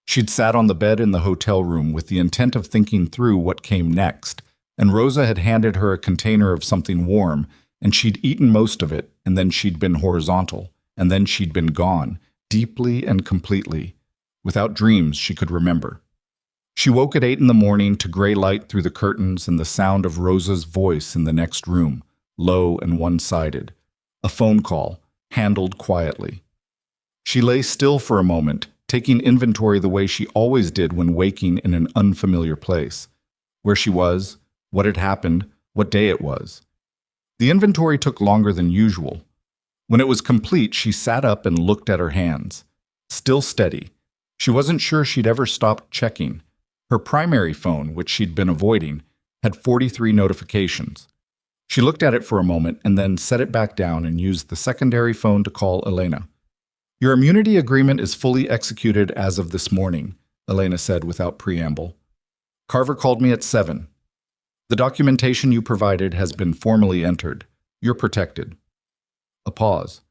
She'd sat on the bed in the hotel room with the intent of thinking through what came next, and Rosa had handed her a container of something warm, and she'd eaten most of it, and then she'd been horizontal, and then she'd been gone, deeply and completely, without dreams she could remember. She woke at 8 in the morning to gray light through the curtains and the sound of Rosa's voice in the next room, low and one-sided. A phone call, handled quietly. She lay still for a moment, taking inventory the way she always did when waking in an unfamiliar place. Where she was, what had happened, what day it was. The inventory took longer than usual. When it was complete, she sat up and looked at her hands. Still steady. She wasn't sure she'd ever stopped checking. Her primary phone, which she'd been avoiding, had 43 notifications. She looked at it for a moment and then set it back down and used the secondary phone to call Elena. "Your immunity agreement is fully executed as of this morning," Elena said without preamble. "Carver called me at 7. The documentation you provided has been formally entered. You're protected." A pause.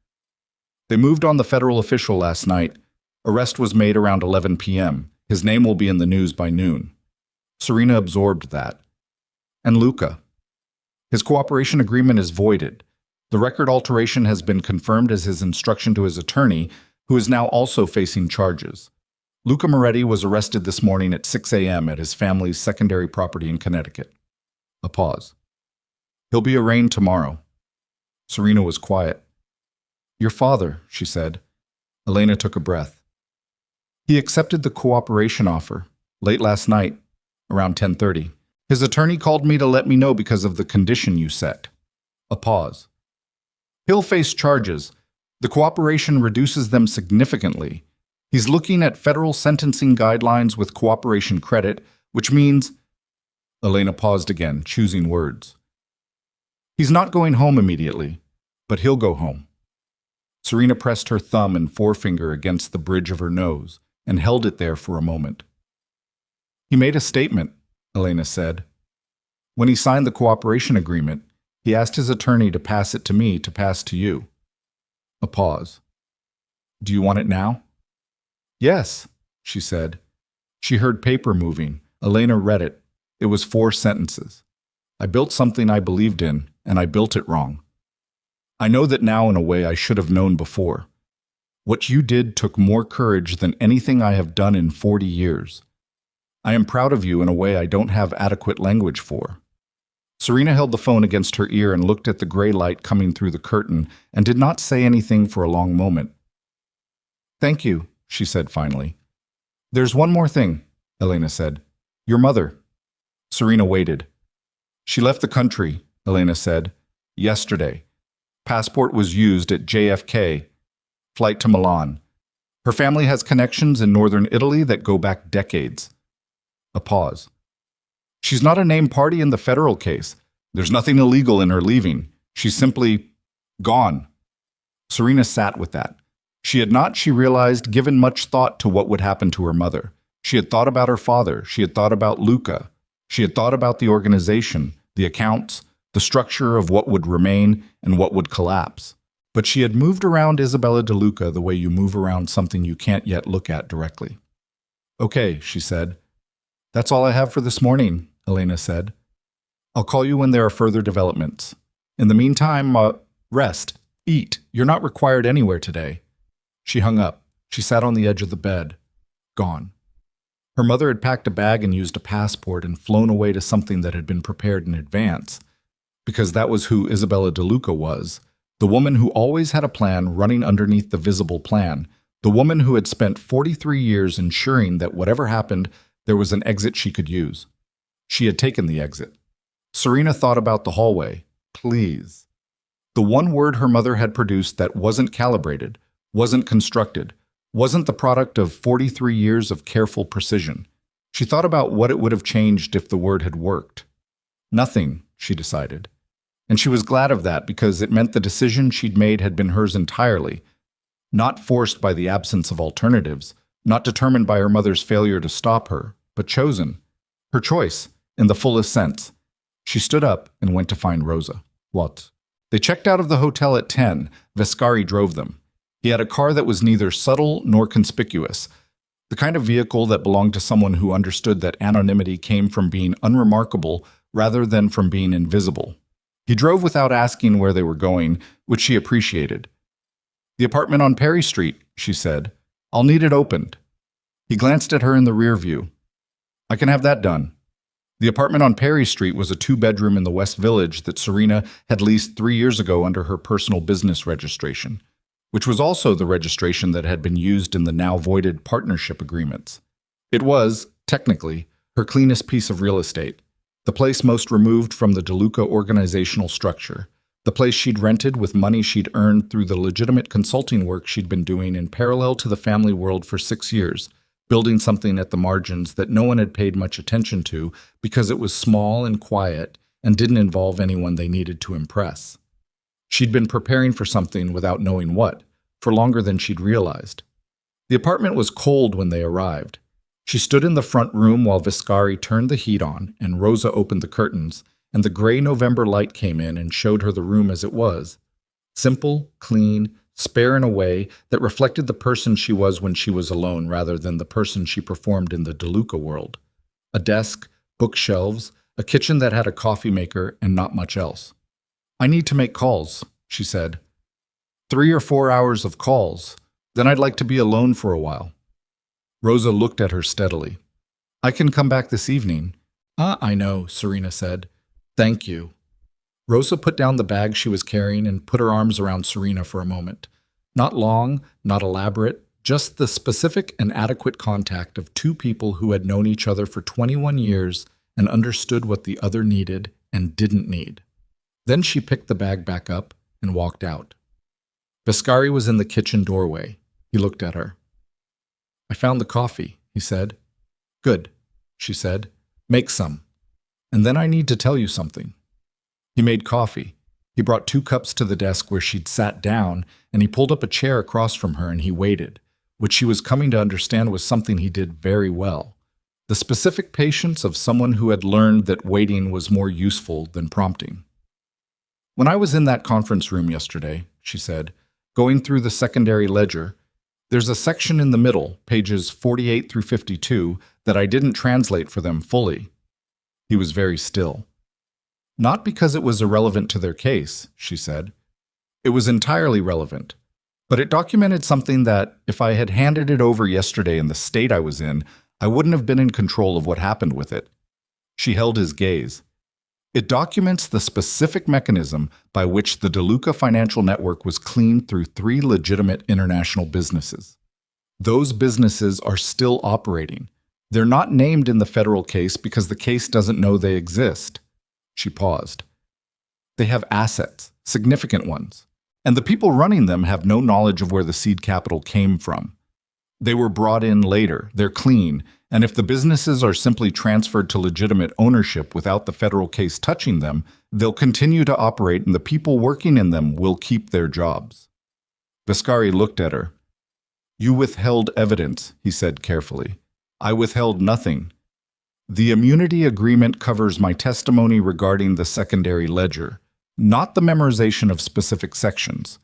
"They moved on the federal official last night. Arrest was made around 11 p.m. His name will be in the news by noon." Serena absorbed that. "And Luca? His cooperation agreement is voided. The record alteration has been confirmed as his instruction to his attorney, who is now also facing charges. Luca Moretti was arrested this morning at 6 a.m. at his family's secondary property in Connecticut." A pause. "He'll be arraigned tomorrow." Serena was quiet. "Your father," she said. Elena took a breath. "He accepted the cooperation offer, late last night, around 10:30. His attorney called me to let me know because of the condition you set." A pause. "He'll face charges. The cooperation reduces them significantly. He's looking at federal sentencing guidelines with cooperation credit, which means—" Elena paused again, choosing words. "He's not going home immediately, but he'll go home." Serena pressed her thumb and forefinger against the bridge of her nose and held it there for a moment. "He made a statement," Elena said. "When he signed the cooperation agreement, he asked his attorney to pass it to me to pass to you." A pause. "Do you want it now?" "Yes," she said. She heard paper moving. Elena read it. It was 4 sentences. "I built something I believed in, and I built it wrong. I know that now in a way I should have known before. What you did took more courage than anything I have done in 40 years. I am proud of you in a way I don't have adequate language for." Serena held the phone against her ear and looked at the gray light coming through the curtain and did not say anything for a long moment. "Thank you," she said finally. "There's one more thing," Elena said. "Your mother." Serena waited. "She left the country," Elena said, "yesterday. Passport was used at JFK. Flight to Milan. Her family has connections in northern Italy that go back decades." A pause. "She's not a named party in the federal case. There's nothing illegal in her leaving. She's simply gone." Serena sat with that. She had not, she realized, given much thought to what would happen to her mother. She had thought about her father. She had thought about Luca. She had thought about the organization, the accounts, the structure of what would remain and what would collapse. But she had moved around Isabella De Luca the way you move around something you can't yet look at directly. "Okay," she said. "That's all I have for this morning," Elena said. "I'll call you when there are further developments. In the meantime, rest, eat. You're not required anywhere today." She hung up. She sat on the edge of the bed. Gone. Her mother had packed a bag and used a passport and flown away to something that had been prepared in advance, because that was who Isabella De Luca was, the woman who always had a plan running underneath the visible plan, the woman who had spent 43 years ensuring that whatever happened, there was an exit she could use. She had taken the exit. Serena thought about the hallway. Please. The one word her mother had produced that wasn't calibrated, wasn't constructed, wasn't the product of 43 years of careful precision. She thought about what it would have changed if the word had worked. Nothing, she decided. And she was glad of that because it meant the decision she'd made had been hers entirely. Not forced by the absence of alternatives, not determined by her mother's failure to stop her, but chosen. Her choice, in the fullest sense. She stood up and went to find Rosa. What? They checked out of the hotel at 10. Vescari drove them. He had a car that was neither subtle nor conspicuous, the kind of vehicle that belonged to someone who understood that anonymity came from being unremarkable rather than from being invisible. He drove without asking where they were going, which she appreciated. "The apartment on Perry Street," she said. "I'll need it opened." He glanced at her in the rear view. "I can have that done." The apartment on Perry Street was a two-bedroom in the West Village that Serena had leased 3 years ago under her personal business registration, which was also the registration that had been used in the now-voided partnership agreements. It was, technically, her cleanest piece of real estate, the place most removed from the DeLuca organizational structure, the place she'd rented with money she'd earned through the legitimate consulting work she'd been doing in parallel to the family world for 6 years, building something at the margins that no one had paid much attention to because it was small and quiet and didn't involve anyone they needed to impress. She'd been preparing for something without knowing what, for longer than she'd realized. The apartment was cold when they arrived. She stood in the front room while Vescari turned the heat on and Rosa opened the curtains, and the gray November light came in and showed her the room as it was. Simple, clean, spare in a way that reflected the person she was when she was alone rather than the person she performed in the DeLuca world. A desk, bookshelves, a kitchen that had a coffee maker, and not much else. "I need to make calls," she said. 3 or 4 hours of calls. Then I'd like to be alone for a while. Rosa looked at her steadily. "I can come back this evening." I know," Serena said. "Thank you." Rosa put down the bag she was carrying and put her arms around Serena for a moment. Not long, not elaborate, just the specific and adequate contact of two people who had known each other for 21 years and understood what the other needed and didn't need. Then she picked the bag back up and walked out. Vescari was in the kitchen doorway. He looked at her. "I found the coffee," he said. "Good," she said. "Make some. And then I need to tell you something." He made coffee. He brought 2 cups to the desk where she'd sat down, and he pulled up a chair across from her and he waited, which she was coming to understand was something he did very well. The specific patience of someone who had learned that waiting was more useful than prompting. "When I was in that conference room yesterday," she said, "going through the secondary ledger, there's a section in the middle, pages 48 through 52, that I didn't translate for them fully." He was very still. "Not because it was irrelevant to their case," she said. "It was entirely relevant. But it documented something that, if I had handed it over yesterday in the state I was in, I wouldn't have been in control of what happened with it." She held his gaze. "It documents the specific mechanism by which the DeLuca financial network was cleaned through 3 legitimate international businesses. Those businesses are still operating. They're not named in the federal case because the case doesn't know they exist." She paused. "They have assets, significant ones, and the people running them have no knowledge of where the seed capital came from. They were brought in later, they're clean, and if the businesses are simply transferred to legitimate ownership without the federal case touching them, they'll continue to operate and the people working in them will keep their jobs." Vescari looked at her. "You withheld evidence," he said carefully. "I withheld nothing. The immunity agreement covers my testimony regarding the secondary ledger, not the memorization of specific sections.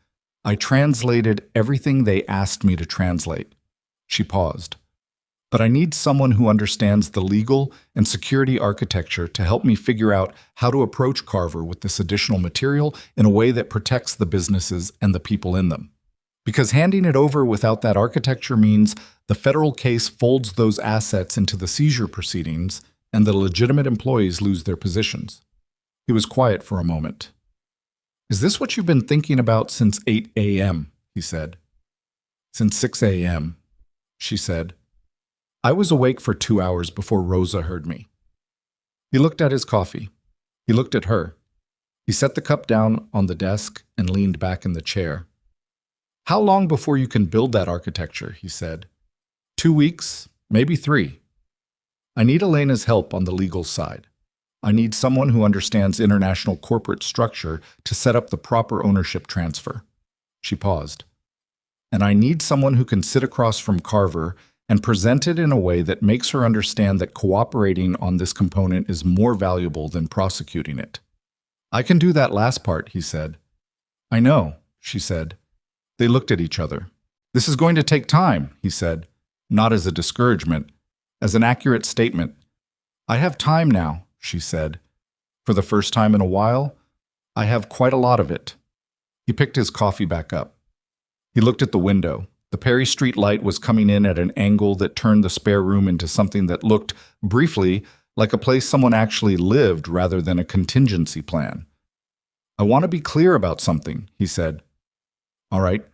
I translated everything they asked me to translate." She paused. "But I need someone who understands the legal and security architecture to help me figure out how to approach Carver with this additional material in a way that protects the businesses and the people in them. Because handing it over without that architecture means the federal case folds those assets into the seizure proceedings and the legitimate employees lose their positions." He was quiet for a moment. "Is this what you've been thinking about since 8 a.m.? he said. "Since 6 a.m., she said. "I was awake for 2 hours before Rosa heard me." He looked at his coffee. He looked at her. He set the cup down on the desk and leaned back in the chair. "How long before you can build that architecture?" he said. 2 weeks, maybe 3. I need Elena's help on the legal side. I need someone who understands international corporate structure to set up the proper ownership transfer." She paused. And I need someone who can sit across from Carver and present it in a way that makes her understand that cooperating on this component is more valuable than prosecuting it. I can do that last part, he said. I know, she said. They looked at each other. This is going to take time, he said, not as a discouragement, as an accurate statement. I have time now, she said. For the first time in a while, I have quite a lot of it. He picked his coffee back up. He looked at the window. The Perry Street light was coming in at an angle that turned the spare room into something that looked, briefly, like a place someone actually lived rather than a contingency plan. I want to be clear about something, he said. All right.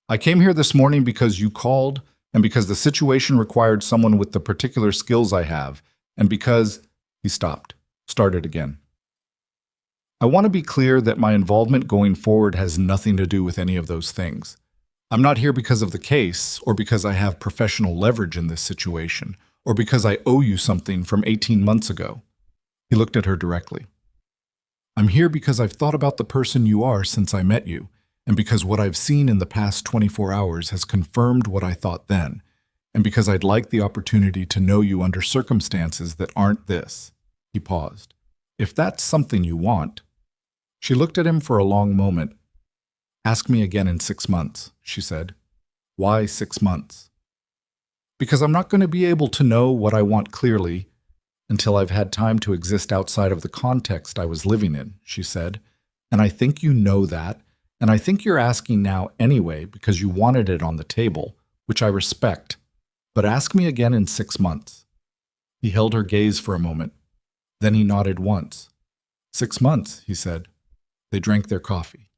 I came here this morning because you called, and because the situation required someone with the particular skills I have, and because— He stopped, started again. I want to be clear that my involvement going forward has nothing to do with any of those things. I'm not here because of the case, or because I have professional leverage in this situation, or because I owe you something from 18 months ago. He looked at her directly. I'm here because I've thought about the person you are since I met you, and because what I've seen in the past 24 hours has confirmed what I thought then, and because I'd like the opportunity to know you under circumstances that aren't this. He paused. If that's something you want. She looked at him for a long moment. Ask me again in 6 months, she said. Why 6 months? Because I'm not going to be able to know what I want clearly until I've had time to exist outside of the context I was living in, she said. And I think you know that, and I think you're asking now anyway because you wanted it on the table, which I respect. But ask me again in 6 months. He held her gaze for a moment. Then he nodded once. 6 months, he said. They drank their coffee.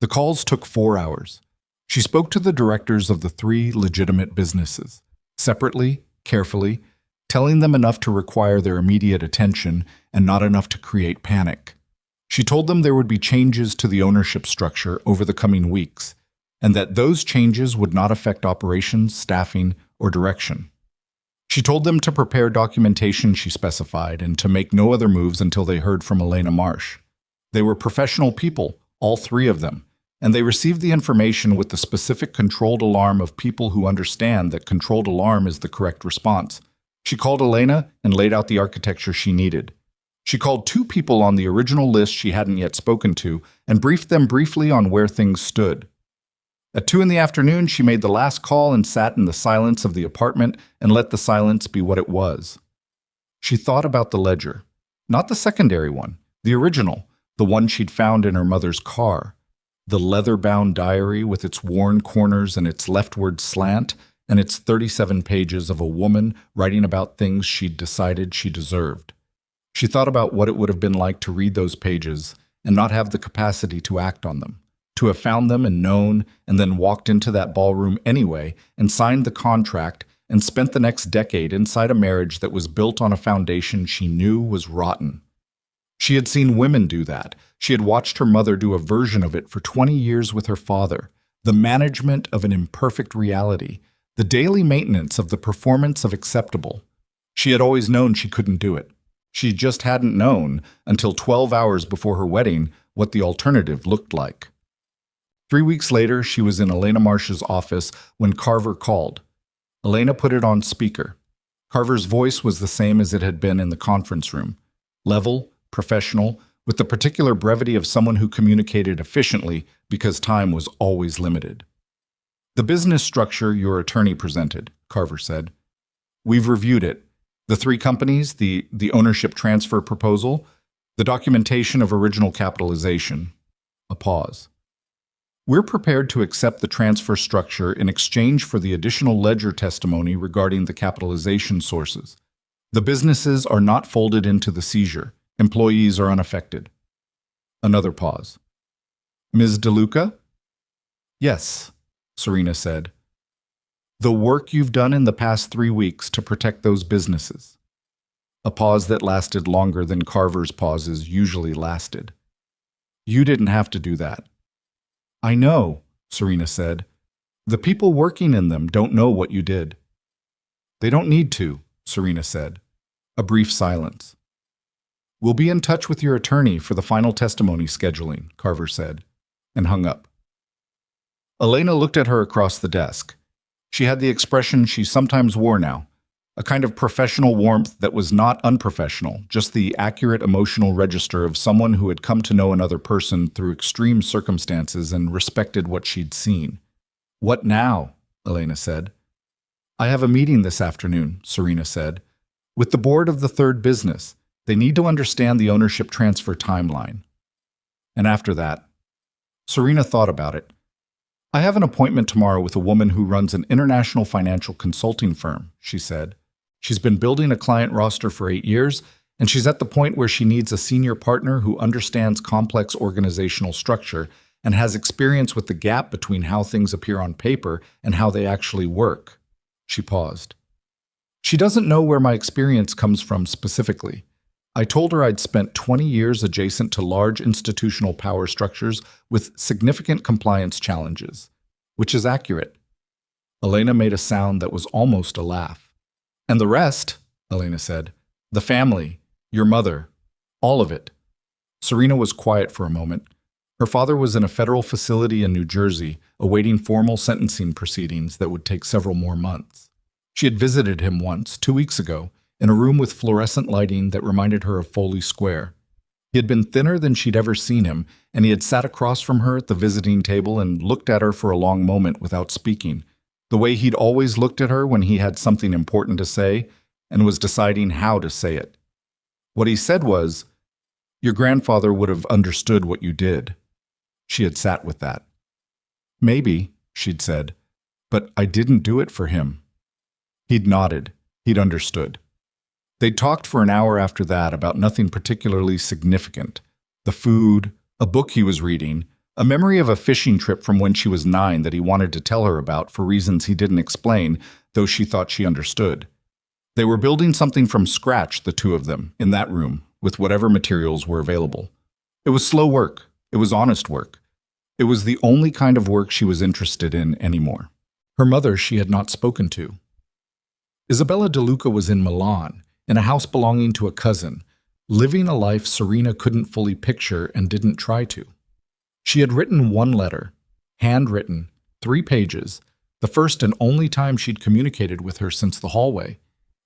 The calls took 4 hours. She spoke to the directors of the 3 legitimate businesses, separately, carefully, telling them enough to require their immediate attention and not enough to create panic. She told them there would be changes to the ownership structure over the coming weeks, and that those changes would not affect operations, staffing, or direction. She told them to prepare documentation she specified and to make no other moves until they heard from Elena Marsh. They were professional people, all 3 of them, and they received the information with the specific controlled alarm of people who understand that controlled alarm is the correct response. She called Elena and laid out the architecture she needed. She called 2 people on the original list she hadn't yet spoken to and briefed them briefly on where things stood. At 2 in the afternoon, she made the last call and sat in the silence of the apartment and let the silence be what it was. She thought about the ledger. Not the secondary one, the original, the one she'd found in her mother's car. The leather-bound diary with its worn corners and its leftward slant, and its 37 pages of a woman writing about things she'd decided she deserved. She thought about what it would have been like to read those pages and not have the capacity to act on them, to have found them and known, and then walked into that ballroom anyway and signed the contract and spent the next decade inside a marriage that was built on a foundation she knew was rotten. She had seen women do that. She had watched her mother do a version of it for 20 years with her father, the management of an imperfect reality, the daily maintenance of the performance of acceptable. She had always known she couldn't do it. She just hadn't known, until 12 hours before her wedding, what the alternative looked like. 3 weeks later, she was in Elena Marsh's office when Carver called. Elena put it on speaker. Carver's voice was the same as it had been in the conference room. Level, professional, with the particular brevity of someone who communicated efficiently because time was always limited. The business structure your attorney presented, Carver said. We've reviewed it. The 3 companies, the ownership transfer proposal, the documentation of original capitalization. A pause. We're prepared to accept the transfer structure in exchange for the additional ledger testimony regarding the capitalization sources. The businesses are not folded into the seizure. Employees are unaffected. Another pause. Ms. DeLuca? Yes, Serena said. The work you've done in the past 3 weeks to protect those businesses. A pause that lasted longer than Carver's pauses usually lasted. You didn't have to do that. I know, Serena said. The people working in them don't know what you did. They don't need to, Serena said. A brief silence. We'll be in touch with your attorney for the final testimony scheduling, Carver said, and hung up. Elena looked at her across the desk. She had the expression she sometimes wore now, a kind of professional warmth that was not unprofessional, just the accurate emotional register of someone who had come to know another person through extreme circumstances and respected what she'd seen. "What now?" Elena said. "I have a meeting this afternoon," Serena said, "with the board of the third business. They need to understand the ownership transfer timeline." And after that, Serena thought about it. "I have an appointment tomorrow with a woman who runs an international financial consulting firm," she said. "She's been building a client roster for 8 years, and she's at the point where she needs a senior partner who understands complex organizational structure and has experience with the gap between how things appear on paper and how they actually work." She paused. "She doesn't know where my experience comes from specifically. I told her I'd spent 20 years adjacent to large institutional power structures with significant compliance challenges, which is accurate." Elena made a sound that was almost a laugh. "And the rest," Elena said, "the family, your mother, all of it." Serena was quiet for a moment. Her father was in a federal facility in New Jersey, awaiting formal sentencing proceedings that would take several more months. She had visited him once, 2 weeks ago, in a room with fluorescent lighting that reminded her of Foley Square. He had been thinner than she'd ever seen him, and he had sat across from her at the visiting table and looked at her for a long moment without speaking, the way he'd always looked at her when he had something important to say and was deciding how to say it. What he said was, "Your grandfather would have understood what you did." She had sat with that. "Maybe," she'd said, "but I didn't do it for him." He'd nodded. He'd understood. They'd talked for an hour after that about nothing particularly significant. The food, a book he was reading, a memory of a fishing trip from when she was 9 that he wanted to tell her about for reasons he didn't explain, though she thought she understood. They were building something from scratch, the two of them, in that room, with whatever materials were available. It was slow work. It was honest work. It was the only kind of work she was interested in anymore. Her mother she had not spoken to. Isabella De Luca was in Milan, in a house belonging to a cousin, living a life Serena couldn't fully picture and didn't try to. She had written one letter, handwritten, 3 pages, the first and only time she'd communicated with her since the hallway,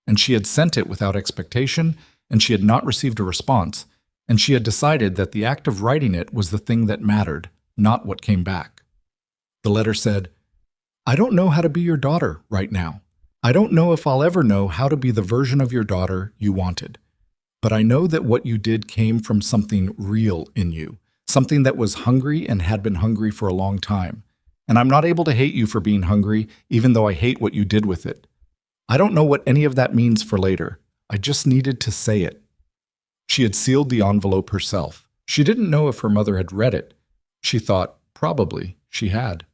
and she had sent it without expectation, and she had not received a response, and she had decided that the act of writing it was the thing that mattered, not what came back. The letter said, "I don't know how to be your daughter right now. I don't know if I'll ever know how to be the version of your daughter you wanted. But I know that what you did came from something real in you, something that was hungry and had been hungry for a long time. And I'm not able to hate you for being hungry, even though I hate what you did with it. I don't know what any of that means for later. I just needed to say it." She had sealed the envelope herself. She didn't know if her mother had read it. She thought, probably, she had.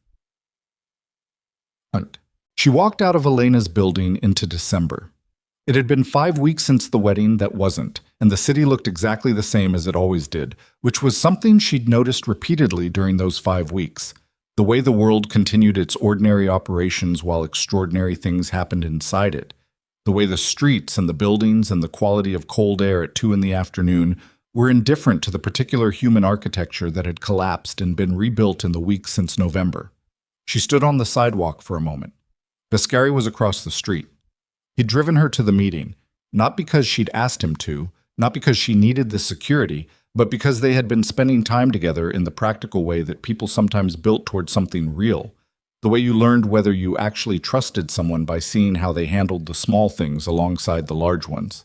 She walked out of Elena's building into December. It had been 5 weeks since the wedding that wasn't, and the city looked exactly the same as it always did, which was something she'd noticed repeatedly during those 5 weeks. The way the world continued its ordinary operations while extraordinary things happened inside it. The way the streets and the buildings and the quality of cold air at 2 in the afternoon were indifferent to the particular human architecture that had collapsed and been rebuilt in the weeks since November. She stood on the sidewalk for a moment. Vascari was across the street. He'd driven her to the meeting, not because she'd asked him to, not because she needed the security, but because they had been spending time together in the practical way that people sometimes built toward something real, the way you learned whether you actually trusted someone by seeing how they handled the small things alongside the large ones.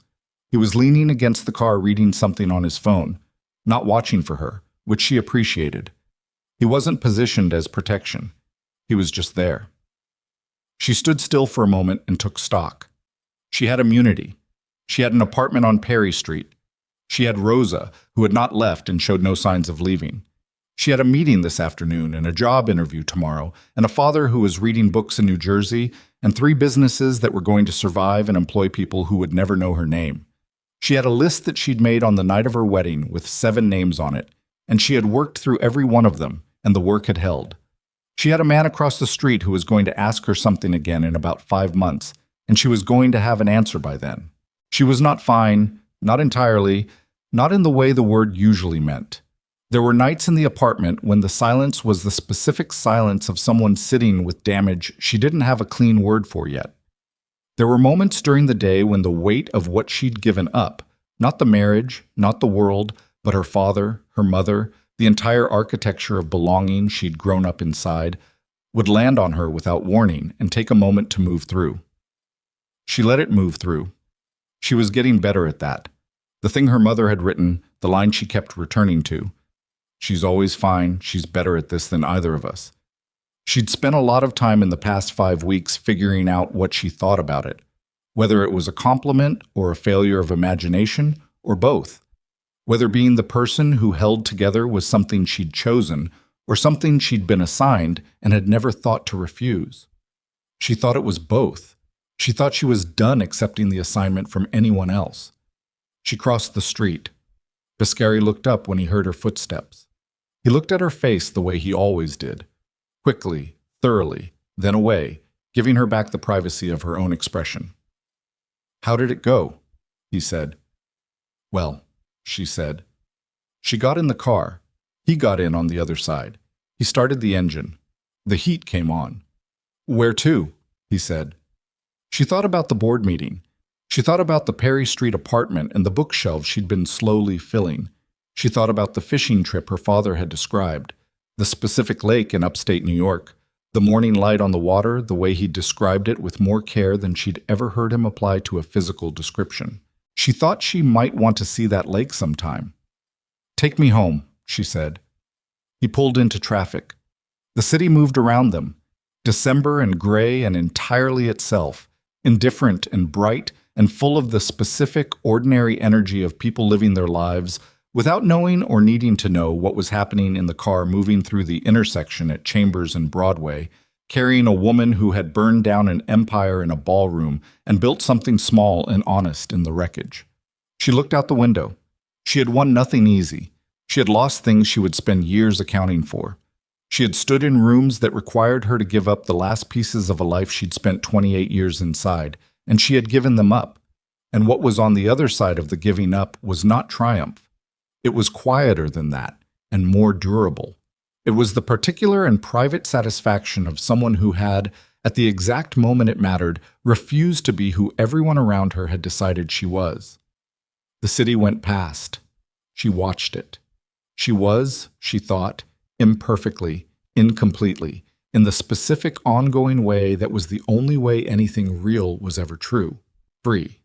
He was leaning against the car reading something on his phone, not watching for her, which she appreciated. He wasn't positioned as protection. He was just there. She stood still for a moment and took stock. She had immunity. She had an apartment on Perry Street. She had Rosa, who had not left and showed no signs of leaving. She had a meeting this afternoon and a job interview tomorrow, and a father who was reading books in New Jersey, and 3 businesses that were going to survive and employ people who would never know her name. She had a list that she'd made on the night of her wedding with 7 names on it, and she had worked through every one of them, and the work had held. She had a man across the street who was going to ask her something again in about 5 months, and she was going to have an answer by then. She was not fine, not entirely, not in the way the word usually meant. There were nights in the apartment when the silence was the specific silence of someone sitting with damage she didn't have a clean word for yet. There were moments during the day when the weight of what she'd given up, not the marriage, not the world, but her father, her mother, the entire architecture of belonging she'd grown up inside, would land on her without warning and take a moment to move through. She let it move through. She was getting better at that. The thing her mother had written, the line she kept returning to. She's always fine, she's better at this than either of us. She'd spent a lot of time in the past 5 weeks figuring out what she thought about it, whether it was a compliment or a failure of imagination, or both. Whether being the person who held together was something she'd chosen, or something she'd been assigned and had never thought to refuse. She thought it was both. She thought she was done accepting the assignment from anyone else. She crossed the street. Biscari looked up when he heard her footsteps. He looked at her face the way he always did. Quickly, thoroughly, then away, giving her back the privacy of her own expression. "How did it go?" he said. "Well," she said. She got in the car. He got in on the other side. He started the engine. The heat came on. "Where to?" he said. She thought about the board meeting. She thought about the Perry Street apartment and the bookshelves she'd been slowly filling. She thought about the fishing trip her father had described, the specific lake in upstate New York, the morning light on the water, the way he described it with more care than she'd ever heard him apply to a physical description. She thought she might want to see that lake sometime. "Take me home," she said. He pulled into traffic. The city moved around them, December and gray and entirely itself, indifferent and bright and full of the specific, ordinary energy of people living their lives without knowing or needing to know what was happening in the car moving through the intersection at Chambers and Broadway, carrying a woman who had burned down an empire in a ballroom and built something small and honest in the wreckage. She looked out the window. She had won nothing easy. She had lost things she would spend years accounting for. She had stood in rooms that required her to give up the last pieces of a life she'd spent 28 years inside, and she had given them up. And what was on the other side of the giving up was not triumph. It was quieter than that, and more durable. It was the particular and private satisfaction of someone who had, at the exact moment it mattered, refused to be who everyone around her had decided she was. The city went past. She watched it. She was, she thought, imperfectly, incompletely, in the specific ongoing way that was the only way anything real was ever true, free.